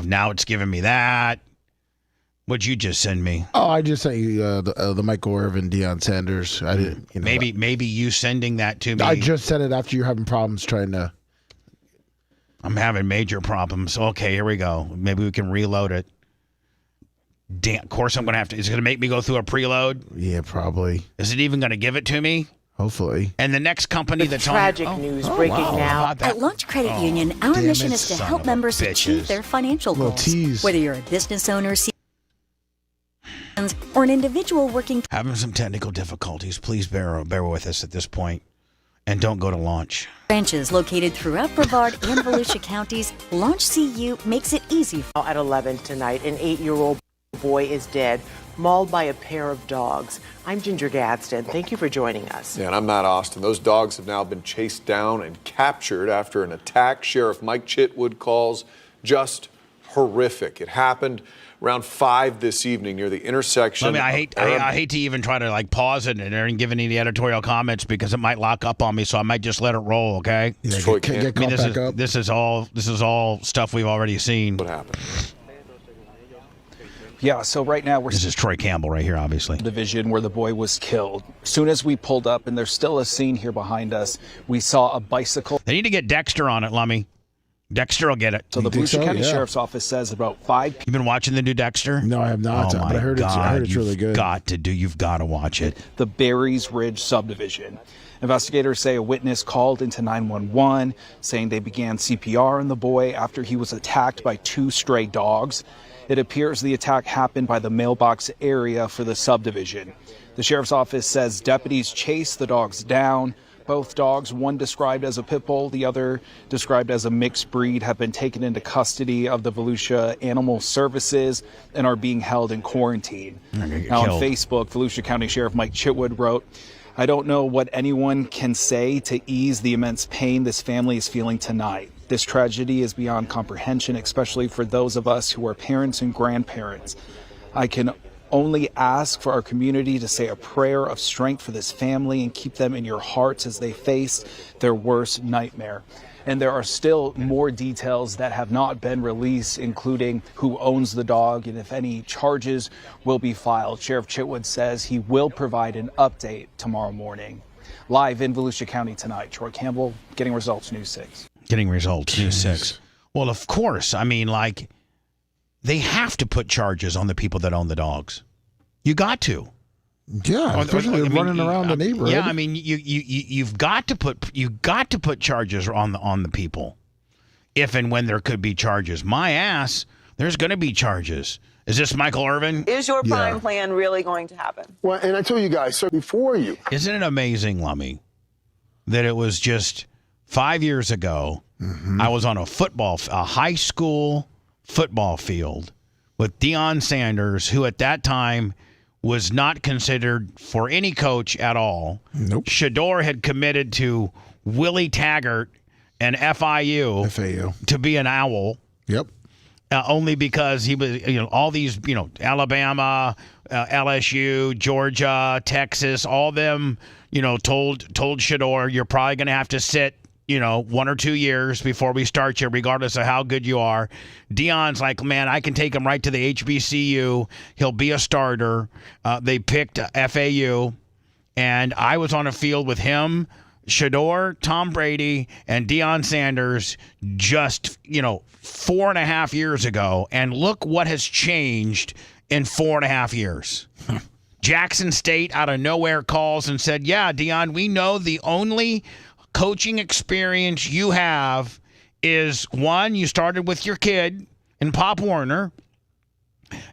Now it's giving me that. What'd you just send me? Oh, I just sent you the Michael Irvin, Deion Sanders. I didn't. Maybe you sending that to me. I just sent it after you're having problems trying to. I'm having major problems. Okay, here we go. Maybe we can reload it. Damn, of course I'm gonna have to. Is it gonna make me go through a preload? Yeah, probably. Is it even gonna give it to me? Hopefully. And the next company that's tragic news breaking now. At Launch Credit Union, our mission is to help members achieve their financial goals. Whether you're a business owner, or an individual working. Having some technical difficulties. Please bear with us at this point. And don't go to Launch. Branches located throughout Brevard and Volusia counties, Launch CU makes it easy. At 11 tonight, an 8-year-old The boy is dead, mauled by a pair of dogs. I'm Ginger Gadsden. Thank you for joining us. Yeah, and I'm Matt Austin. Those dogs have now been chased down and captured after an attack. Sheriff Mike Chitwood calls just horrific. It happened around 5 this evening near the intersection. I hate to even try to pause it and give any of the editorial comments because it might lock up on me, so I might just let it roll. Okay. Yeah, this is all stuff we've already seen. What happened? Yeah, so right now This is Troy Campbell right here, obviously. Division where the boy was killed. Soon as we pulled up, and there's still a scene here behind us, we saw a bicycle. They need to get Dexter on it, Lummy. Dexter will get it. So the Volusia County Sheriff's Office says about 5 You've been watching the new Dexter? No, I have not. But I heard it's really good. You've got to watch it. The Berries Ridge subdivision. Investigators say a witness called into 911 saying they began CPR on the boy after he was attacked by 2 stray dogs. It appears the attack happened by the mailbox area for the subdivision. The sheriff's office says deputies chased the dogs down. Both dogs, one described as a pit bull, the other described as a mixed breed, have been taken into custody of the Volusia Animal Services and are being held in quarantine. Now on Facebook, Volusia County Sheriff Mike Chitwood wrote, "I don't know what anyone can say to ease the immense pain this family is feeling tonight. This tragedy is beyond comprehension, especially for those of us who are parents and grandparents. I can only ask for our community to say a prayer of strength for this family and keep them in your hearts as they face their worst nightmare." And there are still more details that have not been released, including who owns the dog and if any charges will be filed. Sheriff Chitwood says he will provide an update tomorrow morning. Live in Volusia County tonight, Troy Campbell, Getting Results News 6. Getting Results News 6. Well, of course. I mean, they have to put charges on the people that own the dogs. You got to. Yeah, especially running around the neighborhood. Yeah, I mean, you've got to put charges on the people, if and when there could be charges. My ass, there's going to be charges. Is this Michael Irvin? Is your prime plan really going to happen? Well, and I told you guys, so before you. Isn't it amazing, Lummy, that it was just 5 years ago, I was on a high school football field with Deion Sanders, who at that time was not considered for any coach at all. Nope. Shador had committed to Willie Taggart and FAU to be an owl. Yep. Only because he was, all these, Alabama, LSU, Georgia, Texas, all them, told Shador, you're probably going to have to sit 1 or 2 years before we start you, regardless of how good you are. Deion's like, man, I can take him right to the HBCU. He'll be a starter. They picked FAU, and I was on a field with him, Shador, Tom Brady, and Deion Sanders just, 4.5 years ago. And look what has changed in 4.5 years. Jackson State out of nowhere calls and said, yeah, Deion, we know the only coaching experience you have is, one, you started with your kid in Pop Warner,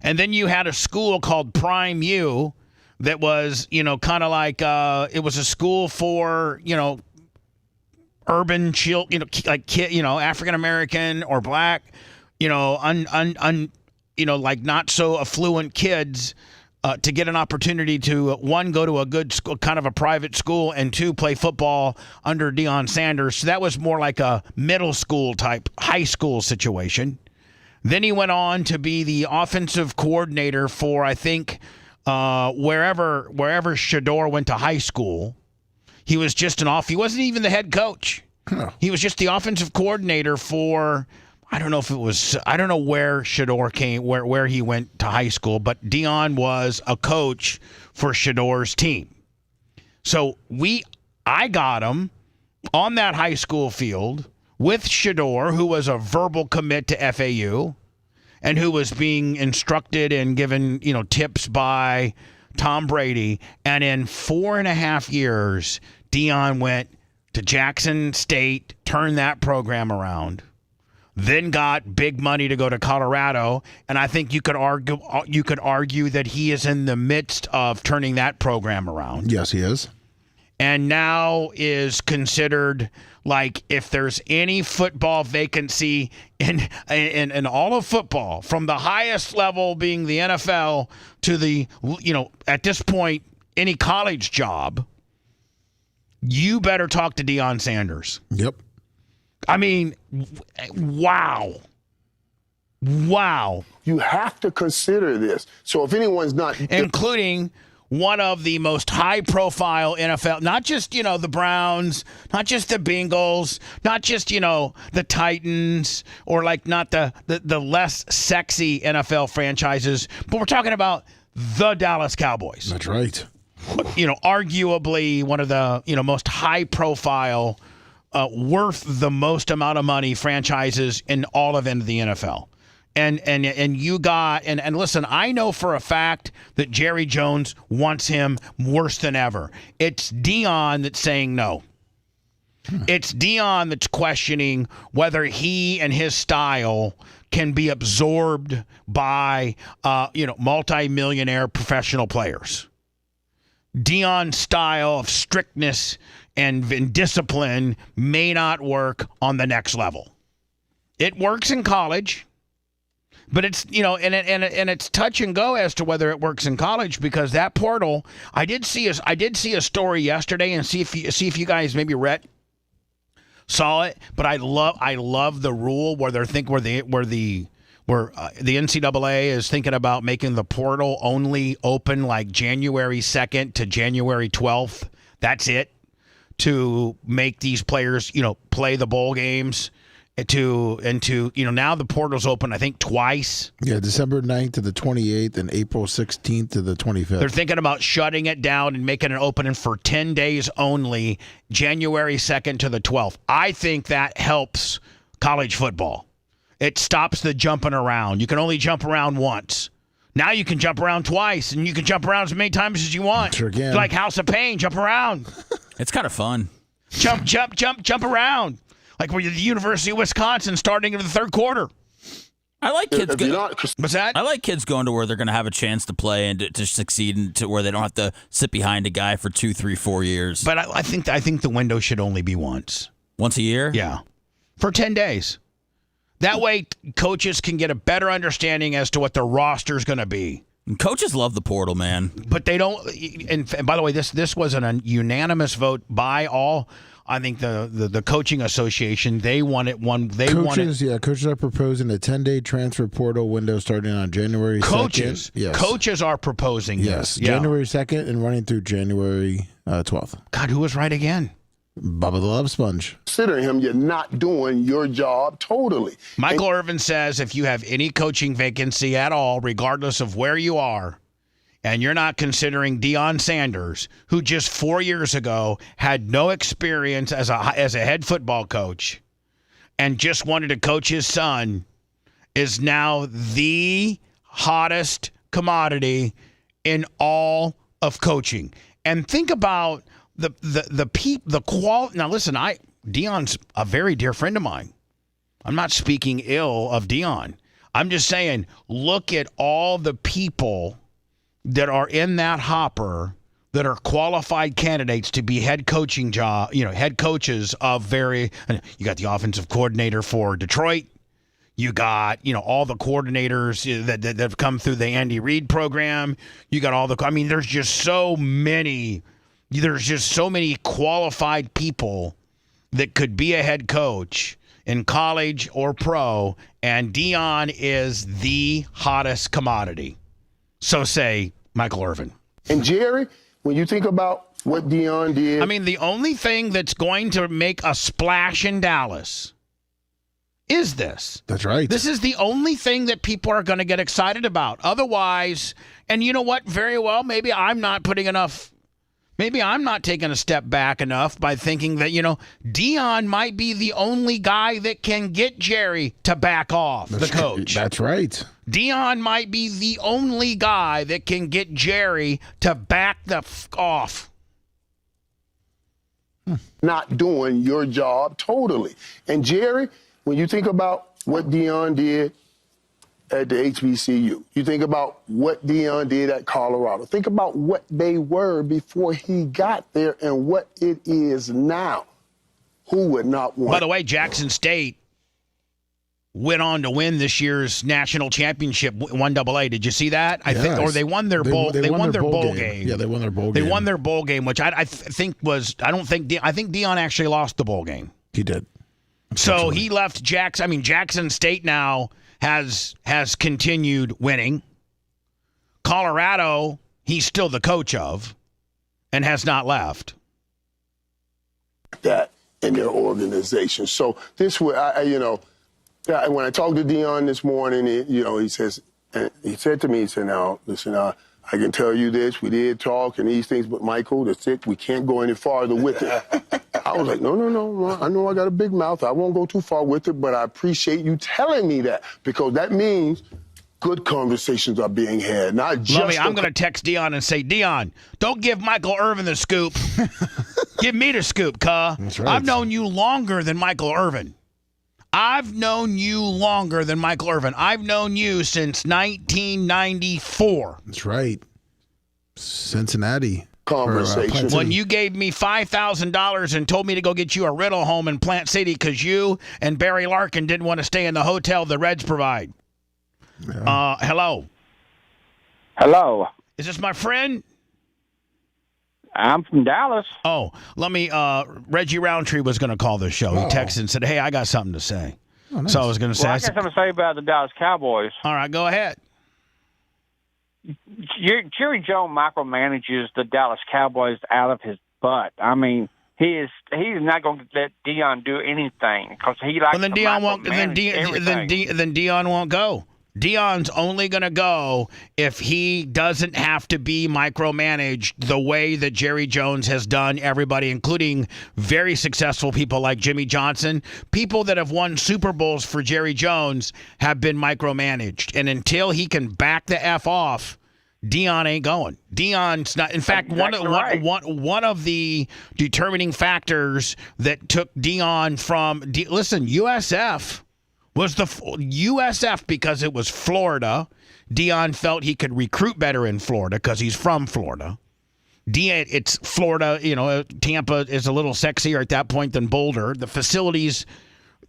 and then you had a school called Prime U that was, kind of like it was a school for, urban African American or black, like not so affluent kids. To get an opportunity to, one, go to a good school, kind of a private school, and two, play football under Deion Sanders. So that was more like a middle school type, high school situation. Then he went on to be the offensive coordinator for, I think, wherever Shador went to high school. He was just he wasn't even the head coach. He was just the offensive coordinator for, I don't know where Shador came, where he went to high school, but Deion was a coach for Shador's team. So I got him on that high school field with Shador, who was a verbal commit to FAU and who was being instructed and given, tips by Tom Brady. And in 4.5 years, Deion went to Jackson State, turned that program around. Then got big money to go to Colorado, and I think you could argue that he is in the midst of turning that program around. Yes, he is. and now is considered like if there's any football vacancy in all of football, from the highest level being the NFL to the, at this point, any college job, you better talk to Deion Sanders. Yep. I mean, wow. Wow. You have to consider this. So if anyone's not... Including one of the most high-profile NFL, not just, the Browns, not just the Bengals, not just, the Titans, or not the less sexy NFL franchises, but we're talking about the Dallas Cowboys. That's right. Arguably one of the, most high-profile, worth the most amount of money franchises in all of the NFL. And you got, and listen, I know for a fact that Jerry Jones wants him worse than ever. It's Deion that's saying no. It's Deion that's questioning whether he and his style can be absorbed by, multi-millionaire professional players. Deion's style of strictness and discipline may not work on the next level. It works in college. But it's, and it's touch and go as to whether it works in college, because that portal, I did see a story yesterday, and see if you guys maybe saw it, but I love the rule where the NCAA is thinking about making the portal only open like January 2nd to January 12th. That's it, to make these players, play the bowl games. Now the portal's open, I think, twice. Yeah, December 9th to the 28th and April 16th to the 25th. They're thinking about shutting it down and making it open for 10 days only, January 2nd to the 12th. I think that helps college football. It stops the jumping around. You can only jump around once. Now you can jump around twice, and you can jump around as many times as you want. Sure can. It's like House of Pain, jump around. It's kind of fun. Jump around. Like we're at the University of Wisconsin starting in the third quarter. I like kids. What's that? I like kids going to where they're going to have a chance to play and to succeed, and to where they don't have to sit behind a guy for 2, 3, 4 years. But I think the window should only be once. Once a year? Yeah, for 10 days. That way, coaches can get a better understanding as to what their roster is going to be. And coaches love the portal, man. But they don't. And by the way, this was a unanimous vote by all. I think the coaching association, they want it one. Coaches are proposing a 10-day transfer portal window starting on January 2nd. Yes. Coaches are proposing yes, this. January 2nd and running through January 12th. God, who was right again? Bubba the Love Sponge. Consider him, you're not doing your job totally. Michael Irvin says if you have any coaching vacancy at all, regardless of where you are, and you're not considering Deion Sanders, who just 4 years ago had no experience as a head football coach and just wanted to coach his son, is now the hottest commodity in all of coaching. And think about the quality. Now, listen, Deion's a very dear friend of mine. I'm not speaking ill of Deion. I'm just saying, look at all the people that are in that hopper that are qualified candidates to be head coaching head coaches of you got the offensive coordinator for Detroit. You got, all the coordinators that have come through the Andy Reid program. You got there's just so many qualified people that could be a head coach in college or pro, and Deion is the hottest commodity. So say Michael Irvin. And Jerry, when you think about what Deion did. I mean, the only thing that's going to make a splash in Dallas is this. That's right. This is the only thing that people are going to get excited about. Otherwise, and you know what? Very well, maybe I'm not taking a step back enough by thinking that, Deion might be the only guy that can get Jerry to back off, the coach. That's right. Deion might be the only guy that can get Jerry to back the off. Not doing your job totally. And Jerry, when you think about what Deion did, at the HBCU. You think about what Deion did at Colorado. Think about what they were before he got there and what it is now. Who would not want? By the way, Jackson State went on to win this year's national championship, 1AA. Did you see that? I think, or they won their bowl. They won their bowl game. Yeah, they won their bowl game. They won their bowl game, which I think was. I think Deion actually lost the bowl game. He did. So he left Jackson. I mean, Jackson State now has continued winning. Colorado, he's still the coach of, and has not left. That in their organization. So this way, when I talked to Deion this morning, he said to me, he said, now, listen, I can tell you this, we did talk and these things, but Michael, that's it, we can't go any farther with it. I was like, no, I know I got a big mouth, I won't go too far with it, but I appreciate you telling me that, because that means good conversations are being had, not just... Lummy, I'm going to text Deion and say, Deion, don't give Michael Irvin the scoop. Give me the scoop, That's right. I've known you longer than Michael Irvin. I've known you longer than Michael Irvin. I've known you since 1994. That's right. Cincinnati. Conversation. When you gave me $5,000 and told me to go get you a rental home in Plant City because you and Barry Larkin didn't want to stay in the hotel the Reds provide. Yeah. Hello. Hello. Is this my friend? I'm from Dallas. Oh, Reggie Roundtree was going to call this show. He texted and said, hey, I got something to say. Oh, nice. So I was going to say. I got something to say about the Dallas Cowboys. All right, go ahead. Jerry Jones micromanages the Dallas Cowboys out of his butt. I mean, he's not going to let Deion do anything because he likes to micromanage everything. Then Deion won't go. Deion's only going to go if he doesn't have to be micromanaged the way that Jerry Jones has done everybody, including very successful people like Jimmy Johnson. People that have won Super Bowls for Jerry Jones have been micromanaged. And until he can back the F off, Deion ain't going. Deion's not. In fact, one of the determining factors that took Deion from USF was the USF because it was Florida. Deion felt he could recruit better in Florida because he's from Florida. It's Florida, Tampa is a little sexier at that point than Boulder. The facilities,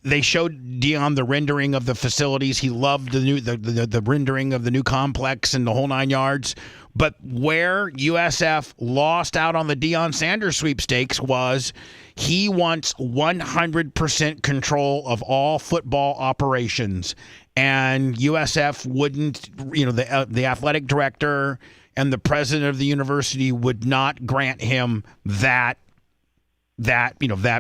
they showed Deion the rendering of the facilities. He loved the rendering of the new complex and the whole 9 yards. But where USF lost out on the Deion Sanders sweepstakes was he wants 100% control of all football operations. And USF wouldn't, the athletic director and the president of the university would not grant him that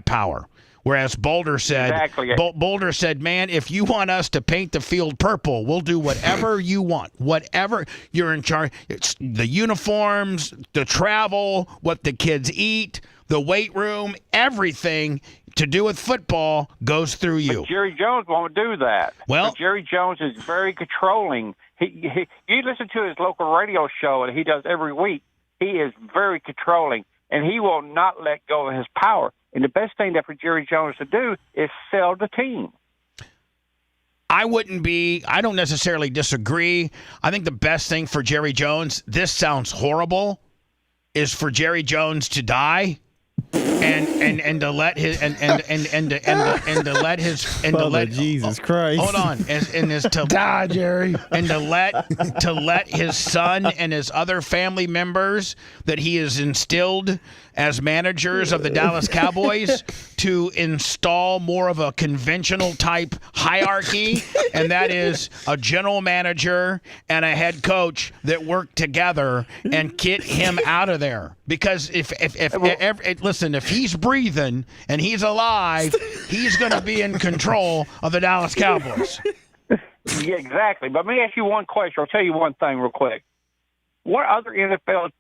power. Whereas Boulder said, Boulder said, man, if you want us to paint the field purple, we'll do whatever you want. Whatever you're in charge. It's the uniforms, the travel, what the kids eat, the weight room, everything to do with football goes through you. But Jerry Jones won't do that. Well, Jerry Jones is very controlling. You listen to his local radio show that he does every week. He is very controlling, and he will not let go of his power. And the best thing for Jerry Jones to do is sell the team. I don't necessarily disagree. I think the best thing for Jerry Jones, this sounds horrible, is for Jerry Jones to die and to let his Jesus Christ. Hold on. And is to die, Jerry. And to let his son and his other family members that he has instilled as managers of the Dallas Cowboys to install more of a conventional type hierarchy, and that is a general manager and a head coach that work together and get him out of there. Because if he's breathing and he's alive, he's going to be in control of the Dallas Cowboys. Yeah, exactly. But let me ask you one question. I'll tell you one thing real quick. What other NFL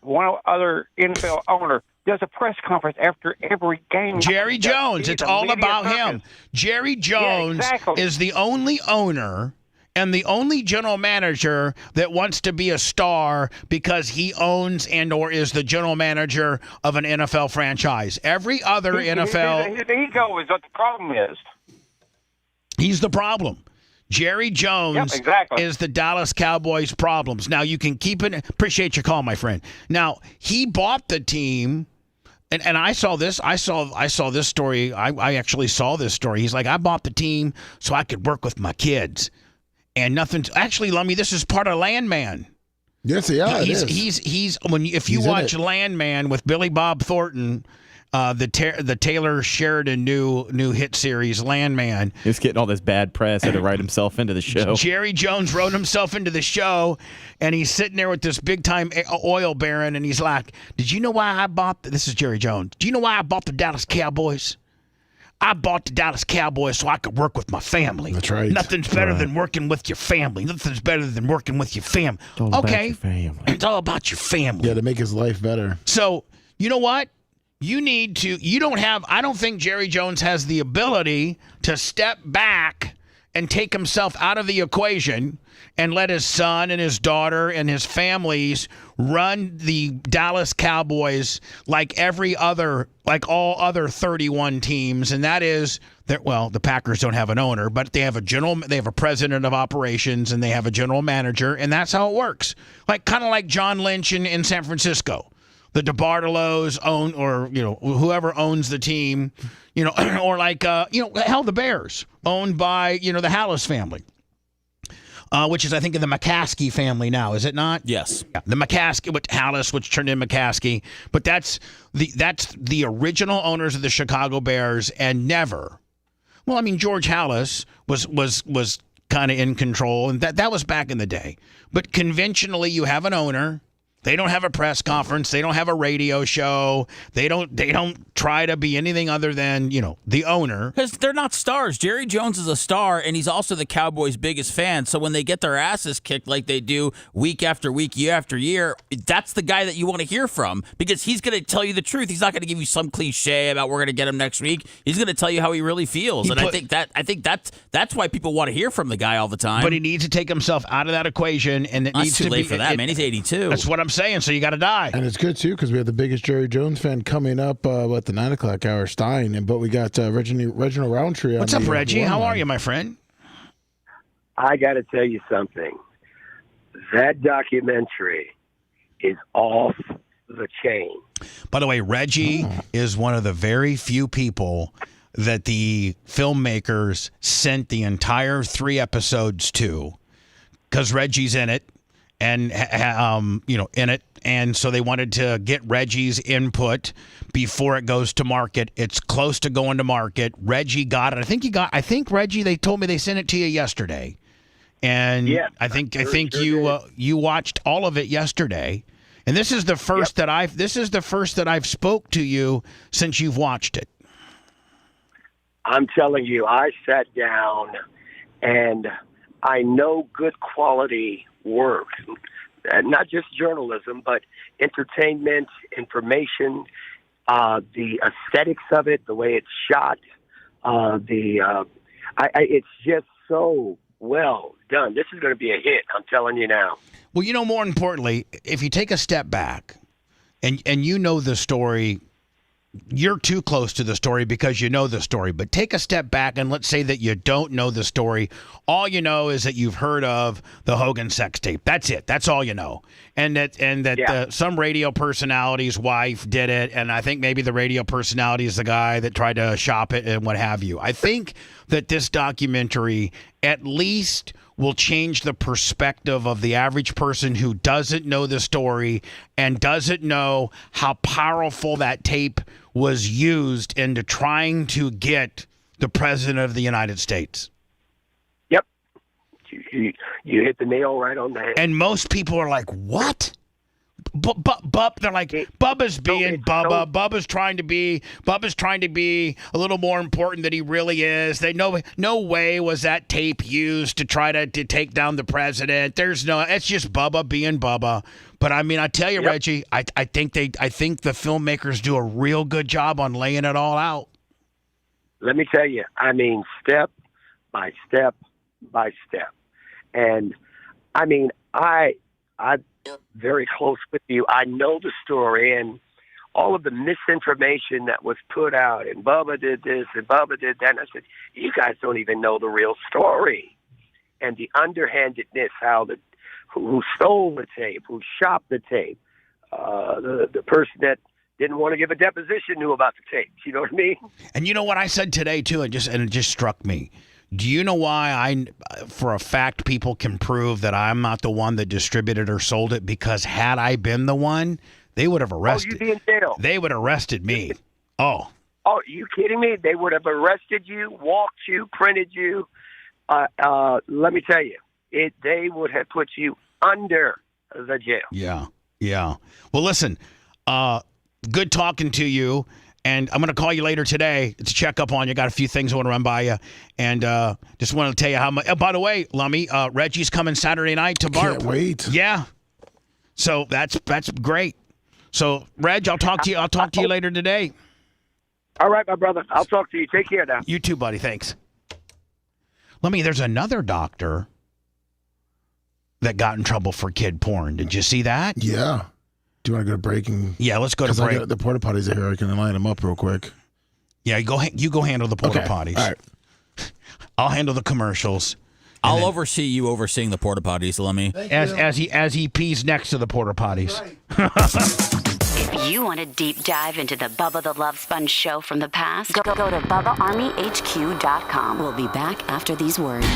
one other NFL owner does a press conference after every game? Jerry Jones. It's all about him. Jerry Jones is the only owner and the only general manager that wants to be a star because he owns and or is the general manager of an NFL franchise. Every other NFL... His ego is what the problem is. He's the problem. Jerry Jones is the Dallas Cowboys' problems. Now, you can keep it. Appreciate your call, my friend. Now, he bought the team, and I saw this. I saw this story. I actually saw this story. He's like, I bought the team so I could work with my kids. And nothing. Actually, Lummy, this is part of Landman. Yes, yeah, if you watch Landman with Billy Bob Thornton, the Taylor Sheridan new hit series Landman. He's getting all this bad press. Had to write himself into the show. Jerry Jones wrote himself into the show, and he's sitting there with this big time oil baron, and he's like, "Did you know why I bought?" This is Jerry Jones. Do you know why I bought the Dallas Cowboys? I bought the Dallas Cowboys so I could work with my family. That's right. Nothing's better than working with your family. Nothing's better than working with your family. It's all about your family. Yeah, to make his life better. So, you know what? I don't think Jerry Jones has the ability to step back and take himself out of the equation and let his son and his daughter and his families run the Dallas Cowboys like all other 31 teams. And that is that, well, the Packers don't have an owner, but they have a president of operations and they have a general manager, and that's how it works. Kind of like John Lynch in San Francisco. The DeBartolos own, or whoever owns the team, or the Bears owned by the Hallis family, which is I think in the McCaskey family now, is it not? Yes. Yeah, the McCaskey, Hallis, which turned into McCaskey, but that's the original owners of the Chicago Bears, and never. Well, I mean, George Hallis was kind of in control, and that was back in the day. But conventionally, you have an owner. They don't have a press conference. They don't have a radio show. They don't try to be anything other than, the owner. Because they're not stars. Jerry Jones is a star, and he's also the Cowboys' biggest fan. So when they get their asses kicked like they do week after week, year after year, that's the guy that you want to hear from, because he's going to tell you the truth. He's not going to give you some cliche about we're going to get him next week. He's going to tell you how he really feels. I think that's why people want to hear from the guy all the time. But he needs to take himself out of that equation, and it needs to be. Too late for that, man. He's 82. That's what I'm saying. So you got to die. And it's good too, because we have the biggest Jerry Jones fan coming up at the 9 o'clock hour, Stein, but we got Reginald Roundtree. What's up, Reggie? How are you, my friend? I got to tell you something. That documentary is off the chain. By the way, Reggie is one of the very few people that the filmmakers sent the entire 3 episodes to, because Reggie's in it. And in it, and so they wanted to get Reggie's input before it goes to market. It's close to going to market. Reggie got it. I think Reggie. They told me they sent it to you yesterday, and yeah, I think you watched all of it yesterday. And this is the first that I've spoke to you since you've watched it. I'm telling you, I sat down, and I know good quality work, not just journalism, but entertainment, information, the aesthetics of it, the way it's shot, it's just so well done. This is going to be a hit, I'm telling you now. Well, more importantly, if you take a step back and you know the story, you're too close to the story because you know the story. But take a step back and let's say that you don't know the story. All you know is that you've heard of the Hogan sex tape. That's it. That's all you know. And that some radio personality's wife did it, and I think maybe the radio personality is the guy that tried to shop it and what have you. I think that this documentary at least will change the perspective of the average person who doesn't know the story and doesn't know how powerful that tape was used into trying to get the president of the United States. Yep. You hit the nail right on the head. And most people are like, what? They're like, Bubba's being Bubba. Bubba's trying to be a little more important than he really is. They no way was that tape used to try to take down the president. It's just Bubba being Bubba. But I mean, I tell you, Reggie, I think the filmmakers do a real good job on laying it all out. Let me tell you, I mean, step by step by step. And I mean, I'm very close with you. I know the story and all of the misinformation that was put out, and Bubba did this and Bubba did that. And I said, you guys don't even know the real story. and the underhandedness, who stole the tape, who shopped the tape, the person that didn't want to give a deposition knew about the tape. You know what I mean? And you know what I said today too, and it just struck me. Do you know why for a fact, people can prove that I'm not the one that distributed or sold it? Because had I been the one, they would have arrested. Oh, you'd be in jail. They would have arrested me. Oh. Oh, you kidding me? They would have arrested you, walked you, printed you. Let me tell you, they would have put you under the jail. Yeah, yeah. Well, listen, good talking to you. And I'm going to call you later today to check up on you. Got a few things I want to run by you. And just want to tell you how much. By the way, Lummy, Reggie's coming Saturday night to Barb. Can't wait. Yeah. So that's great. So, Reg, I'll talk to you. I'll talk to you later today. All right, my brother. I'll talk to you. Take care now. You too, buddy. Thanks. Lummy, there's another doctor that got in trouble for kid porn. Did you see that? Yeah. Do you want to go to break? Yeah, let's go to break. The porta potties are here. I can line them up real quick. Yeah, you go handle the porta potties. All right. I'll handle the commercials. I'll oversee you overseeing the porta potties, Lemmy. As he pees next to the porta potties. If you want to deep dive into the Bubba the Love Sponge show from the past, go to BubbaArmyHQ.com. We'll be back after these words.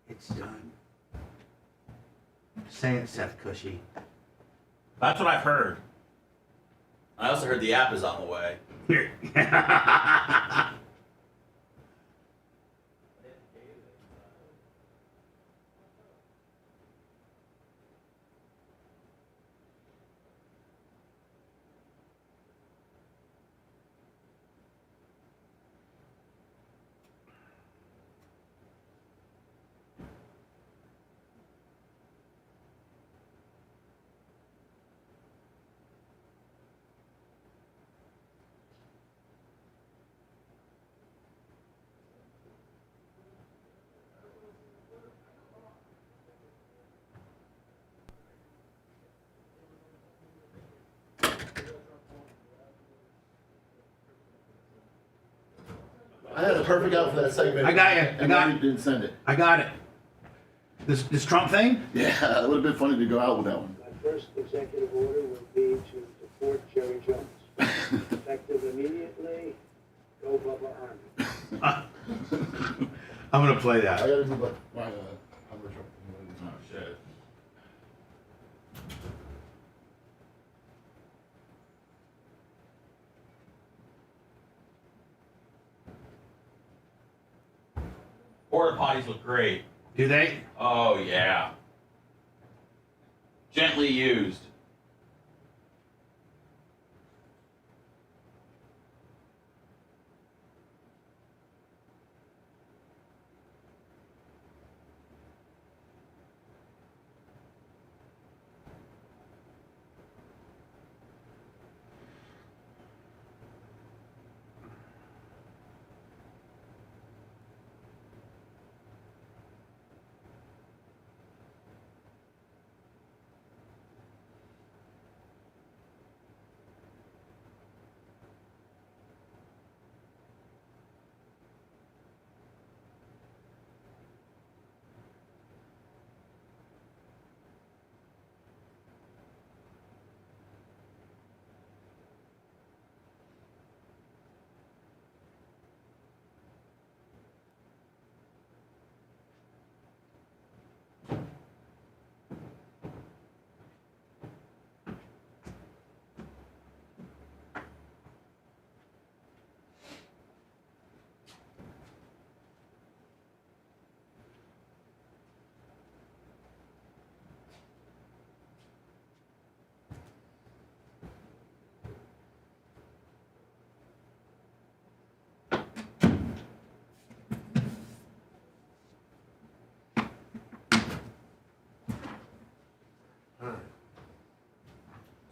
It's done. Say it, Seth Cushy. That's what I've heard. I also heard the app is on the way. I had a perfect outfit for that segment. I got you. And you didn't send it. I got it. This Trump thing? Yeah, it would have been funny to go out with that one. My first executive order would be to deport Jerry Jones. Effective immediately, go Bubba Army. I'm going to play that. I got to do my oh, shit. Porta potties look great. Do they? Oh, yeah. Gently used.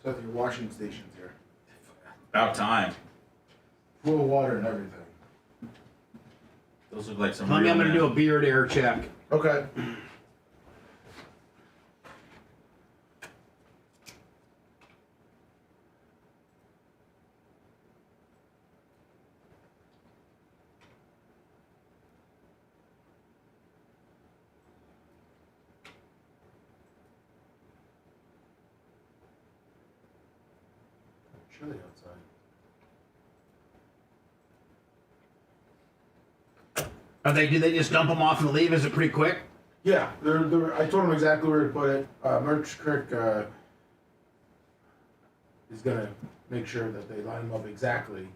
So your washing station's here. About time. Full of water and everything. Those look like some Tell me real I'm going to men. do a beard air check. Okay. chilly outside. Do they just dump them off and leave? Is it pretty quick? Yeah, I told them exactly where to put it. Merch Crick is going to make sure that they line them up exactly.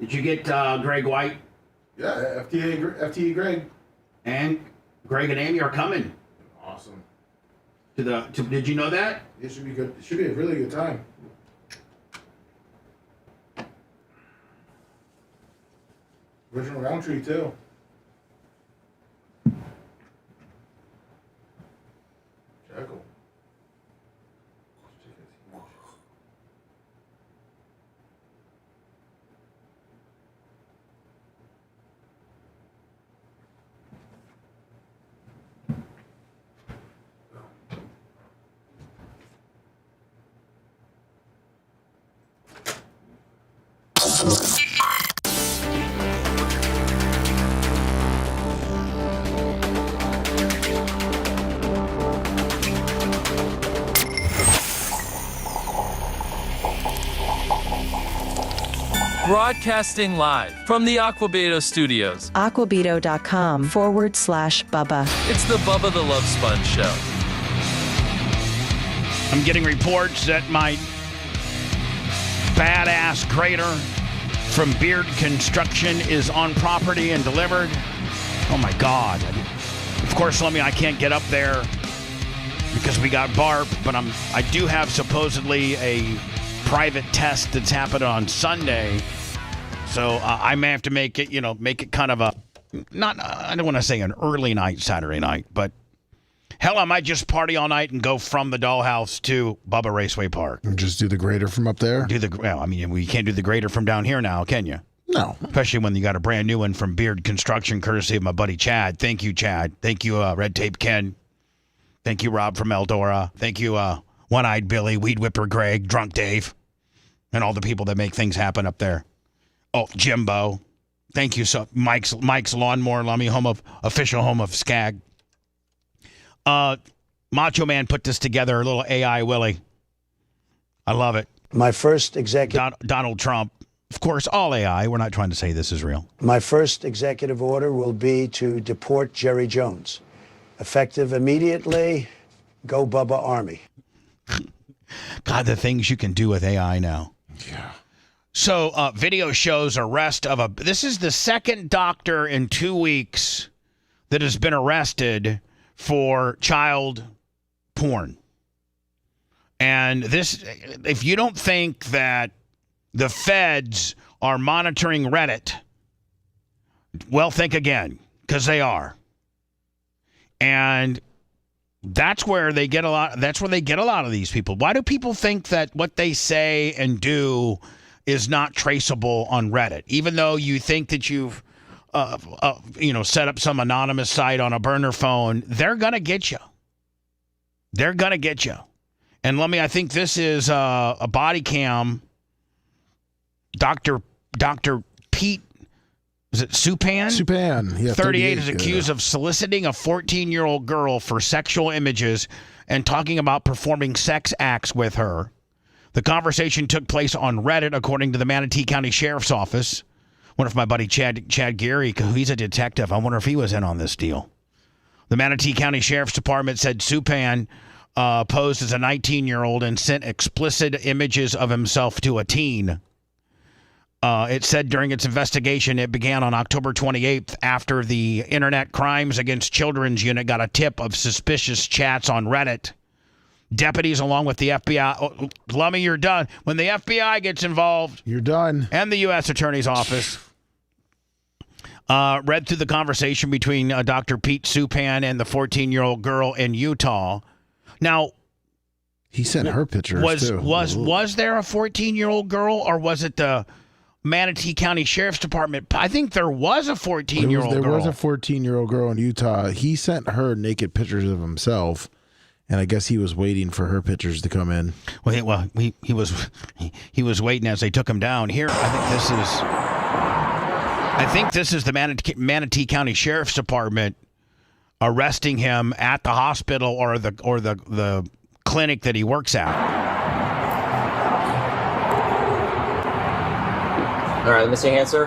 Did you get Greg White? Yeah, FTE Greg. And Greg and Amy are coming. Awesome. Did you know that? It should be good. It should be a really good time. Original Roundtree too. Jackal. Broadcasting live from the Aquabedo studios. Aquabedo.com/Bubba. It's the Bubba the Love Sponge show. I'm getting reports that my badass grader from Beard Construction is on property and delivered. Oh my God. Of course, I can't get up there because we got Barb, but I do have supposedly a private test that's happened on Sunday. So I may have to make it kind of I don't want to say an early night Saturday night, but hell, I might just party all night and go from the dollhouse to Bubba Raceway Park. And just do the grader from up there? We can't do the grader from down here now, can you? No. Especially when you got a brand new one from Beard Construction, courtesy of my buddy Chad. Thank you, Chad. Thank you, Red Tape Ken. Thank you, Rob from Eldora. Thank you, One-Eyed Billy, Weed Whipper Greg, Drunk Dave, and all the people that make things happen up there. Oh, Jimbo. Thank you. So Mike's Lawnmower Lummy, official home of Skag. Macho Man put this together, a little AI Willie. I love it. My first executive... Donald Trump. Of course, all AI. We're not trying to say this is real. My first executive order will be to deport Jerry Jones. Effective immediately, go Bubba Army. God, the things you can do with AI now. Yeah. So, video shows arrest of this is the second doctor in 2 weeks that has been arrested for child porn. And this, if you don't think that the feds are monitoring Reddit, well, think again, because they are. And that's where they get a lot of these people. Why do people think that what they say and do is not traceable on Reddit, even though you think that you've set up some anonymous site on a burner phone? They're gonna get you. They're gonna get you. And I think this is a body cam. Dr. Pete, is it Supan? Supan, yeah. 38 is accused of soliciting a 14-year-old girl for sexual images and talking about performing sex acts with her. The conversation took place on Reddit, according to the Manatee County Sheriff's Office. I wonder if my buddy Chad Geary, he's a detective, I wonder if he was in on this deal. The Manatee County Sheriff's Department said Supan posed as a 19-year-old and sent explicit images of himself to a teen. It said during its investigation, it began on October 28th after the Internet Crimes Against Children's Unit got a tip of suspicious chats on Reddit. Deputies, along with the FBI, Lummy, you're done. When the FBI gets involved, you're done. And the U.S. Attorney's Office read through the conversation between Dr. Pete Supan and the 14-year-old girl in Utah. Now, he sent her pictures too. Was there a 14-year-old girl, or was it the Manatee County Sheriff's Department? I think there was a 14-year-old girl. There was a 14-year-old girl in Utah. He sent her naked pictures of himself. And I guess he was waiting for her pictures to come in. Well, he was waiting as they took him down. Here, I think this is the Manatee County Sheriff's Department arresting him at the hospital or the clinic that he works at. All right, miss your hand, sir.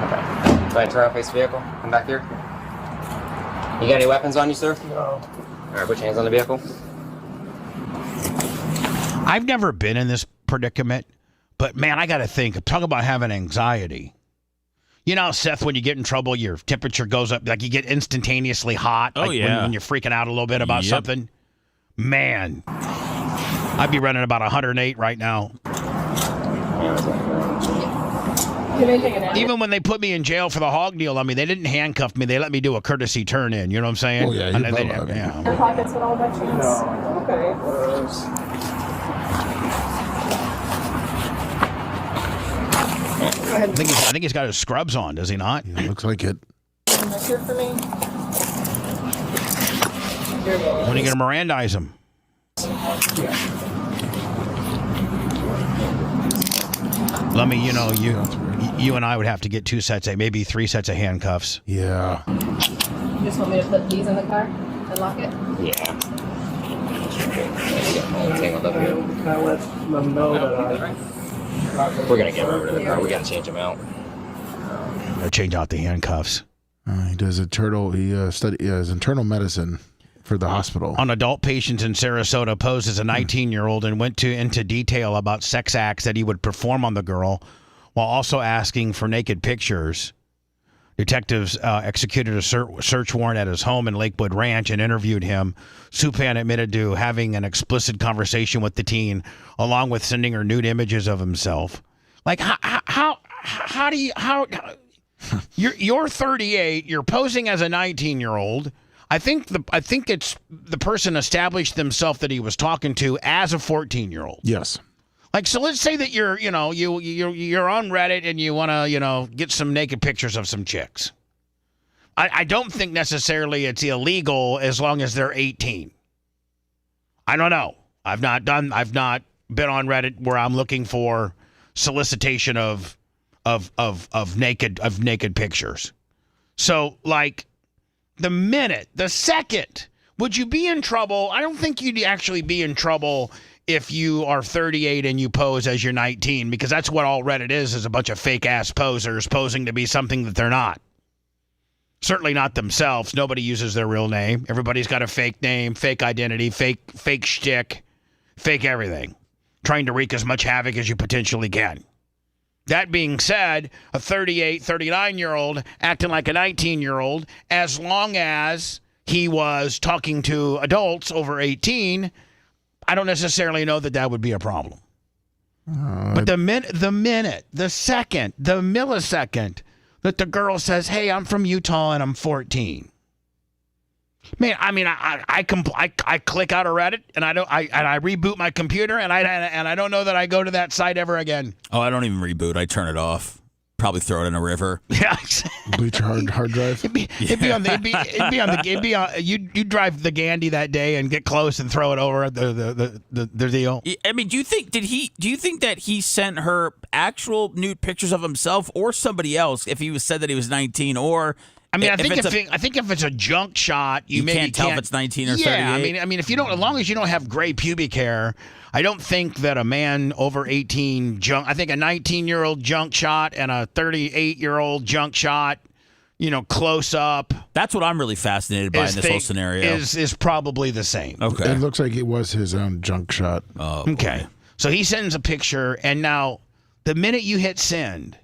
Okay. Try and turn around, face the vehicle. Come back here. You got any weapons on you, sir? No. All right, put your hands on the vehicle. I've never been in this predicament, but man, I got to think. Talk about having anxiety. You know, Seth, when you get in trouble, your temperature goes up, like you get instantaneously hot. Oh, yeah. When you're freaking out a little bit about something. Man, I'd be running about 108 right now. Even when they put me in jail for the hog deal, I mean, they didn't handcuff me. They let me do a courtesy turn in. You know what I'm saying? Oh, yeah. Your pockets with all my cheese? No. Okay. I think he's got his scrubs on, does he not? Yeah, looks like it. Here for me. When are you going to Mirandize him? Let me, you and I would have to get 2 sets, maybe 3 sets of handcuffs. Yeah. You just want me to put these in the car and lock it? Yeah. Tangled up here. Can I let them know that We're gonna get over to the car. We gotta change them out. Change out the handcuffs. He does He studies internal medicine for the hospital. On adult patients in Sarasota, posed as a 19-year-old and went into detail about sex acts that he would perform on the girl, while also asking for naked pictures. Detectives executed a search warrant at his home in Lakewood Ranch and interviewed him. Supan admitted to having an explicit conversation with the teen, along with sending her nude images of himself. Like, how you're 38, you're posing as a 19-year-old. I think it's the person established themselves that he was talking to as a 14-year-old. Yes. Like, so let's say that you're on Reddit and you want to, get some naked pictures of some chicks. I don't think necessarily it's illegal as long as they're 18. I don't know. I've not been on Reddit where I'm looking for solicitation of naked pictures. So, like, the second, would you be in trouble? I don't think you'd actually be in trouble if you are 38 and you pose as you're 19, because that's what all Reddit is a bunch of fake-ass posers posing to be something that they're not. Certainly not themselves. Nobody uses their real name. Everybody's got a fake name, fake identity, fake shtick, fake everything, trying to wreak as much havoc as you potentially can. That being said, a 38, 39-year-old acting like a 19-year-old, as long as he was talking to adults over 18, I don't necessarily know that would be a problem. But the millisecond that the girl says, "Hey, I'm from Utah and I'm 14," man, I mean, I click out of Reddit and I reboot my computer and I don't know that I go to that site ever again. Oh, I don't even reboot. I turn it off. Probably throw it in a river. Yeah, bleach hard drive. It'd be on the you drive the Gandhi that day and get close and throw it over the deal. I mean, do you think that he sent her actual nude pictures of himself or somebody else if he said that he was 19 or? I mean, I think if it's a junk shot, you maybe can't tell if it's 19 or 38. Yeah, I mean, if you don't, as long as you don't have gray pubic hair, I don't think that a man over 18 I think a 19-year-old junk shot and a 38-year-old junk shot, close up. That's what I'm really fascinated by in this whole scenario. Is probably the same. Okay. It looks like it was his own junk shot. Oh, okay. Boy. So he sends a picture, and now the minute you hit send.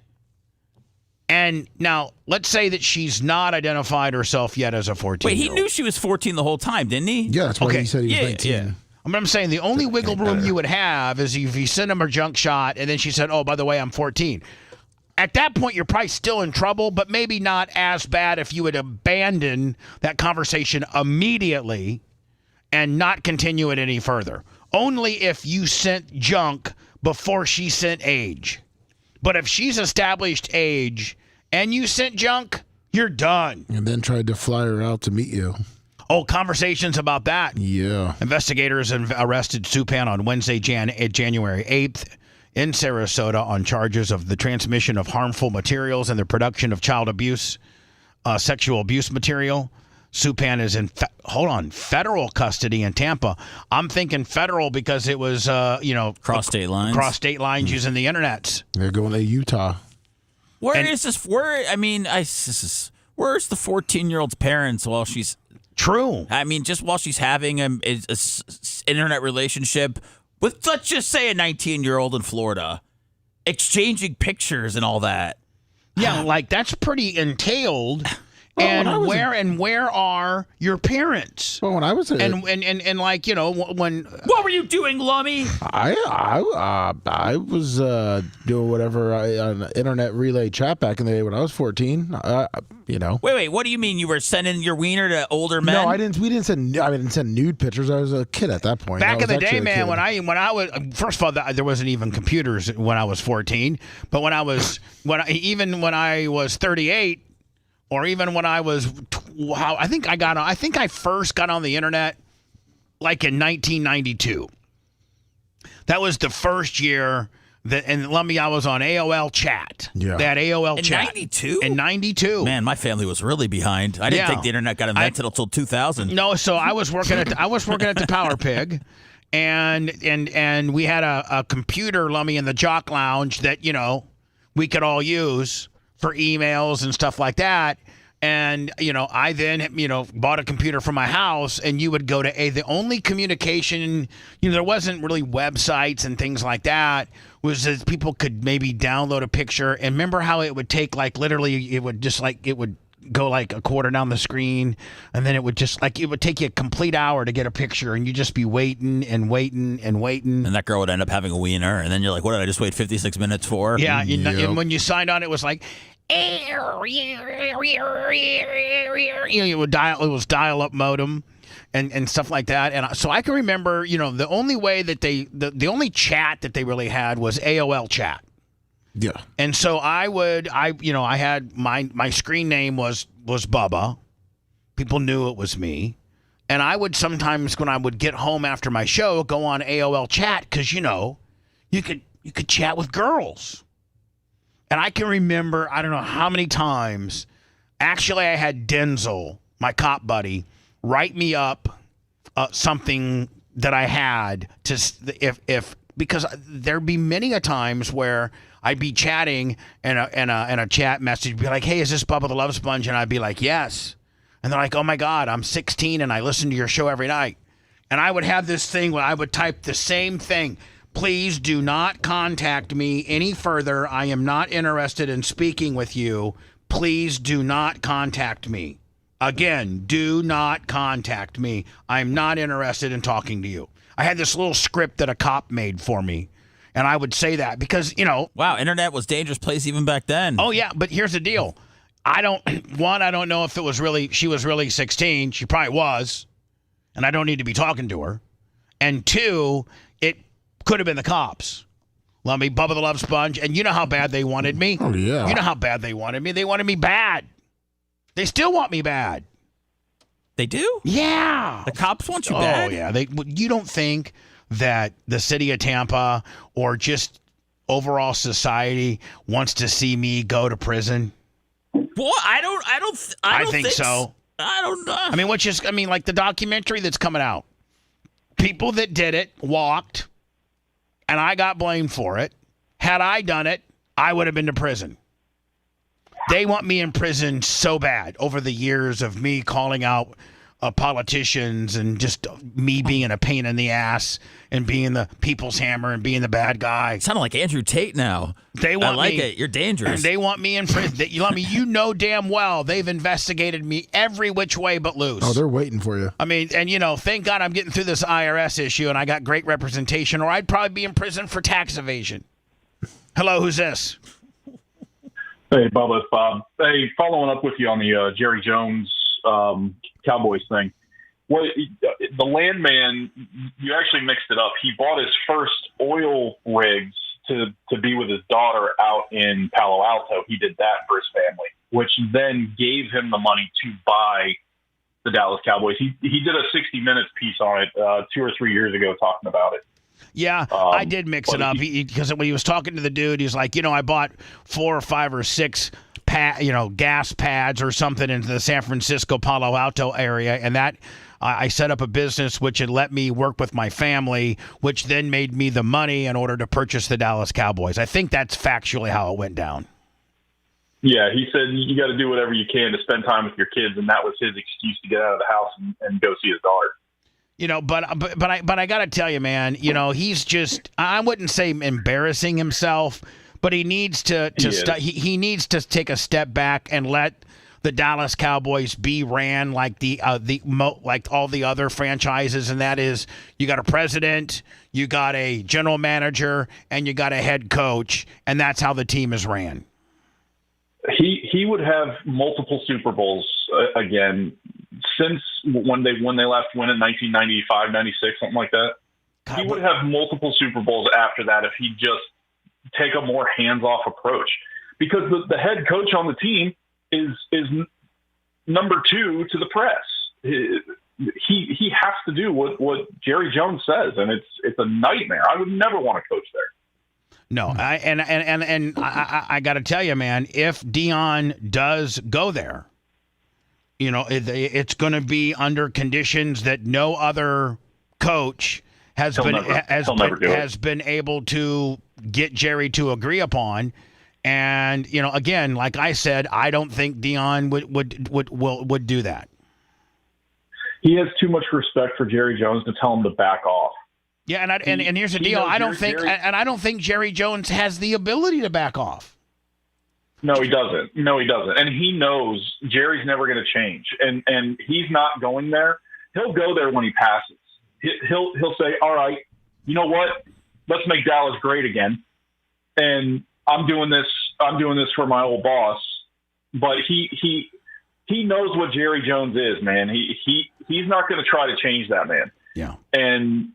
And now, let's say that she's not identified herself yet as a 14-year-old. Wait, he knew she was 14 the whole time, didn't he? Yeah, that's why he said he was 19. Yeah. I'm saying the only wiggle room you would have is if you send him her junk shot, and then she said, "Oh, by the way, I'm 14." At that point, you're probably still in trouble, but maybe not as bad if you would abandon that conversation immediately and not continue it any further. Only if you sent junk before she sent age. But if she's established age and you sent junk, You're done. And then tried to fly her out to meet you. Oh, conversations about that. Yeah. Investigators have arrested Supan on Wednesday, January 8th in Sarasota on charges of the transmission of harmful materials and the production of child abuse, sexual abuse material. Supan is in, federal custody in Tampa. I'm thinking federal because it was, cross state lines. Cross state lines using the internet. They're going to Utah. Where's the 14-year-old's parents while she's... True. I mean, just while she's having an internet relationship with, let's just say, a 19-year-old in Florida, exchanging pictures and all that. Yeah, like that's pretty entailed. And where are your parents? Well, when I was when what were you doing, Lummy? I was doing whatever on internet relay chat back in the day when I was 14. Wait, what do you mean you were sending your wiener to older men? No, I didn't send nude pictures. I was a kid at that point. Back in the day, man, when I was first of all, there wasn't even computers when I was 14. But when I was 38. Or even when I was, I think I first got on the internet like in 1992. That was the first year and Lummy, I was on AOL chat. Yeah. That AOL chat. In 92? In 92. Man, my family was really behind. I didn't think the internet got invented until 2000. No, so I was working at the Power Pig. And we had a computer, Lummy, in the Jock Lounge that, we could all use for emails and stuff like that. And, I then, bought a computer for my house, and you would go to the only communication, there wasn't really websites and things like that, was that people could maybe download a picture. And remember how it would take, literally, it would go like a quarter down the screen, and then it would it would take you a complete hour to get a picture, and you'd just be waiting and waiting and waiting. And that girl would end up having a wiener, and then you're like, what did I just wait 56 minutes for? Yeah, and when you signed on, it was like, it was dial-up modem and stuff like that. And so I can remember, the only way that the only chat that they really had was AOL chat. Yeah. And so I had my screen name was Bubba. People knew it was me. And I would sometimes, when I would get home after my show, go on AOL chat because, you could chat with girls. And I can remember, I don't know how many times, actually I had Denzel, my cop buddy, write me up something that I had because there'd be many a times where I'd be chatting and a chat message would be like, hey, is this Bubba the Love Sponge? And I'd be like, yes. And they're like, oh my God, I'm 16 and I listen to your show every night. And I would have this thing where I would type the same thing. Please do not contact me any further. I am not interested in speaking with you. Please do not contact me. Again, do not contact me. I'm not interested in talking to you. I had this little script that a cop made for me. And I would say that because, Wow, internet was a dangerous place even back then. Oh, yeah, but here's the deal. I don't know if she was really 16. She probably was. And I don't need to be talking to her. And two, it could have been the cops. Lummy, Bubba the Love Sponge. And you know how bad they wanted me? Oh, yeah. You know how bad they wanted me? They wanted me bad. They still want me bad. They do? Yeah. The cops want you bad? Oh, yeah. You don't think that the city of Tampa or just overall society wants to see me go to prison? Well, I don't think so. I don't know. I mean, like the documentary that's coming out. People that did it walked, and I got blamed for it. Had I done it, I would have been to prison. They want me in prison so bad over the years of me calling out politicians and just me being a pain in the ass and being the people's hammer and being the bad guy. Sounding like Andrew Tate now. They want I like me, it. You're dangerous. They want me in prison. You know damn well they've investigated me every which way but loose. Oh, they're waiting for you. I mean, and thank God I'm getting through this IRS issue and I got great representation, or I'd probably be in prison for tax evasion. Hello, who's this? Hey, Bubba, it's Bob. Hey, following up with you on the Jerry Jones Cowboys thing. Well, the landman, you actually mixed it up. He bought his first oil rigs to be with his daughter out in Palo Alto. He did that for his family, which then gave him the money to buy the Dallas Cowboys. He did a 60 Minutes piece on it 2 or 3 years ago talking about it. Yeah, I did mix it up because when he was talking to the dude, he's like, I bought 4 or 5 or 6 gas pads or something in the San Francisco Palo Alto area, and that I set up a business which had let me work with my family, which then made me the money in order to purchase the Dallas Cowboys. I think that's factually how it went down. Yeah, he said you got to do whatever you can to spend time with your kids, and that was his excuse to get out of the house and go see his daughter. But I got to tell you, man, he's just, I wouldn't say embarrassing himself, but he needs to he needs to take a step back and let the Dallas Cowboys be ran like like all the other franchises, and that is you got a president, you got a general manager, and you got a head coach, and that's how the team is ran. He would have multiple Super Bowls again since when they last win in 1995, 96, something like that. He would have multiple Super Bowls after that if he just take a more hands-off approach, because the head coach on the team is number 2 to the press. He has to do what Jerry Jones says, and it's a nightmare. I would never want to coach there. No, I got to tell you, man, if Dion does go there, it's going to be under conditions that no other coach has been able to get Jerry to agree upon. And again, like I said, I don't think Dion would do that. He has too much respect for Jerry Jones to tell him to back off. Yeah, and here's the deal. I don't think Jerry Jones has the ability to back off. No, he doesn't. And he knows Jerry's never going to change. And he's not going there. He'll go there when he passes. He'll say, all right, you know what? Let's make Dallas great again. And I'm doing this for my old boss. But he knows what Jerry Jones is, man. He's not going to try to change that, man. Yeah. And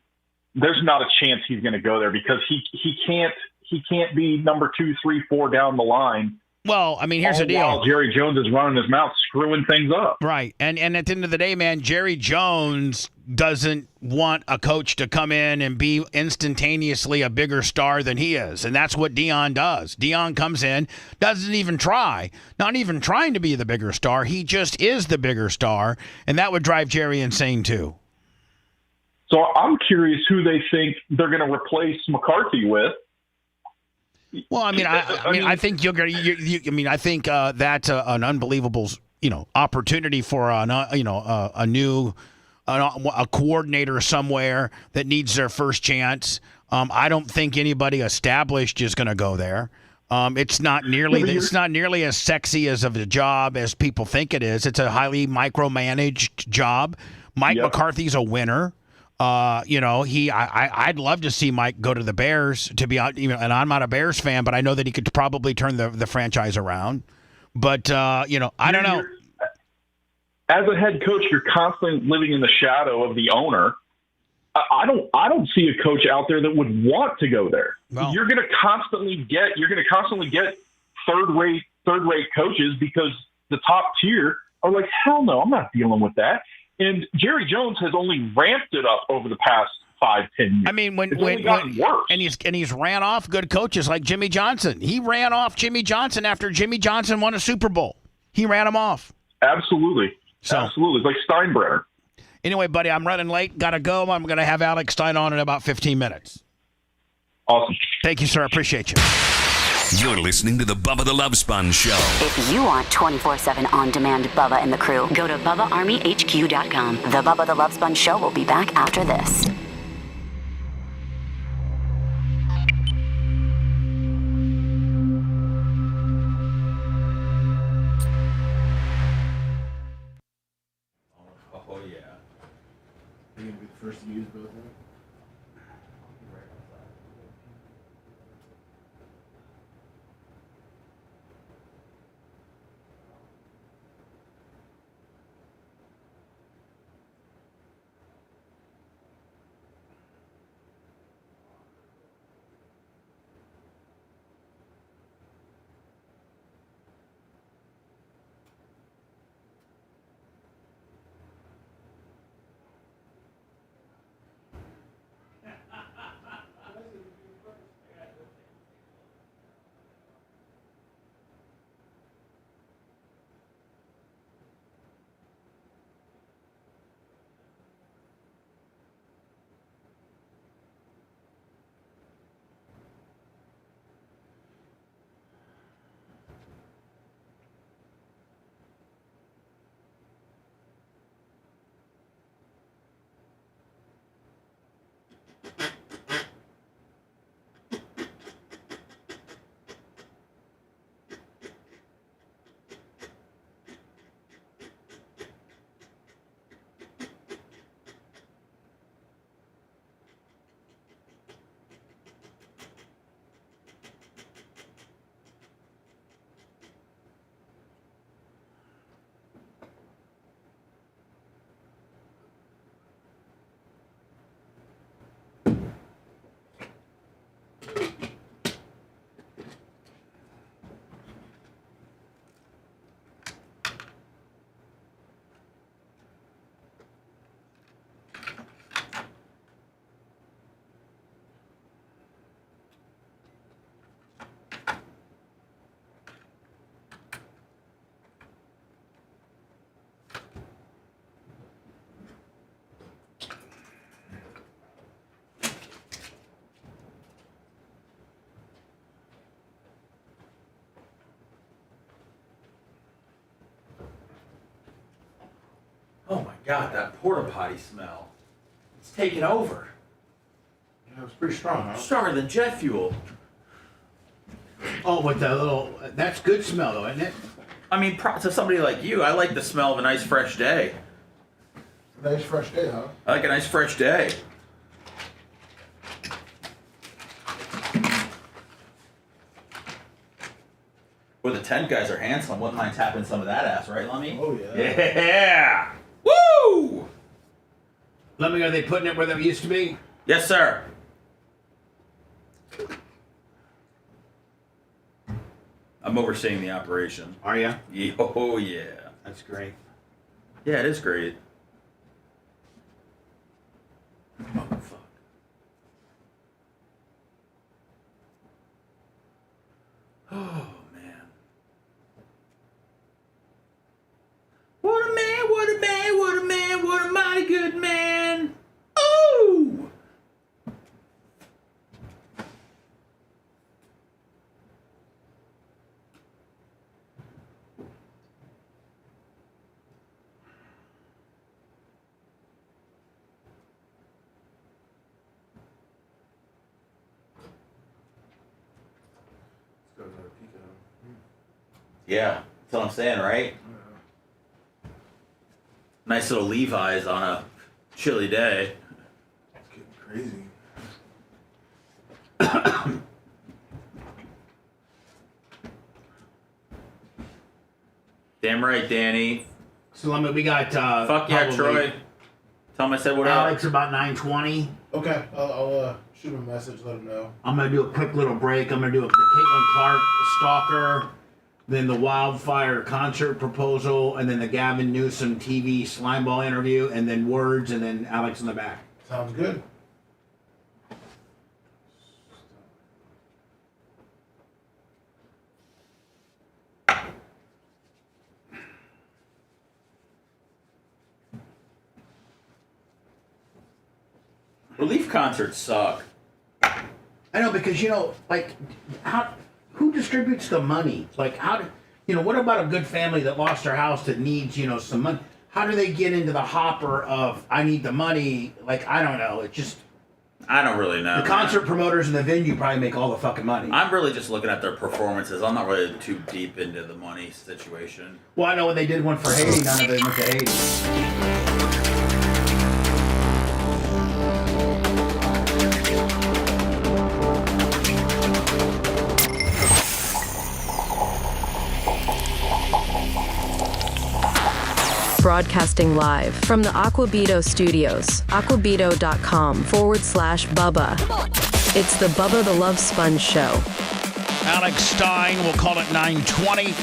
there's not a chance he's going to go there because he can't be number 2, 3, 4 down the line. Well, I mean, here's the deal. While Jerry Jones is running his mouth, screwing things up. Right. And at the end of the day, man, Jerry Jones doesn't want a coach to come in and be instantaneously a bigger star than he is. And that's what Dion does. Dion comes in, doesn't even try, not even trying to be the bigger star. He just is the bigger star. And that would drive Jerry insane, too. So I'm curious who they think they're going to replace McCarthy with. Well, I mean, I think I think that's an unbelievable, opportunity for a new coordinator somewhere that needs their first chance. I don't think anybody established is going to go there. It's not nearly as sexy as of a job as people think it is. It's a highly micromanaged job. Mike McCarthy's a winner. I'd love to see Mike go to the Bears and I'm not a Bears fan, but I know that he could probably turn the franchise around. But, I don't know. As a head coach, you're constantly living in the shadow of the owner. I don't see a coach out there that would want to go there. Well, you're going to constantly get third rate coaches because the top tier are like, hell no, I'm not dealing with that. And Jerry Jones has only ramped it up over the past 5-10 years. I mean, he's ran off good coaches like Jimmy Johnson. He ran off Jimmy Johnson after Jimmy Johnson won a Super Bowl. He ran him off. Absolutely. Absolutely. It's like Steinbrenner. Anyway, buddy, I'm running late. Got to go. I'm going to have Alex Stein on in about 15 minutes. Awesome. Thank you, sir. I appreciate you. You're listening to the Bubba the Love Sponge Show. If you want 24/7 on-demand Bubba and the crew, go to BubbaArmyHQ.com. The Bubba the Love Sponge Show will be back after this. Oh, yeah. Are you going to be the first to use both of them? God, that porta potty smell. It's taking over. Yeah, it was pretty strong, huh? Stronger than jet fuel. Oh, with the little, that's good smell though, isn't it? I mean, to somebody like you, I like the smell of a nice fresh day. Nice fresh day, huh? I like a nice fresh day. Well, the tent guys are handsome. Wouldn't mind tapping some of that ass, right, Lummy? Oh, yeah. Yeah! Woo! Lummy, are they putting it where they used to be? Yes, sir. I'm overseeing the operation. Are you? Yeah, oh, yeah. That's great. Yeah, it is great. Oh, fuck. Oh, man. What a man, what a man, what a man, what a mighty good man. Ooh! Yeah, that's what I'm saying, right? Nice little Levi's on a chilly day. It's getting crazy. Damn right, Danny. So, Lummy, we got, fuck yeah, Troy. Tell him I said what up. Alex about 9:20. Okay, I'll shoot him a message, let him know. I'm going to do a quick little break. I'm going to do the Caitlin Clark stalker, then the wildfire concert proposal, and then the Gavin Newsom TV slimeball interview, and then words, and then Alex in the back. Sounds good. Relief concerts suck. I know, because, you know, like, who distributes the money? Like, what about a good family that lost their house that needs, some money? How do they get into the hopper of, I need the money? Like, I don't know. It just... I don't really know. The concert promoters and the venue probably make all the fucking money. I'm really just looking at their performances. I'm not really too deep into the money situation. Well, I know when they did one for Haiti, none of them went to Haiti. Broadcasting live from the Aquabito studios, aquabito.com/Bubba. It's the Bubba the Love Sponge show. Alex Stein, we'll call it 9:20.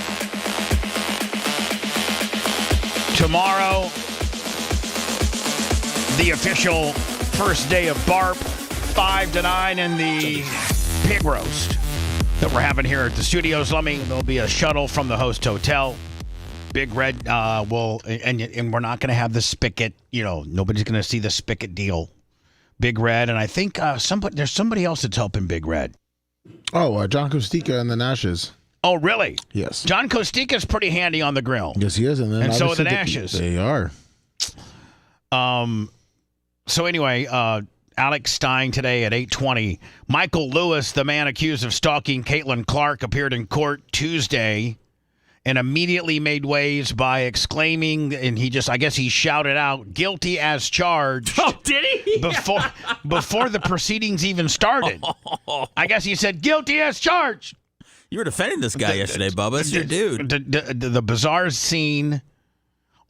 Tomorrow, the official first day of BARP, 5 to 9 in the pig roast that we're having here at the studios. There'll be a shuttle from the host hotel. Big Red will, and we're not going to have the spigot. Nobody's going to see the spigot deal. Big Red, and I think there's somebody else that's helping Big Red. Oh, John Costica and the Nashes. Oh, really? Yes. John Costica's pretty handy on the grill. Yes, he is, and so are the Nashes. They are. So anyway, Alex Stein today at 8:20. Michael Lewis, the man accused of stalking Caitlin Clark, appeared in court Tuesday and immediately made waves by exclaiming, and I guess he shouted out, "Guilty as charged." Oh, did he? Before the proceedings even started. I guess he said, "Guilty as charged." You were defending this guy yesterday, Bubba. It's your dude. The bizarre scene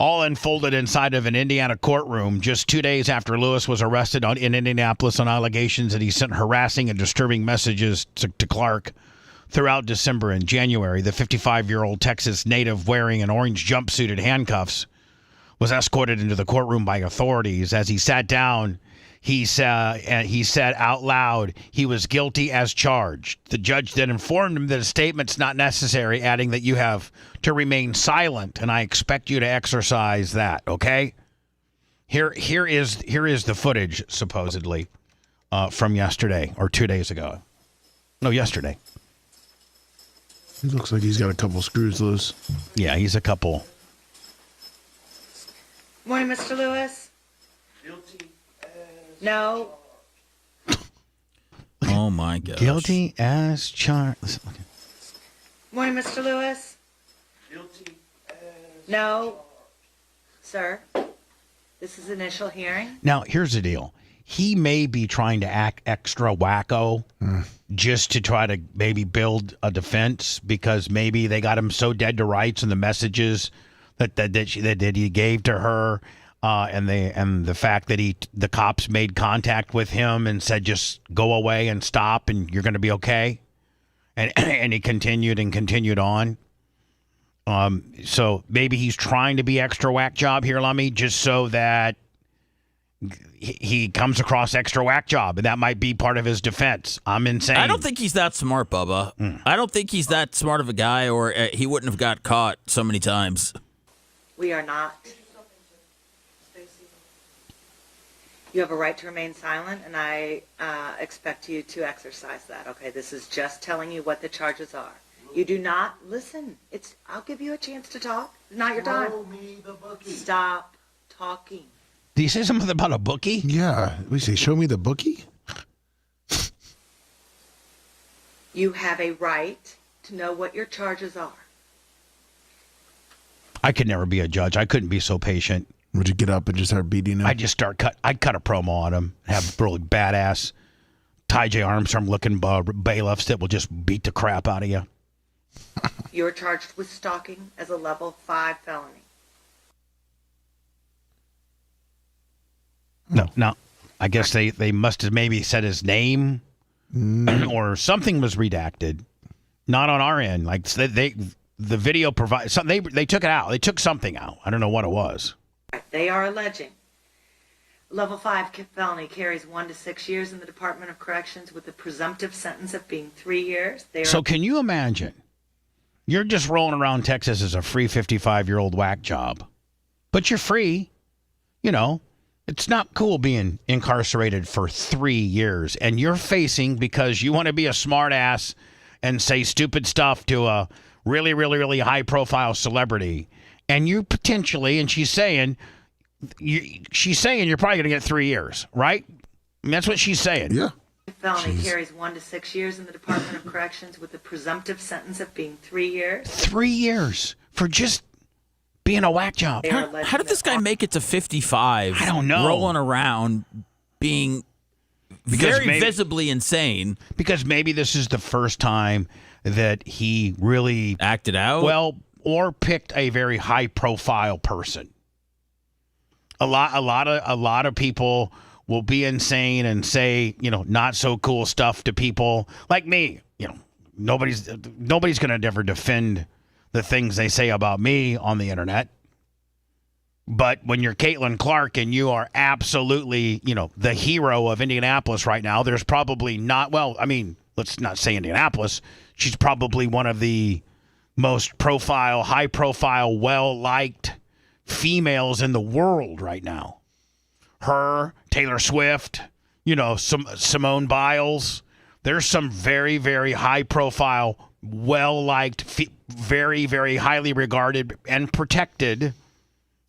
all unfolded inside of an Indiana courtroom just 2 days after Lewis was arrested in Indianapolis on allegations that he sent harassing and disturbing messages to Clark throughout December and January. The 55-year-old Texas native wearing an orange jumpsuit and handcuffs was escorted into the courtroom by authorities. As he sat down, he said out loud he was guilty as charged. The judge then informed him that a statement's not necessary, adding that you have to remain silent, and I expect you to exercise that, okay? Here is the footage, supposedly, from yesterday or 2 days ago. No, yesterday. He looks like he's got a couple screws loose. Yeah, he's a couple. Morning, Mr. Lewis. No. Oh my gosh. Guilty as charged. Morning, Mr. Lewis. No. Sir, this is initial hearing. Now, here's the deal. He may be trying to act extra wacko just to try to maybe build a defense because maybe they got him so dead to rights in the messages that he gave to her and the fact that the cops made contact with him and said just go away and stop and you're going to be okay. And he continued on. So maybe he's trying to be extra whack job here, Lummy, just so that he comes across extra whack job, and that might be part of his defense. I'm insane. I don't think he's that smart, Bubba. I don't think he's that smart of a guy, or he wouldn't have got caught so many times. We are not. You have a right to remain silent, and I expect you to exercise that. Okay, this is just telling you what the charges are. You do not listen. I'll give you a chance to talk. Not your time. Stop talking. Did you say something about a bookie? Yeah. We say, show me the bookie? You have a right to know what your charges are. I could never be a judge. I couldn't be so patient. Would you get up and just start beating him? I'd cut a promo on him, have really badass Ty J. Armstrong looking bailiffs that will just beat the crap out of you. You're charged with stalking as a level 5 felony. No. I guess they must have maybe said his name or something was redacted. Not on our end. Like the video provides something. They took it out. They took something out. I don't know what it was. They are alleging level 5 felony carries 1 to 6 years in the Department of Corrections with a presumptive sentence of being 3 years. So can you imagine? You're just rolling around Texas as a free 55-year-old whack job, but you're free. You know, it's not cool being incarcerated for 3 years, and you're facing because you want to be a smart ass and say stupid stuff to a really, really, really high-profile celebrity, and you potentially, and she's saying you're probably going to get 3 years, right? I mean, that's what she's saying. Yeah. Felony carries 1 to 6 years in the Department of Corrections with a presumptive sentence of being 3 years. 3 years for just being a whack job. How did this guy make it to 55? I don't know. Rolling around, being very visibly insane. Because maybe this is the first time that he really acted out. Well, or picked a very high-profile person. A lot of people will be insane and say, not so cool stuff to people like me. Nobody's going to ever defend the things they say about me on the internet. But when you're Caitlin Clark and you are absolutely, the hero of Indianapolis right now, there's probably not, let's not say Indianapolis. She's probably one of the most high profile, well-liked females in the world right now. Her, Taylor Swift, Simone Biles. There's some very, very high-profile, well-liked, very, very highly regarded and protected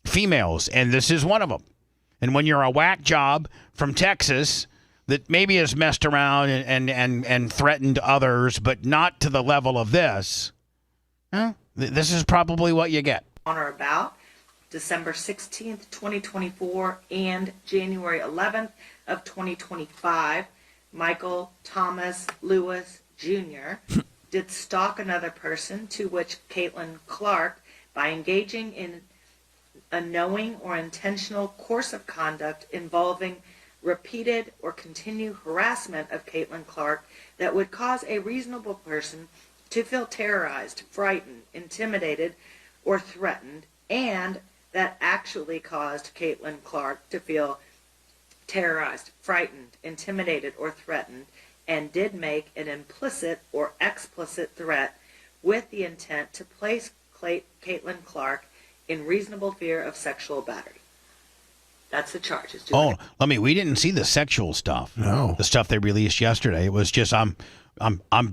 females, and this is one of them. And when you're a whack job from Texas that maybe has messed around and threatened others, but not to the level of this, this is probably what you get. On or about December 16th, 2024 and January 11th of 2025, Michael Thomas Lewis Jr. did stalk another person, to which Caitlin Clark, by engaging in a knowing or intentional course of conduct involving repeated or continued harassment of Caitlin Clark that would cause a reasonable person to feel terrorized, frightened, intimidated, or threatened, and that actually caused Caitlin Clark to feel terrorized, frightened, intimidated, or threatened, and did make an implicit or explicit threat with the intent to place Caitlin Clark in reasonable fear of sexual battery. That's the charges. We didn't see the sexual stuff. No. The stuff they released yesterday. It was just I'm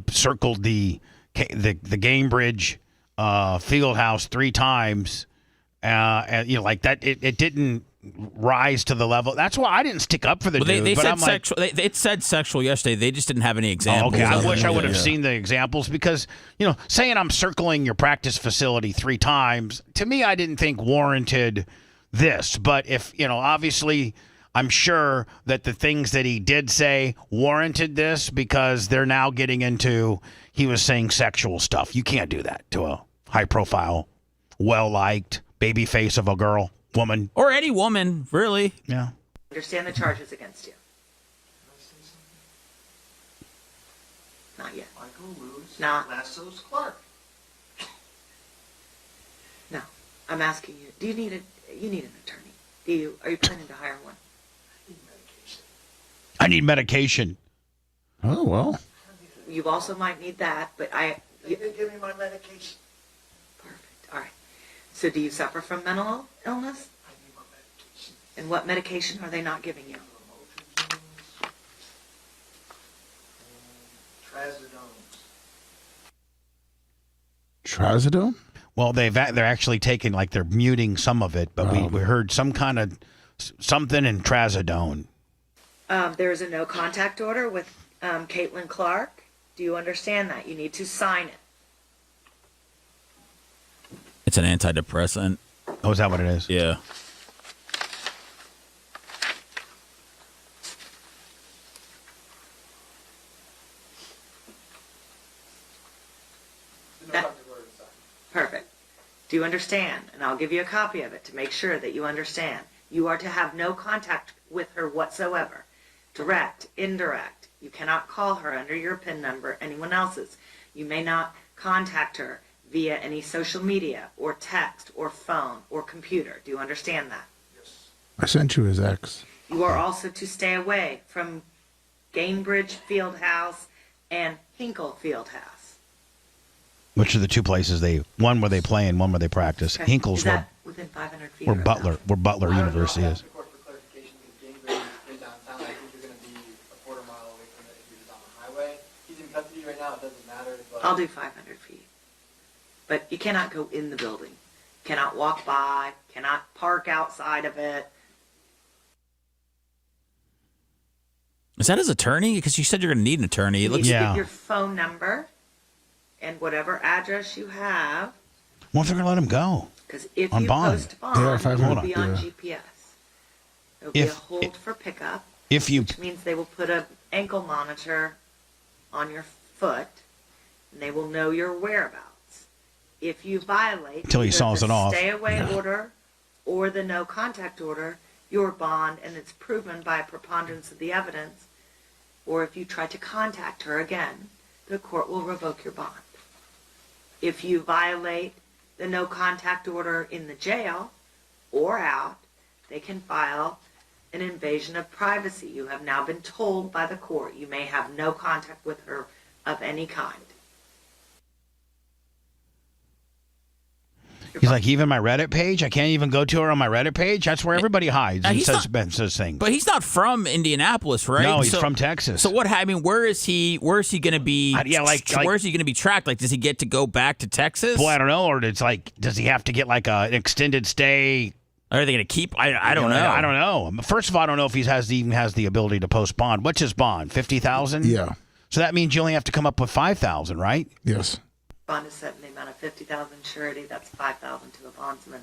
circled the Gamebridge field house 3 times, And like that, it didn't rise to the level. That's why I didn't stick up for the dude. They but said I'm like, sexual. It said sexual yesterday. They just didn't have any examples. okay, I of wish it. I would have seen the examples because, saying I'm circling your practice facility 3 times, to me, I didn't think warranted this. But if, obviously, I'm sure that the things that he did say warranted this because they're now getting into, he was saying sexual stuff. You can't do that to a high profile, well-liked baby face of a woman. Or any woman, really. Yeah. Understand the charges against you. Not yet. Michael Lewis Not. lassos Clark. No. I'm asking you, do you need an attorney? Are you planning to hire one? I need medication. Oh, well. You also might need that, but They did give me my medication. All right. So do you suffer from mental illness? I need my medication. And what medication are they not giving you? Trazodone? Well, they're actually taking, like, they're muting some of it, but we heard some kind of something in trazodone. There is a no contact order with Caitlin Clark. Do you understand that? You need to sign it. It's an antidepressant. Oh, is that what it is? Yeah. Perfect. Do you understand? And I'll give you a copy of it to make sure that you understand. You are to have no contact with her whatsoever. Direct, indirect. You cannot call her under your PIN number, anyone else's. You may not contact her via any social media or text or phone or computer. Do you understand that? I sent you his ex. You are also to stay away from Gainbridge Fieldhouse and Hinkle Fieldhouse. Which are the 2 places one where they play and one where they practice. Okay. Hinkle's Is that within 500 feet? where Butler University is. I'll do 500 feet. But you cannot go in the building. Cannot walk by. Cannot park outside of it. Is that his attorney? Because you said you're going to need an attorney. You need to give your phone number and whatever address you have. What if they're going to let him go? Because if on you bond? post bond, it will be on GPS. It will be a If- hold for pickup, If you which means they will put an ankle monitor on your foot, and they will know your whereabouts. If you violate Till he either saws the it off. stay away Yeah. order or the no contact order, your bond, and it's proven by a preponderance of the evidence, or if you try to contact her again, the court will revoke your bond. If you violate the no contact order in the jail or out, they can file an invasion of privacy. You have now been told by the court you may have no contact with her of any kind. He's like, even my Reddit page? I can't even go to her on my Reddit page? That's where everybody hides and says things. But he's not from Indianapolis, right? No, he's from Texas. So what? I mean, where is he going to be? Where is he going to be tracked? Like, does he get to go back to Texas? Boy, I don't know. Or it's like, does he have to get like an extended stay? Are they going to keep? I don't know. I don't know. First of all, I don't know if he even has the ability to post bond. What's his bond? $50,000? Yeah. So that means you only have to come up with $5,000, right? Yes. Bond is set in the amount of $50,000 surety. That's $5,000 to a bondsman,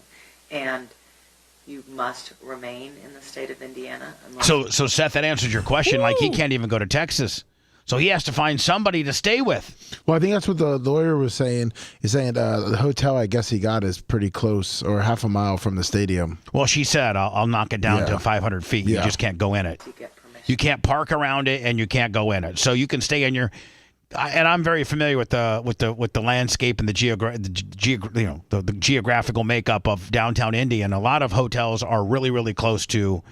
and you must remain in the state of Indiana. So Seth, that answers your question. Woo! Like, he can't even go to Texas. So he has to find somebody to stay with. Well, I think that's what the lawyer was saying. He's saying the hotel, I guess he got, is pretty close or half a mile from the stadium. Well, she said, I'll knock it down to 500 feet. You just can't go in it. You can't park around it, and you can't go in it. So you can stay in your. And I'm very familiar with the landscape and the geographical makeup of downtown Indy, and a lot of hotels are really, really close to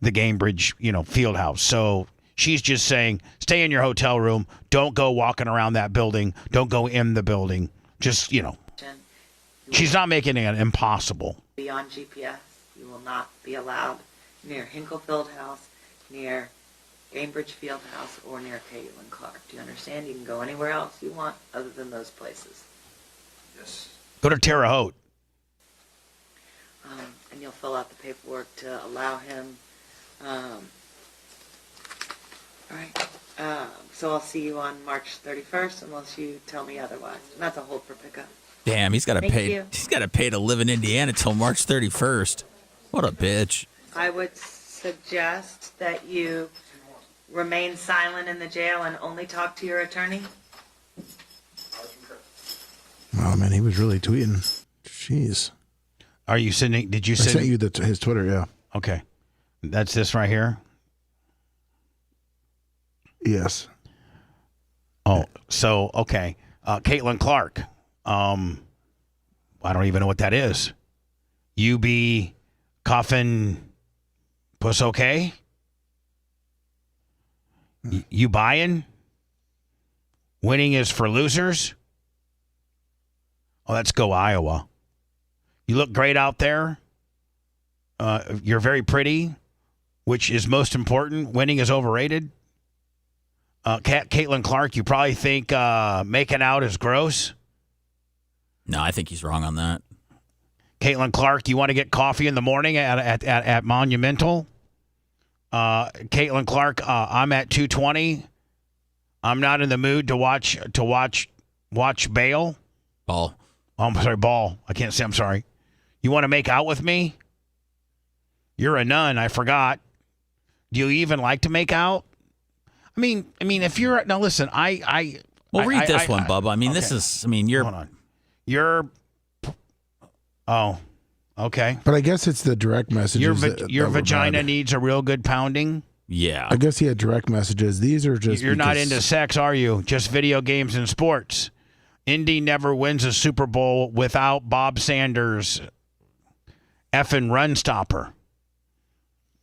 the Gainbridge, field house. So she's just saying, stay in your hotel room. Don't go walking around that building. Don't go in the building. Just, she's not making it impossible. Beyond GPS, you will not be allowed near Hinkle Fieldhouse, near Gainbridge Fieldhouse, or near Caitlin Clark. Do you understand? You can go anywhere else you want other than those places. Yes. Go to Terre Haute. and you'll fill out the paperwork to allow him. All right. So I'll see you on March 31st, unless you tell me otherwise. Not to hold for pickup. Damn, he's got to Thank pay. you. He's got to pay to live in Indiana till March 31st. What a bitch. I would suggest that you remain silent in the jail and only talk to your attorney. Oh man, he was really tweeting. Jeez. Are you sending? Did you I send? sent you his Twitter? Yeah. Okay, that's this right here. Yes. Oh, so okay, Caitlin Clark. I don't even know what that is. You be coffin puss okay? You buying? Winning is for losers? Oh, let's go Iowa. You look great out there. You're very pretty, which is most important. Winning is overrated. Caitlin Clark, you probably think making out is gross. No, I think he's wrong on that. Caitlin Clark, you want to get coffee in the morning at Monumental? Caitlin Clark, I'm at 220. I'm not in the mood to watch Bale. Ball. Oh, I'm sorry, Ball. I can't say I'm sorry. You want to make out with me? You're a nun, I forgot. Do you even like to make out? I mean, if you're now, listen. Well, read this one, Bubba. I mean, this is. I mean, you're. Hold on. You're. Oh, okay. But I guess it's the direct messages. Your vagina needs a real good pounding. Yeah. I guess he had direct messages. These are just. You're not into sex, are you? Just video games and sports. Indy never wins a Super Bowl without Bob Sanders' effing run stopper.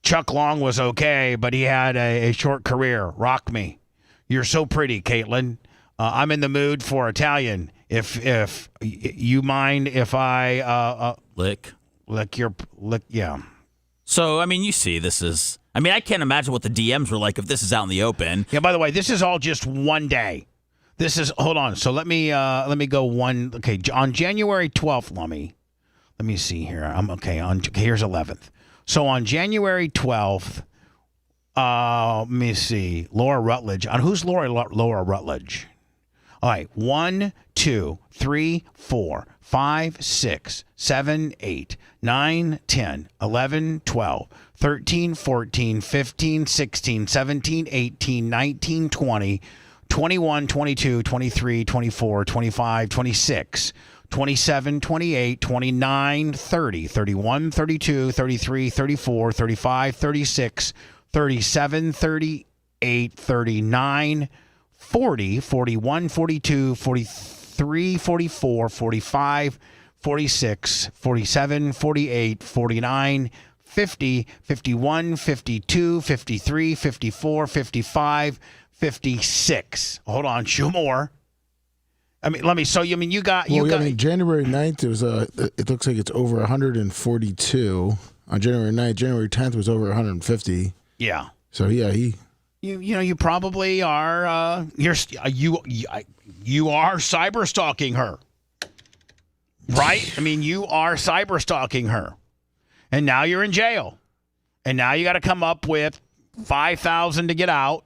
Chuck Long was okay, but he had a short career. Rock me. You're so pretty, Caitlin. I'm in the mood for Italian. If you mind if I lick your yeah. So I mean, you see, this is. I mean, I can't imagine what the DMs were like if this is out in the open. Yeah. By the way, this is all just one day. This is hold on. So let me go one. Okay, on January 12th, let me see here. I'm okay. Here's 11th. So on January 12th, let me see. Laura Rutledge. On who's Laura Rutledge? All right. 1, 2, 3, 4, 5, 6, 7, 8, 9, 10, 11, 12, 13, 14, 15, 16, 17, 18, 19, 20, 21, 22, 23, 24, 25, 26, 27, 28, 29, 30, 31, 32, 33, 34, 35, 36, 37, 38, 39, 40, 41, 42, 43, 44, 45, 46, 47, 48, 49, 50, 51, 52, 53, 54, 55, 56. Hold on, show more. I mean, let me. So you mean you got? I mean, January 9th, it was it looks like it's over 142 on January 9th. January 10th was over 150. Yeah. So yeah, you probably are. You are cyber stalking her, right? I mean, you are cyber stalking her, and now you're in jail, and now you got to come up with $5,000 to get out.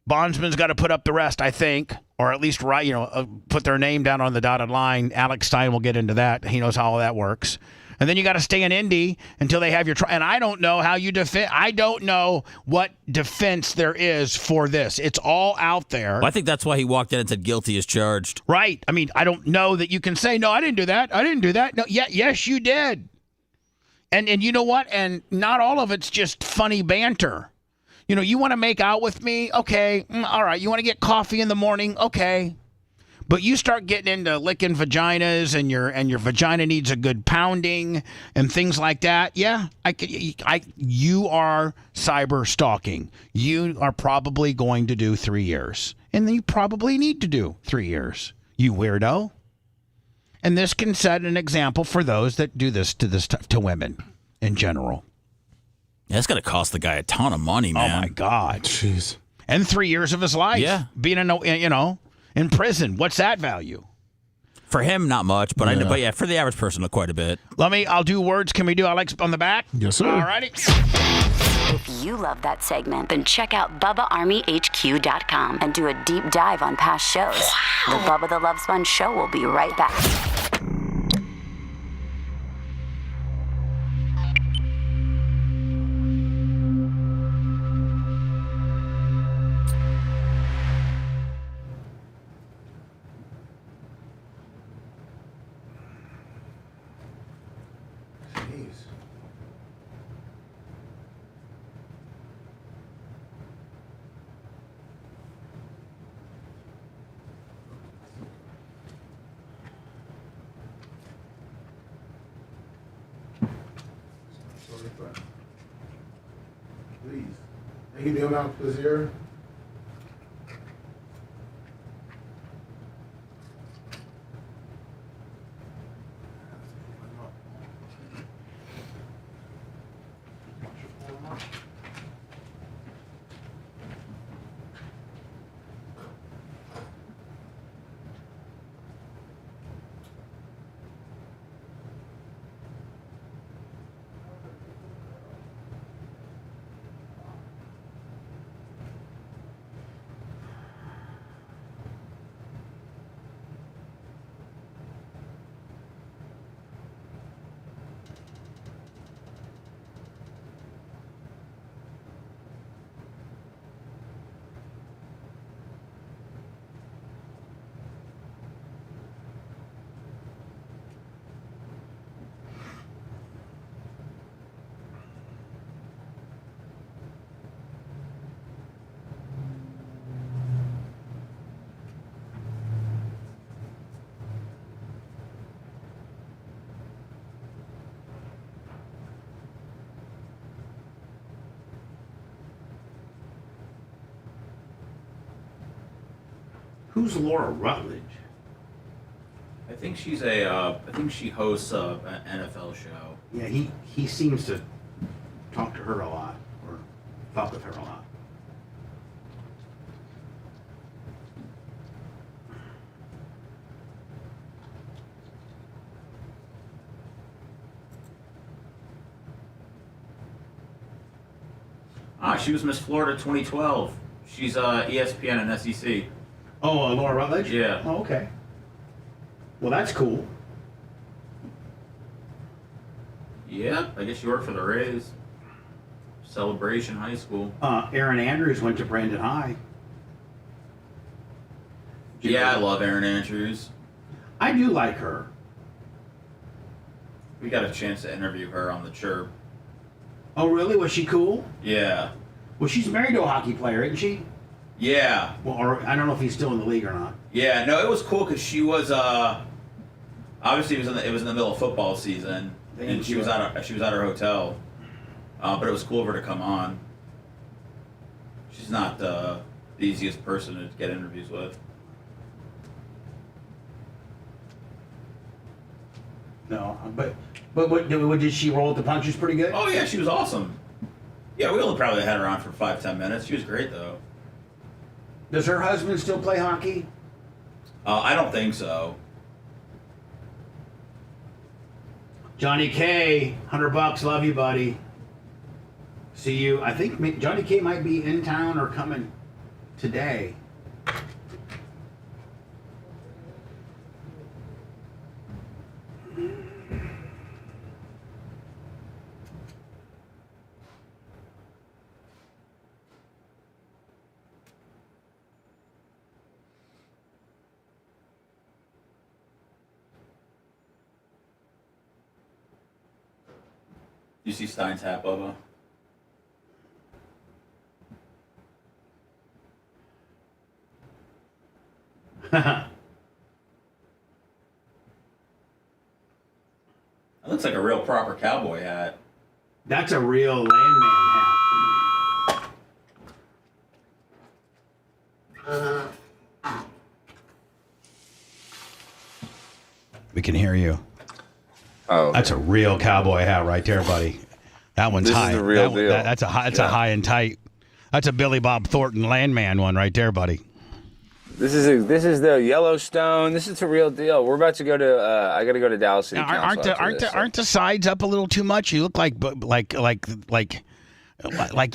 Bondsman's got to put up the rest, I think, or at least put their name down on the dotted line. Alex Stein will get into that. He knows how all that works. And then you got to stay in Indy until they have your trial. And I don't know how you defend. I don't know what defense there is for this. It's all out there. Well, I think that's why he walked in and said guilty as charged. Right. I mean, I don't know that you can say, no, I didn't do that. I didn't do that. No, yes, you did. And you know what? And not all of it's just funny banter. You want to make out with me? Okay. All right. You want to get coffee in the morning? Okay. But you start getting into licking vaginas and your vagina needs a good pounding and things like that. Yeah. You are cyber stalking. You are probably going to do 3 years. And you probably need to do 3 years. You weirdo. And this can set an example for those that do this to women in general. Yeah, it's going to cost the guy a ton of money, man. Oh, my God. Jeez. And 3 years of his life. Yeah. Being in prison. What's that value? For him, not much, but I know. But yeah, for the average person, quite a bit. I'll do words. Can we do Alex on the back? Yes, sir. All righty. If you love that segment, then check out BubbaArmyHQ.com and do a deep dive on past shows. The Bubba the Love Sponge Show will be right back. Please. Can you kneel down to his ear? Who's Laura Rutledge? I think she's I think she hosts an NFL show. Yeah, he seems to talk to her a lot, or fuck with her a lot. She was Miss Florida 2012. She's ESPN and SEC. Oh, Laura Rutledge? Yeah. Oh, okay. Well, that's cool. Yeah, I guess you work for the Rays. Celebration High School. Aaron Andrews went to Brandon High. Yeah, I love Erin Andrews. I do like her. We got a chance to interview her on the Chirp. Oh, really? Was she cool? Yeah. Well, she's married to a hockey player, isn't she? Yeah. Well, or I don't know if he's still in the league or not. Yeah, no, it was cool because she was obviously it was in the middle of football season, and she was at her hotel, but it was cool of her to come on. She's not the easiest person to get interviews with. No, but what did she roll with the punches pretty good? Oh yeah, she was awesome. Yeah, we only probably had her on for 5-10 minutes. She was great though. Does her husband still play hockey? I don't think so. Johnny K, $100, love you, buddy. See you. I think Johnny K might be in town or coming today. You see Stein's hat, Bubba? That looks like a real proper cowboy hat. That's a real landman hat. We can hear you. Oh, that's a real cowboy hat right there, buddy. That one's This is high. the real deal. That's a high. That's a high and tight. That's a Billy Bob Thornton landman one right there, buddy. This is the Yellowstone. This is the real deal. We're about to go to. I got to go to Dallas City Council. Aren't the sides up a little too much? You look like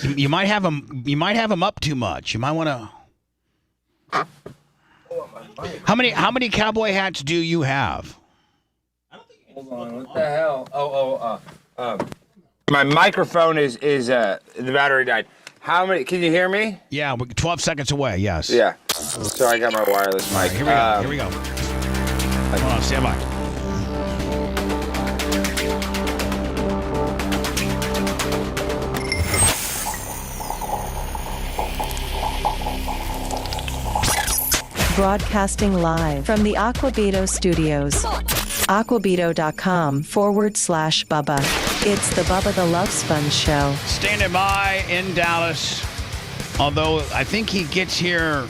you might have them. You might have them up too much. You might want to. How many cowboy hats do you have? Hold on. What the hell? My microphone is the battery died. How many? Can you hear me? Yeah, we're 12 seconds away. Yes. Yeah. So I got my wireless mic. Here we go. Hold on, stand by. Broadcasting live from the Aquabedo studios. Aquabedo.com/Bubba. It's the Bubba the Love Sponge Show. Standing by in Dallas. Although I think he gets here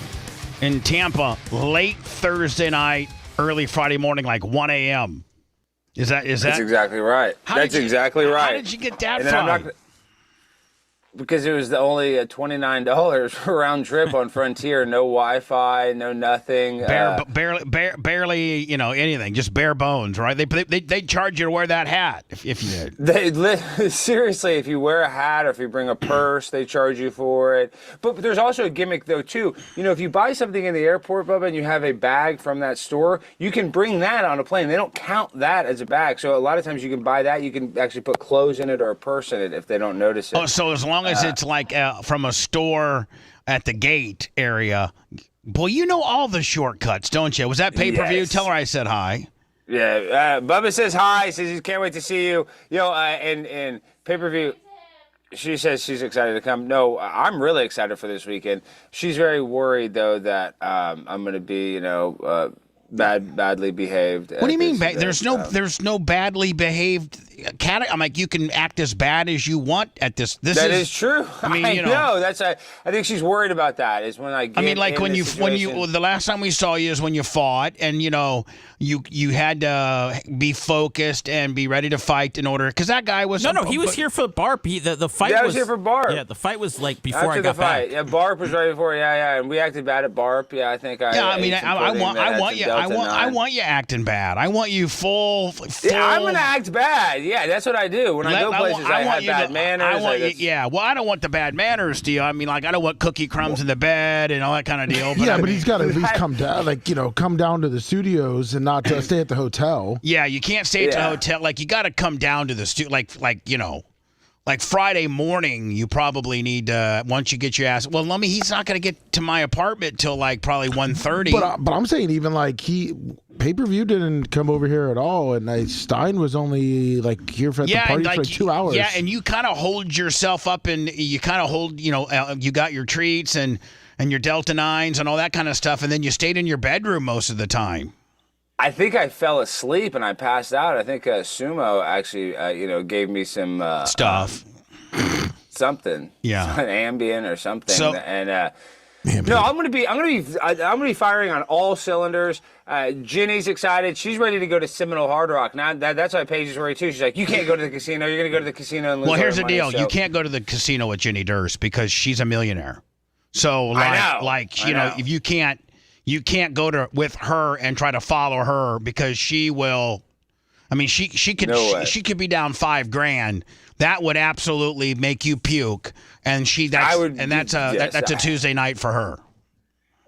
in Tampa late Thursday night, early Friday morning, like 1 a.m. Is that? That's exactly right. That's exactly right. How did you get that from? Because it was only $29 round trip on Frontier. No Wi-Fi, no nothing. Barely, anything. Just bare bones, right? They charge you to wear that hat if you did. Seriously, if you wear a hat or if you bring a purse, they charge you for it. But there's also a gimmick though too. If you buy something in the airport, Bubba, and you have a bag from that store, you can bring that on a plane. They don't count that as a bag. So a lot of times you can buy that. You can actually put clothes in it or a purse in it if they don't notice it. Oh, so as long as it's like from a store at the gate area. Boy, you know all the shortcuts, don't you? Was that pay-per-view? Yes. Tell her I said hi. Yeah, Bubba says hi. He says he can't wait to see you. And pay-per-view, she says she's excited to come. No, I'm really excited for this weekend. She's very worried, though, that I'm going to be, badly behaved. What do you mean? There's no badly behaved cat. I'm like, you can act as bad as you want at this. That is true. I mean, I know. I think she's worried about that. Is when I get. I mean, like when you the last time we saw you is when you fought, and you had to be focused and be ready to fight in order because that guy was he was here for Barb. The fight. I was here for Barb. Yeah, the fight was like before After I got the fight. back. Yeah, Barb was right before. Yeah, and we acted bad at Barb. Yeah, I think I. Yeah, I mean, I want you acting bad. I want you full. Yeah, I'm gonna act bad. Yeah, that's what I do when I go places. I have bad manners. Well, I don't want the bad manners deal. I mean, like I don't want cookie crumbs in the bed and all that kind of deal. But he's got to at least come down, come down to the studios and not stay at the hotel. Yeah, you can't stay at the hotel. Like you got to come down to the studio. Like Friday morning, you probably need once you get your ass. Well, he's not going to get to my apartment till like probably 1:30. But I'm saying even like pay-per-view didn't come over here at all, and Stein was only like here for the party for like 2 hours. Yeah, and you kind of hold yourself up, and you kind of hold, you got your treats and your Delta 9s and all that kind of stuff, and then you stayed in your bedroom most of the time. I think I fell asleep and I passed out. I think Sumo actually, gave me some stuff, something, an Ambien or something. So, no, I'm gonna be firing on all cylinders. Ginny's excited. She's ready to go to Seminole Hard Rock. Now that's why Paige is worried too. She's like, you can't go to the casino. You're gonna go to the casino and lose. Well, here's the money, deal: so. you can't go to the casino with Ginny Durst because she's a millionaire. So if you can't go with her and try to follow her because she will. I mean, she could be down $5,000. That would absolutely make you puke, and that's a Tuesday night for her.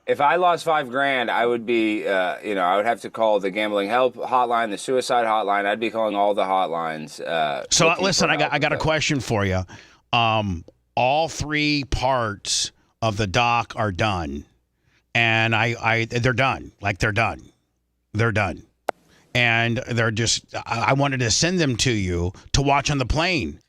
If I lost $5,000, I would be, I would have to call the gambling help hotline, the suicide hotline. I'd be calling all the hotlines. So listen, I got a question for you. All three parts of the doc are done. And they're done. Like they're done. They're done. And they're just, I wanted to send them to you to watch on the plane.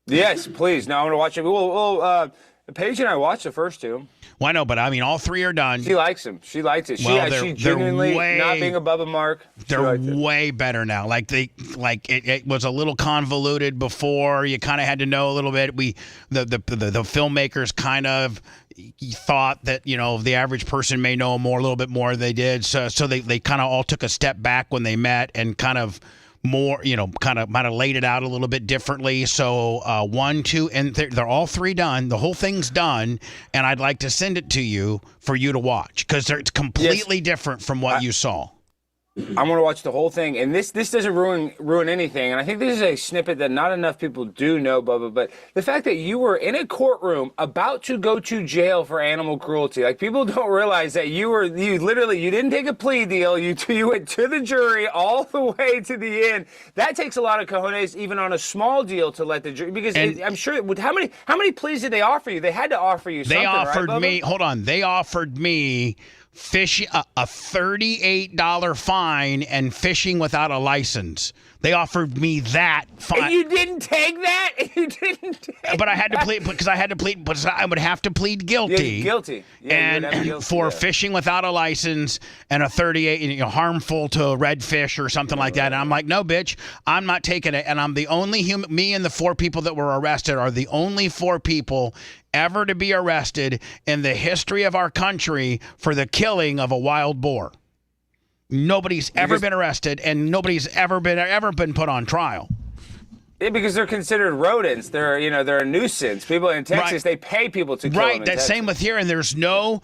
Yes, please. No, I'm going to watch it. Well, Paige and I watched the first two. Well, I know, but I mean, all three are done. She likes them. She liked it. She genuinely, not being above a mark. They're way better now. It was a little convoluted before. You kind of had to know a little bit. The filmmakers kind of thought that the average person may know a little bit more than they did. So they kind of all took a step back when they met and kind of more, kind of laid it out a little bit differently. So 1, 2, and they're all 3 done. The whole thing's done, and I'd like to send it to you for you to watch because it's completely different from what you saw. I'm going to watch the whole thing, and this doesn't ruin anything. And I think this is a snippet that not enough people do know, Bubba. But the fact that you were in a courtroom about to go to jail for animal cruelty, like people don't realize that you didn't take a plea deal. You went to the jury all the way to the end. That takes a lot of cojones, even on a small deal, to let the jury, because I'm sure how many pleas did they offer you? They had to offer you something. They offered right, me. Hold on. They offered me fishing a $38 fine and fishing without a license. They offered me that fine. And you didn't take that? You didn't take But I had to plead because I would have to plead guilty. Guilty. Yeah, and for fishing without a license and a 38, harmful to redfish or something like that. And I'm like, no, bitch, I'm not taking it. And I'm the only human. Me and the 4 people that were arrested are the only 4 people ever to be arrested in the history of our country for the killing of a wild boar. Nobody's ever been arrested, and nobody's ever been put on trial. Yeah, because they're considered rodents. They're a nuisance. People in Texas, they pay people to kill them. Right, that's same with here, and there's no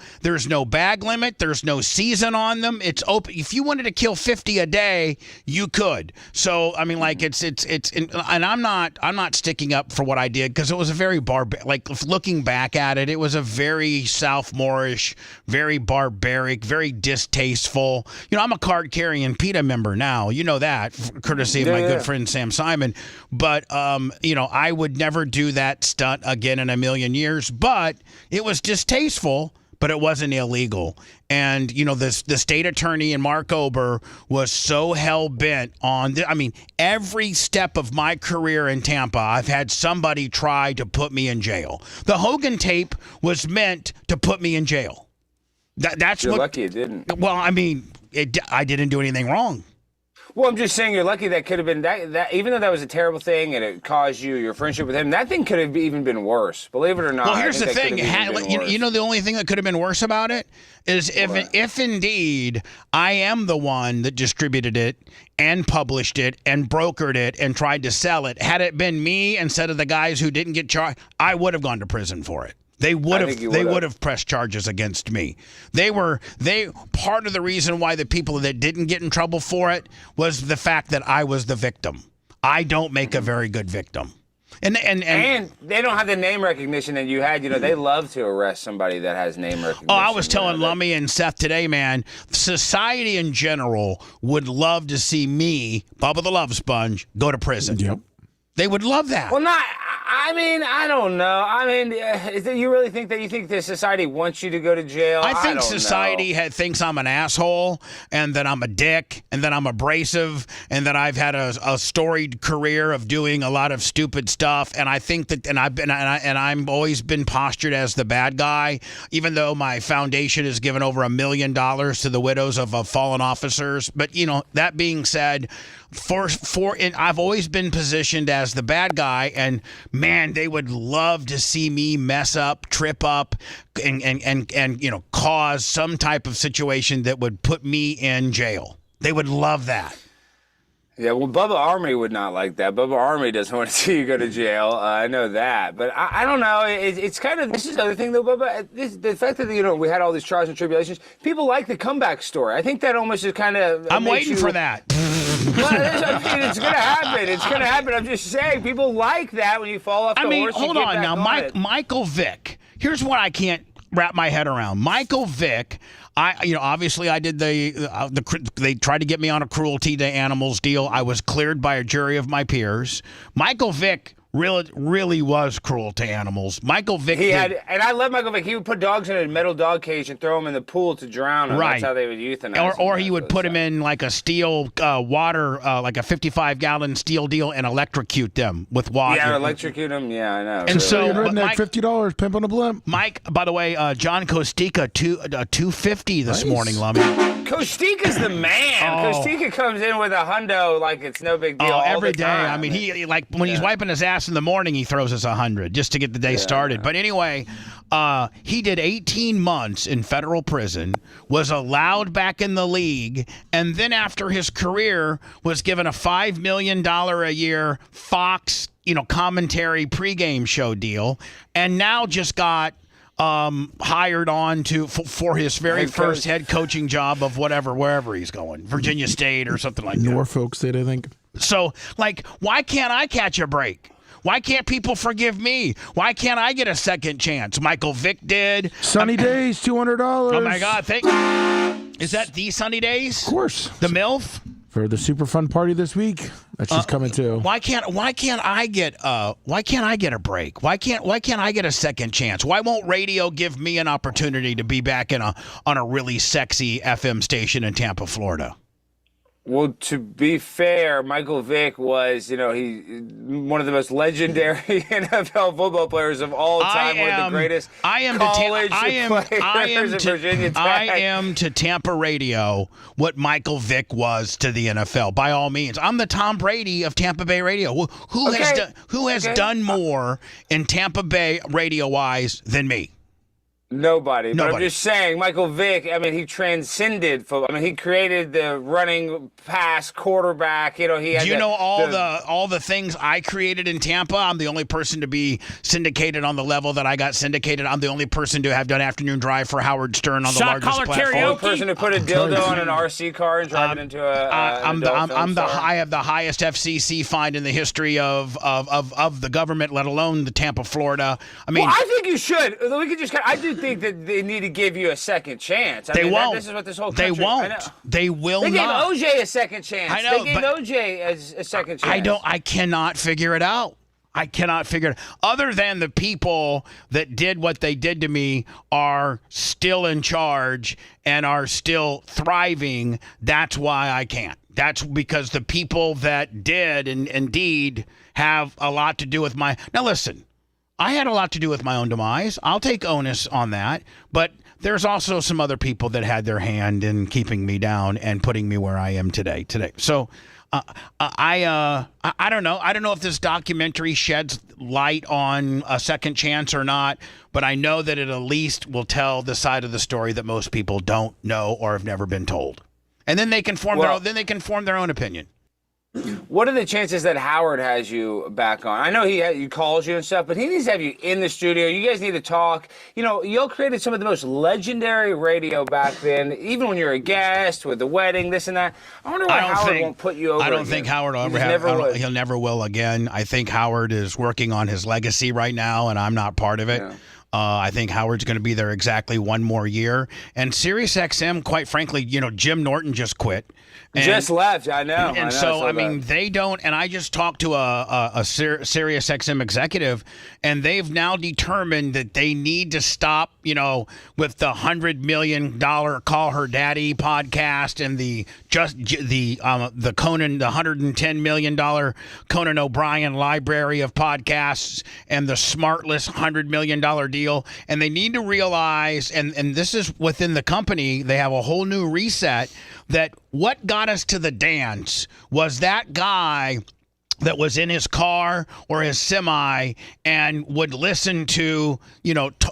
bag limit. There's no season on them. It's open. If you wanted to kill 50 a day, you could. So I mean, like it's and I'm not sticking up for what I did because it was a very looking back at it, it was a very sophomorish, very barbaric, very distasteful. I'm a card carrying PETA member now. You know that, courtesy of my good friend Sam Simon. But, I would never do that stunt again in a million years. But it was distasteful, but it wasn't illegal. And, the state attorney and Mark Ober was so hell-bent on every step of my career in Tampa, I've had somebody try to put me in jail. The Hogan tape was meant to put me in jail. You're lucky it didn't. Well, I didn't do anything wrong. Well, I'm just saying you're lucky that could have been that even though that was a terrible thing and it caused your friendship with him, that thing could have even been worse. Believe it or not. Well, here's the thing. The only thing that could have been worse about it is if indeed I am the one that distributed it and published it and brokered it and tried to sell it. Had it been me instead of the guys who didn't get charged, I would have gone to prison for it. They would have pressed charges against me. Part of the reason why the people that didn't get in trouble for it was the fact that I was the victim. I don't make a very good victim. And they don't have the name recognition that you had. They love to arrest somebody that has name recognition. Oh, I was telling Lummy and Seth today, man, society in general would love to see me, Bubba the Love Sponge, go to prison. Yep. They would love that. Well, I don't know. You really think that the society wants you to go to jail? I think society thinks I'm an asshole and that I'm a dick and that I'm abrasive and that I've had a storied career of doing a lot of stupid stuff. And I think that, I've always been postured as the bad guy, even though my foundation has given over $1 million to the widows of fallen officers. But that being said, I've always been positioned as the bad guy, and man, they would love to see me mess up, trip up, and cause some type of situation that would put me in jail. They would love that. Yeah, well, Bubba Army would not like that. Bubba Army doesn't want to see you go to jail. I know that. But I don't know. It's kind of, this is the other thing, though, Bubba. The fact that, we had all these trials and tribulations, people like the comeback story. I think that almost is kind of... I'm waiting for that. It's going to happen. It's going to happen. I'm just saying, people like that when you fall off the horse. Hold on now. Michael Vick. Here's what I can't wrap my head around. Michael Vick... obviously I did they tried to get me on a cruelty to animals deal. I was cleared by a jury of my peers. Michael Vick really was cruel to animals. Michael Vick and I love Michael Vick. He would put dogs in a metal dog cage and throw them in the pool to drown them. Right. That's how they would euthanize or he would put them in like a steel water, like a 55-gallon steel deal and electrocute them with water. Yeah, electrocute them. Yeah, I know. And really. So you're written at $50, pimp on a blimp. Mike, by the way, John Kostika, $250 this morning, Lummy. Kostika's the man. Kostika comes in with a hundo like it's no big deal. Every day. I mean, he when he's wiping his ass in the morning, he throws us $100 just to get the day started. But anyway, He did 18 months in federal prison, was allowed back in the league, and then after his career was given a $5 million a year Fox, commentary pregame show deal, and now just got hired on for his very first head coaching job of wherever he's going, Virginia State or something like that. Norfolk State, I think. So, why can't I catch a break? Why can't people forgive me? Why can't I get a second chance? Michael Vick did. Sunny Days, $200. Oh my God! Is that the Sunny Days? Of course. The MILF for the super fun party this week. That's just coming too. Why can't I get a break? Why can't I get a second chance? Why won't radio give me an opportunity to be back on a really sexy FM station in Tampa, Florida? Well, to be fair, Michael Vick was, he one of the most legendary NFL football players of all time. One of the greatest college players in Virginia Tech. I am to Tampa radio what Michael Vick was to the NFL. By all means, I'm the Tom Brady of Tampa Bay radio. Who has done more in Tampa Bay radio wise than me? Nobody. But I'm just saying, Michael Vick, he transcended football. He created the running pass quarterback. He had all the things I created in Tampa? I'm the only person to be syndicated on the level that I got syndicated. I'm the only person to have done afternoon drive for Howard Stern on the largest platform. The only person to put a dildo on an RC car and drive it into I'm the highest FCC fine in the history of the government, let alone the Tampa, Florida. I think you should. I do think that they need to give you a second chance. They won't. This is what this whole country. They won't. They will They not. gave OJ a second chance. I know, they gave OJ a second chance. I cannot figure it out. I cannot figure it out. Other than the people that did what they did to me are still in charge and are still thriving, that's why I can't. That's because the people that did and indeed have a lot to do with my... Now listen, I had a lot to do with my own demise. I'll take onus on that. But there's also some other people that had their hand in keeping me down and putting me where I am today. So I don't know. I don't know if this documentary sheds light on a second chance or not, but I know that it at least will tell the side of the story that most people don't know or have never been told. And then they can form their own opinion. What are the chances that Howard has you back on? I know he calls you and stuff, but he needs to have you in the studio. You guys need to talk. Y'all created some of the most legendary radio back then, even when you're a guest with the wedding, this and that. I wonder why Howard won't put you over. I don't think Howard will ever he'll never will again. I think Howard is working on his legacy right now, and I'm not part of it. Yeah. I think Howard's going to be there exactly one more year. And SiriusXM, quite frankly, Jim Norton just quit. Just left, I know. They don't, and I just talked to a SiriusXM executive, and they've now determined that they need to stop, with the $100 million Call Her Daddy podcast and the Conan, the $110 million Conan O'Brien library of podcasts and the Smartless $100 million deal. And they need to realize, and this is within the company, they have a whole new reset, that what got us to the dance was that guy that was in his car or his semi and would listen to,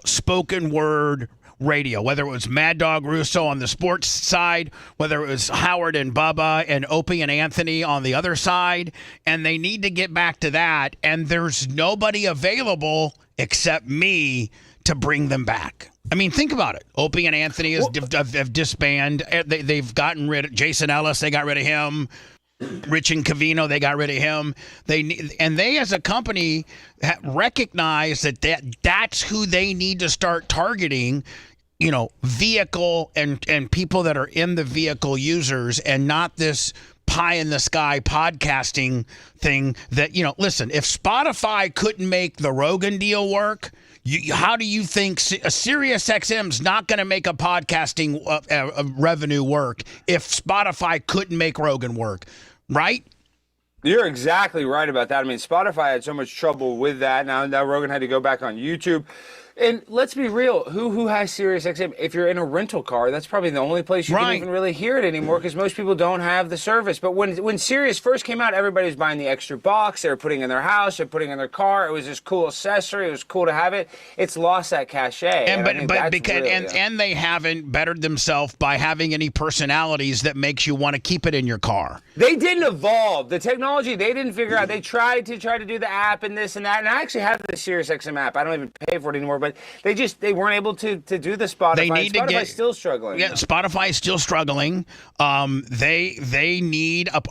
spoken word radio, whether it was Mad Dog Russo on the sports side, whether it was Howard and Bubba and Opie and Anthony on the other side, and they need to get back to that, and there's nobody available except me to bring them back. Think about it. Opie and Anthony have disbanded. They've gotten rid of Jason Ellis. They got rid of him. Rich and Cavino, they got rid of him. They as a company recognize that's who they need to start targeting, vehicle and people that are in the vehicle users, and not this pie in the sky podcasting thing that, listen, if Spotify couldn't make the Rogan deal work, how do you think SiriusXM's not going to make a podcasting revenue work if Spotify couldn't make Rogan work, right? You're exactly right about that. Spotify had so much trouble with that. Now Rogan had to go back on YouTube. And let's be real, who has Sirius XM? If you're in a rental car, that's probably the only place you can even really hear it anymore because most people don't have the service. But when Sirius first came out, everybody was buying the extra box. They were putting it in their house. They're putting it in their car. It was this cool accessory. It was cool to have it. It's lost that cachet. And they haven't bettered themselves by having any personalities that makes you want to keep it in your car. They didn't evolve. The technology, they didn't figure out. They tried to do the app and this and that. And I actually have the Sirius XM app. I don't even pay for it anymore, but they weren't able to do the Spotify. Spotify's still struggling. Yeah, Spotify is still struggling. They need a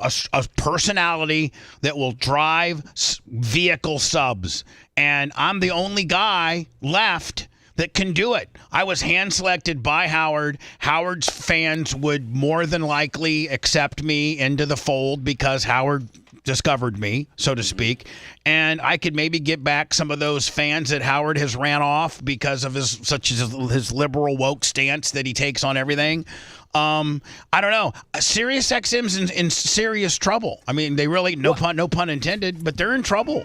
personality that will drive vehicle subs, and I'm the only guy left that can do it. I was hand selected by Howard. Howard's fans would more than likely accept me into the fold because Howard discovered me, so to speak, and I could maybe get back some of those fans that Howard has ran off because of his liberal woke stance that he takes on everything. I don't know. Sirius XM's in serious trouble. I mean, they really no pun intended, but they're in trouble.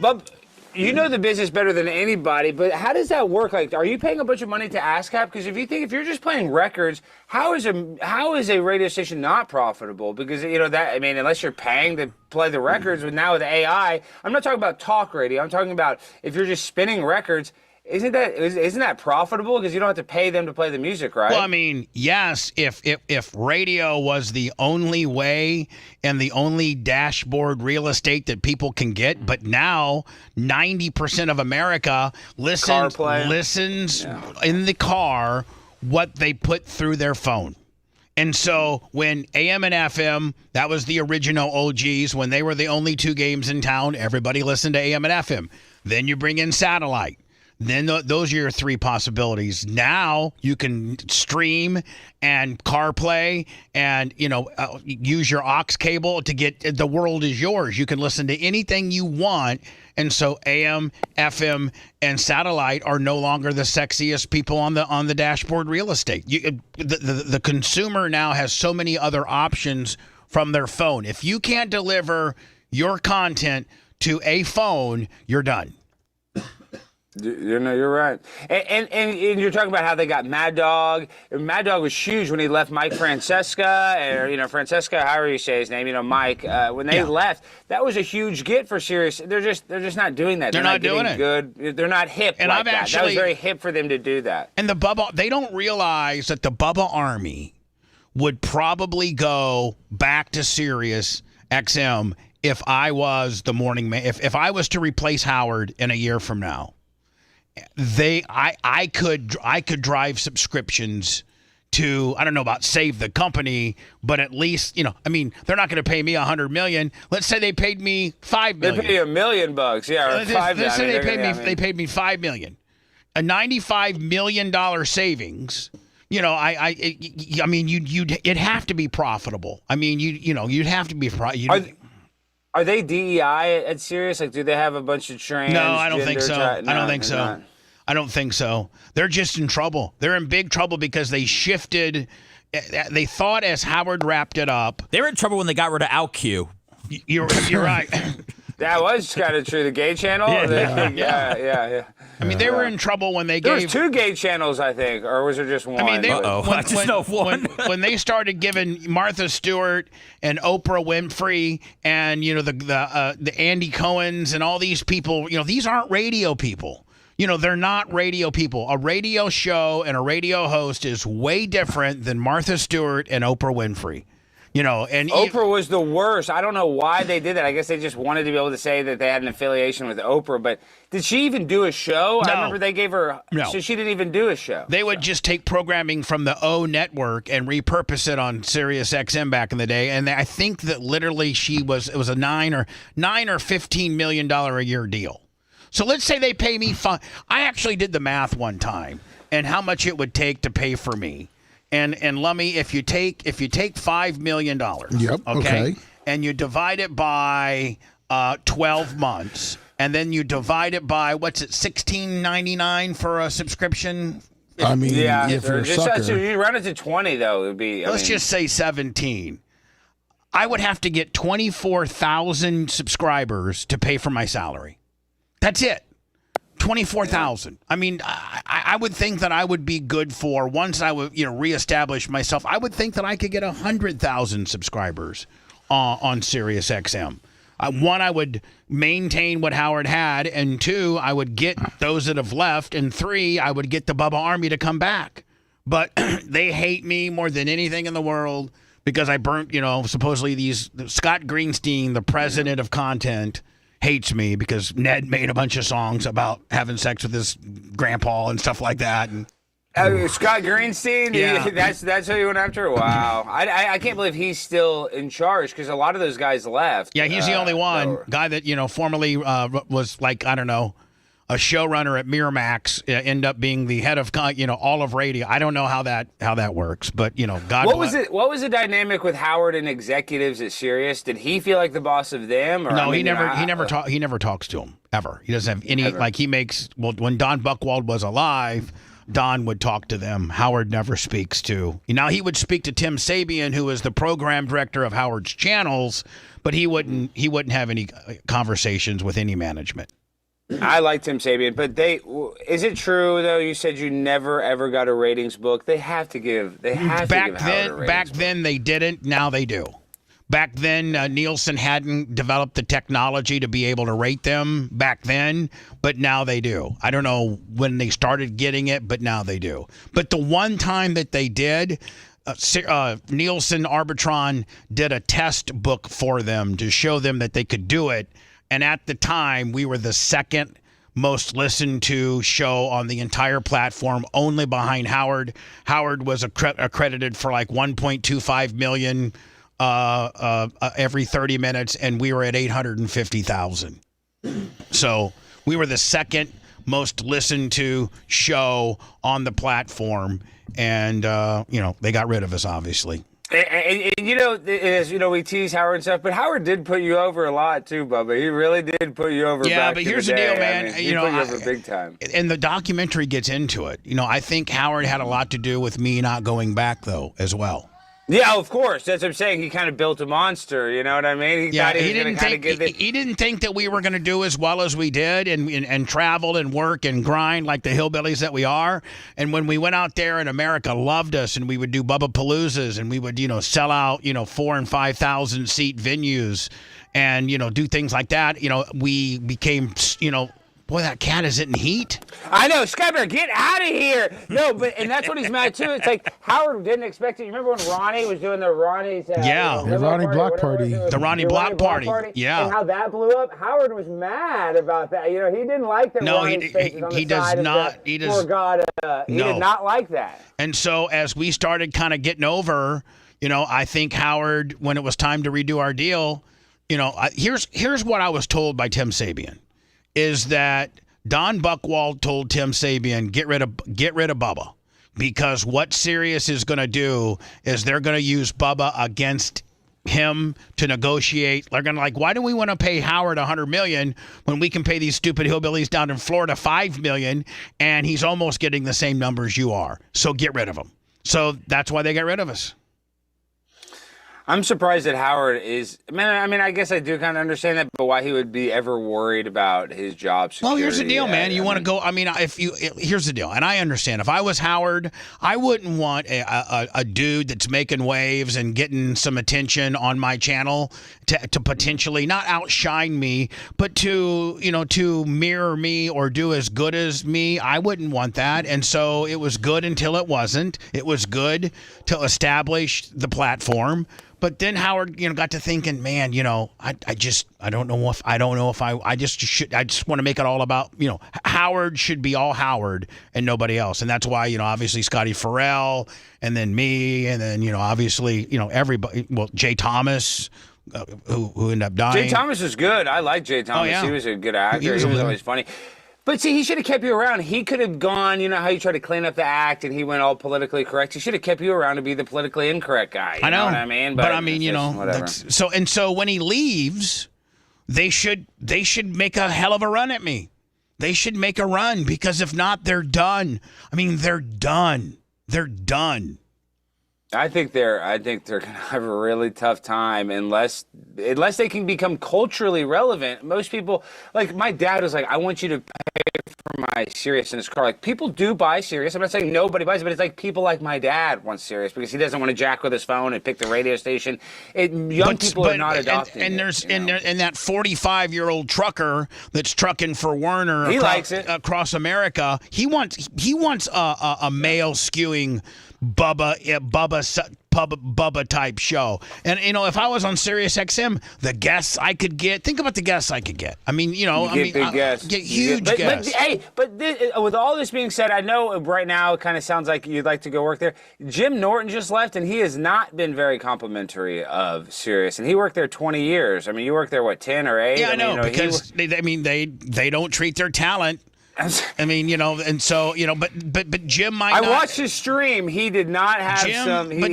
You know the business better than anybody, but how does that work? Like, are you paying a bunch of money to ASCAP? Because if you're just playing records, how is a radio station not profitable? Because unless you're paying to play the records, with AI, I'm not talking about talk radio. I'm talking about if you're just spinning records. Isn't that profitable? Because you don't have to pay them to play the music, right? Well, I mean, yes, if radio was the only way and the only dashboard real estate that people can get, but now 90% of America listens in the car what they put through their phone. And so when AM and FM, that was the original OGs, when they were the only two games in town, everybody listened to AM and FM. Then you bring in satellite. Then those are your three possibilities. Now you can stream and CarPlay and, use your aux cable to get the world is yours. You can listen to anything you want. And so AM, FM, and satellite are no longer the sexiest people on the dashboard real estate. The consumer now has so many other options from their phone. If you can't deliver your content to a phone, you're done. You're right. And you're talking about how they got Mad Dog. Mad Dog was huge when he left Mike Francesca, or Francesca, however you say his name, Mike. When they left, that was a huge get for Sirius. They're just not doing that. They're not doing it. Good. They're not hip. And like that. That was very hip for them to do that. And the Bubba, they don't realize that the Bubba Army would probably go back to Sirius XM if I was the morning man. If I was to replace Howard in a year from now. I could drive subscriptions to, I don't know about save the company, but at least, they're not going to pay me $100 million. Let's say they paid me $5 million. They pay you $1 million, yeah, or $5 million. Let's say they paid me $5 million, a $95 million savings. It'd have to be profitable. I mean, you'd have to be. Are they DEI at Sirius? Like, do they have a bunch of trans? No, I don't think so. I don't think so. Not. I don't think so. They're just in trouble. They're in big trouble because they shifted. They thought as Howard wrapped it up. They were in trouble when they got rid of OutQ. You're right. That was kind of true. The gay channel? Yeah. I mean, they were in trouble when they there gave... was two gay channels, I think, or was there just one? I mean, I just know of one. when they started giving Martha Stewart and Oprah Winfrey and, the Andy Cohens and all these people, these aren't radio people. They're not radio people. A radio show and a radio host is way different than Martha Stewart and Oprah Winfrey. And Oprah was the worst. I don't know why they did that. I guess they just wanted to be able to say that they had an affiliation with Oprah. But did she even do a show? No. I remember they gave her. No. So she didn't even do a show. They would just take programming from the O network and repurpose it on Sirius XM back in the day. And I think that literally it was a $9 or $15 million a year deal. So let's say they pay me. I actually did the math one time and how much it would take to pay for me. And Lummy, if you take $5 million, okay, and you divide it by 12 months, and then you divide it by $16.99 for a subscription. I mean, if you're a sucker, you run it to 20 though, it would be. Let's just say 17. I would have to get 24,000 subscribers to pay for my salary. That's it. 24,000. I mean, I would think that I would be good for, once I would, reestablish myself, I would think that I could get 100,000 subscribers on Sirius XM. One, I would maintain what Howard had, and two, I would get those that have left, and three, I would get the Bubba Army to come back. But they hate me more than anything in the world because I burnt, supposedly Scott Greenstein, the president of content, hates me because Ned made a bunch of songs about having sex with his grandpa and stuff like that. And Scott Greenstein, Yeah. that's who you went after? Wow. I can't believe he's still in charge because a lot of those guys left. yeah, he's the only one guy that formerly was like, I don't know, a showrunner at Miramax, end up being the head of all of radio. I don't know how that works, but God. What was the dynamic with Howard and executives at Sirius? Did he feel like the boss of them? Or, No, he never talks to him ever. He doesn't have any when Don Buchwald was alive, Don would talk to them. Howard never speaks to. Now he would speak to Tim Sabian, who is the program director of Howard's channels, but he wouldn't have any conversations with any management. I like Tim Sabian, but is it true though? You said you never ever got a ratings book. They have to give Howard a ratings Back then they didn't. Now they do. Back then Nielsen hadn't developed the technology to be able to rate them back then, but now they do. I don't know when they started getting it, but now they do. But the one time that they did, Nielsen Arbitron did a test book for them to show them that they could do it. And at the time, we were the second most listened to show on the entire platform, only behind Howard. Howard was accredited for like 1.25 million every 30 minutes, and we were at 850,000. So we were the second most listened to show on the platform, and they got rid of us, obviously. And we tease Howard and stuff, but Howard did put you over a lot too, Bubba. He really did put you over. Yeah, back but in here's the the deal, day. man. He put you over big time. And the documentary gets into it. I think Howard had a lot to do with me not going back, though, as well. Yeah, of course. That's what I'm saying. He kind of built a monster. You know what I mean? He didn't think that we were going to do as well as we did and travel and work and grind like the hillbillies that we are. And when we went out there and America loved us and we would do Bubba Paloozas and we would, sell out, 4,000 and 5,000 seat venues and, do things like that, we became, boy, that cat is in heat. I know, Skyler, get out of here. No, and that's what he's mad too. It's like Howard didn't expect it. You remember when Ronnie was doing the Ronnie's the Ronnie Block Party. The Ronnie Block Party. Yeah. And how that blew up. Howard was mad about that. He didn't like that. No, Ronnie's faces on the he does side not. Of the, he does. poor God, he did not like that. And so as we started kind of getting over, I think Howard, when it was time to redo our deal, here's what I was told by Tim Sabian, is that Don Buchwald told Tim Sabian, get rid of Bubba, because what Sirius is going to do is they're going to use Bubba against him to negotiate. They're going to why do we want to pay Howard $100 million when we can pay these stupid hillbillies down in Florida $5 million, and he's almost getting the same numbers you are. So get rid of him. So that's why they got rid of us. I'm surprised that Howard is. I mean, I guess I do kind of understand that, but why he would be ever worried about his job security? Well, here's the deal, man. You want to go. I mean, here's the deal, and I understand. If I was Howard, I wouldn't want a dude that's making waves and getting some attention on my channel to potentially not outshine me, but to mirror me or do as good as me. I wouldn't want that, and so it was good until it wasn't. It was good to establish the platform. But then Howard, got to thinking, man, I just want to make it all about, Howard should be all Howard and nobody else. And that's why, obviously Scotty Farrell and then me and then, obviously, everybody, Jay Thomas, who ended up dying. Jay Thomas is good. I like Jay Thomas. Oh, yeah. He was a good actor. He was always funny. But see, he should have kept you around. He could have gone, how you try to clean up the act and he went all politically correct. He should have kept you around to be the politically incorrect guy. You know what I mean? But I mean, whatever. So when he leaves, they should make a hell of a run at me. They should make a run, because if not, they're done. I mean, they're done. They're done. I think they're gonna have a really tough time unless they can become culturally relevant. Most people, like my dad, was like, "I want you to pay for my Sirius in his car. Like, people do buy Sirius. I'm not saying nobody buys it, but it's like people like my dad want Sirius because he doesn't want to jack with his phone and pick the radio station. Young people are not adopting and it. There's and that 45-year-old trucker that's trucking for Werner He likes it. across America. He wants a male skewing Bubba type show. And if I was on Sirius XM, the guests I could get. Think about the guests I could get. I mean, Big guests. Get huge guests. But with all this being said, I know right now it kind of sounds like you'd like to go work there. Jim Norton just left, and he has not been very complimentary of Sirius. And he worked there 20 years. I mean, you worked there, 10 or 8? Yeah, I know, because they don't treat their talent. I mean, and so, but Jim might not. I watched his stream. He did not have he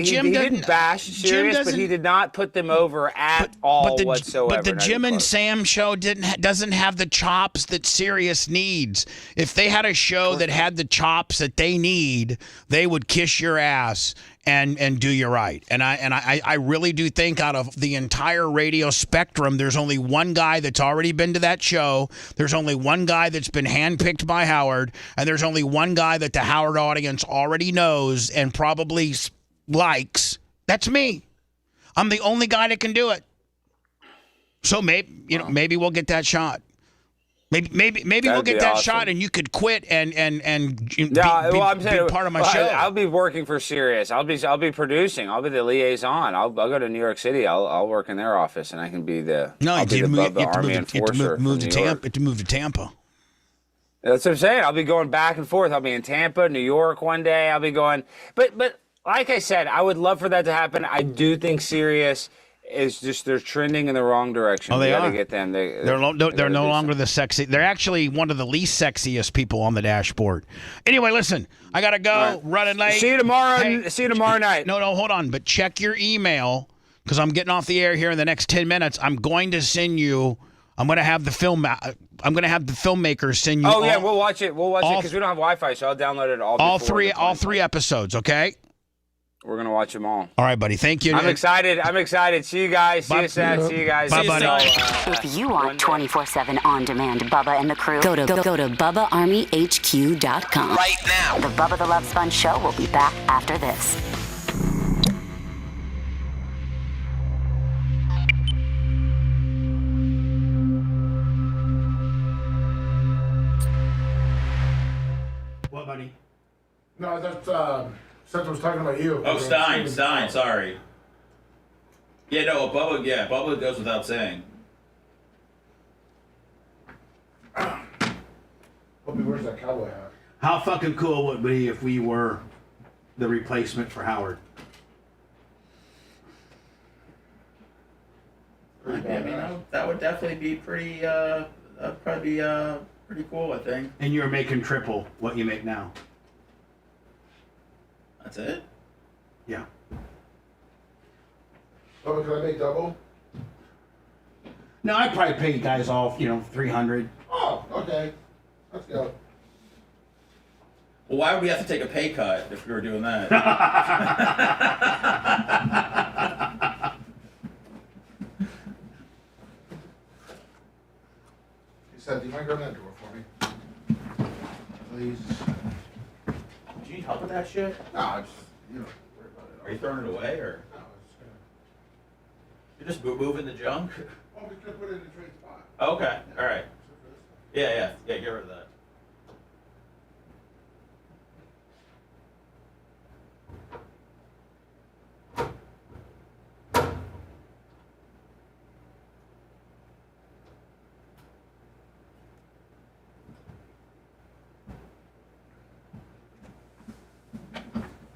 didn't bash Sirius, but he did not put them over at all whatsoever. But the Jim and Sam show doesn't have the chops that Sirius needs. If they had a show that had the chops that they need, they would kiss your ass and do you right. And I really do think out of the entire radio spectrum, there's only one guy that's already been to that show. There's only one guy that's been handpicked by Howard, and there's only one guy that the Howard audience already knows and probably likes. That's me. I'm the only guy that can do it. So maybe we'll get that shot. Maybe we'll get that shot, and you could quit and be part of my show. I'll be working for Sirius. I'll be producing. I'll be the liaison. I'll go to New York City. I'll work in their office, and I can be the Army enforcer. Move to Tampa. That's what I'm saying. I'll be going back and forth. I'll be in Tampa, New York one day. I'll be going, but like I said, I would love for that to happen. I do think Sirius is just they're trending in the wrong direction. Oh, they gotta are. Get them. They're no longer the sexy. They're actually one of the least sexiest people on the dashboard. Anyway, listen, I gotta go. Right. Running late. See you tomorrow. See you tomorrow night. No, hold on. But check your email because I'm getting off the air here in the next 10 minutes. I'm going to send you. I'm going to have the filmmakers send you. Oh yeah, we'll watch it. We'll watch it because we don't have Wi-Fi, so I'll download it all. All three episodes. Okay. We're gonna watch them all. All right, buddy. Thank you. I'm excited. See you guys. See you, Seth. See you guys. Bye, buddy. If you want 24/7 on-demand Bubba and the crew, go to BubbaArmyHQ.com. Right now. The Bubba the Love Sponge Show will be back after this. What, buddy? No, that's Seth was talking about you. Oh, Stein, sorry. Yeah, no, Bubba goes without saying. Bubby, where's that cowboy hat? How fucking cool would it be if we were the replacement for Howard? I mean, that would definitely be pretty, pretty cool, I think. And you're making triple what you make now. That's it? Yeah. Bubba, can I make double? No, I'd probably pay you guys all, $300. Oh, okay. Let's go. Well, why would we have to take a pay cut if we were doing that? He said, do you mind grabbing that door for me? Please. Do you need help with that shit? No, I just, worry about it. Are you throwing it away, or? No, it's gonna... You're just moving the junk? Oh, we could put it in a trade spot. Okay, alright. Yeah, get rid of that.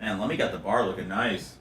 Man, Lemmy got the bar looking nice.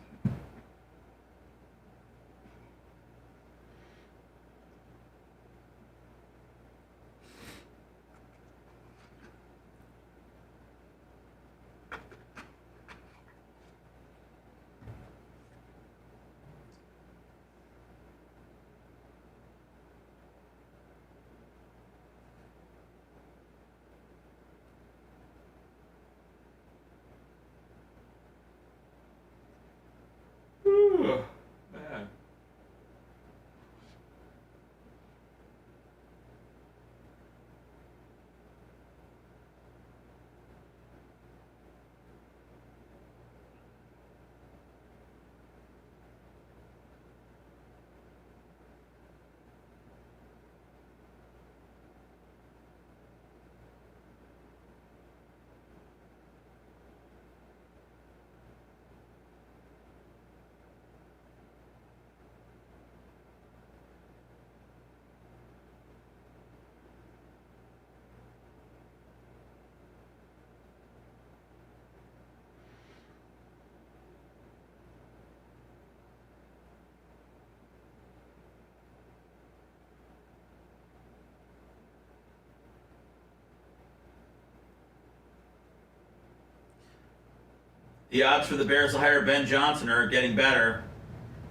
The odds for the Bears to hire Ben Johnson are getting better.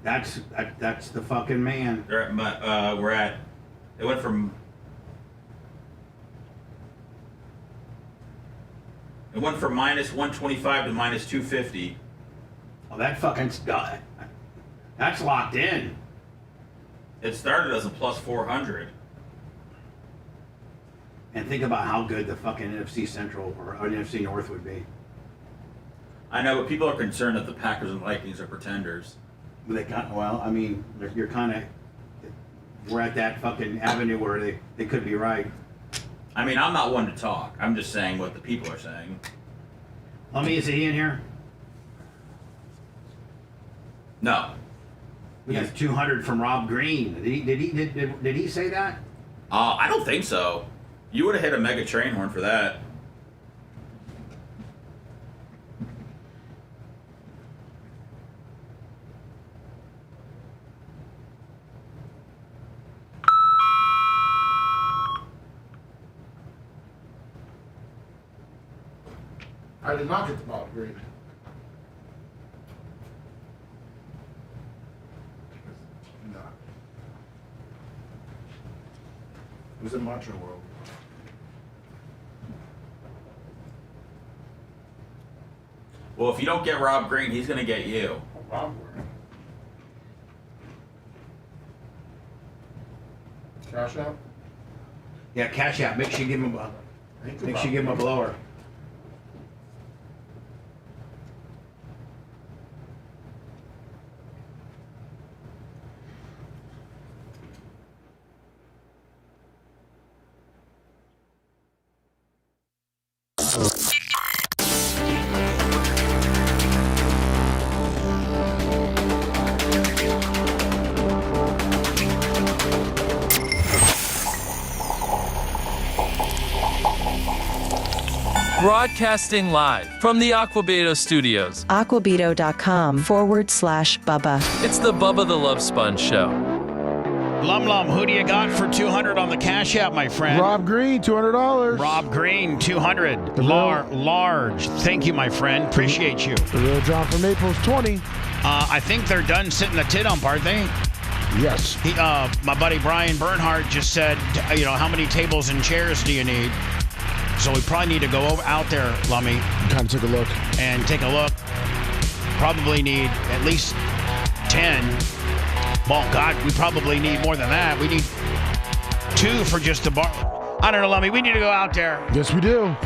That's the fucking man. They're at, it went from minus 125 to minus 250. Oh, that's locked in. It started as a plus 400. And think about how good the fucking NFC Central or NFC North would be. I know, but people are concerned that the Packers and Vikings are pretenders. You're kind of, we're at that fucking avenue where they could be right. I mean, I'm not one to talk. I'm just saying what the people are saying. Is he in here? No. We got 200 from Rob Green. Did he say that? I don't think so. You would have hit a mega train horn for that. I did not get the Bob Green. No. It was in Macho World. Well, if you don't get Rob Green, he's going to get you. Rob Green. Cash out? Yeah, cash out. Make sure you give him a blower. Broadcasting live from the Aquabedo Studios. Aquabedo.com/Bubba. It's the Bubba the Love Sponge Show. Lum, who do you got for 200 on the cash app, my friend? Rob Green, $200. Rob Green, 200. Large. Thank you, my friend. Appreciate you. The real John from Naples, 20. I think they're done sitting the tit ump, aren't they? Yes. My buddy Brian Bernhardt just said, how many tables and chairs do you need? So we probably need to go out there, Lummy. Kind of take a look. And take a look. Probably need at least 10. Well, God, we probably need more than that. We need 2 for just the bar. I don't know, Lummy. We need to go out there. Yes, we do.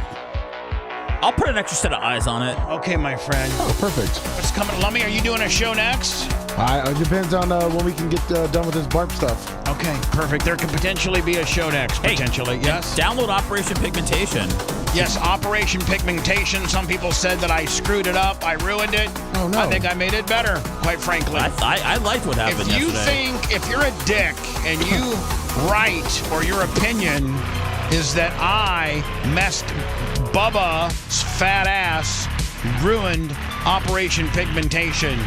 I'll put an extra set of eyes on it. Okay, my friend. Oh, perfect. What's coming? Lummy, are you doing a show next? It depends on when we can get done with this barb stuff. Okay, perfect. There could potentially be a show next. Potentially, yes. Download Operation Pigmentation. Yes, Operation Pigmentation. Some people said that I screwed it up. I ruined it. Oh, no. I think I made it better, quite frankly. I liked what happened yesterday. If you're a dick and you write or your opinion is that I messed Bubba's fat ass, ruined Operation Pigmentation,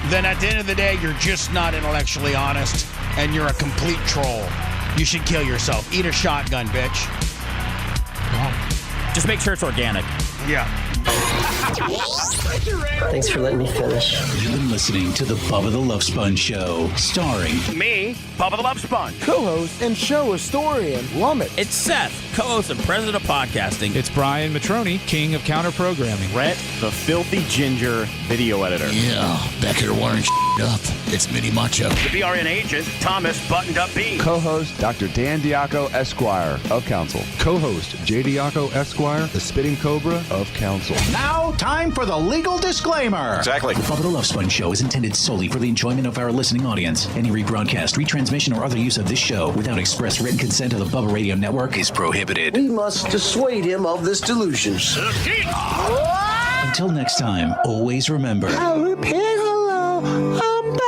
then at the end of the day, you're just not intellectually honest and you're a complete troll. You should kill yourself. Eat a shotgun, bitch. Just make sure it's organic. Yeah. Thanks for letting me finish. You've been listening to the Bubba the Love Sponge Show, starring me, Bubba the Love Sponge, co-host and show historian, Lummit. It's Seth, co-host and president of podcasting. It's Brian Matroni, king of counter programming. Rhett, the filthy ginger video editor. Yeah, back here wiring up. It's Mini Macho. The BRN agent, Thomas Buttoned Up B. Co-host, Dr. Dan Diaco, Esquire of Council. Co-host, J. Diaco, Esquire, the Spitting Cobra of Council. Now, time for the legal disclaimer. Exactly. The Bubba the Love Sponge Show is intended solely for the enjoyment of our listening audience. Any rebroadcast, retransmission, or other use of this show without express written consent of the Bubba Radio Network is prohibited. We must dissuade him of this delusion. Until next time, always remember. I'll repeat hello. I'm back.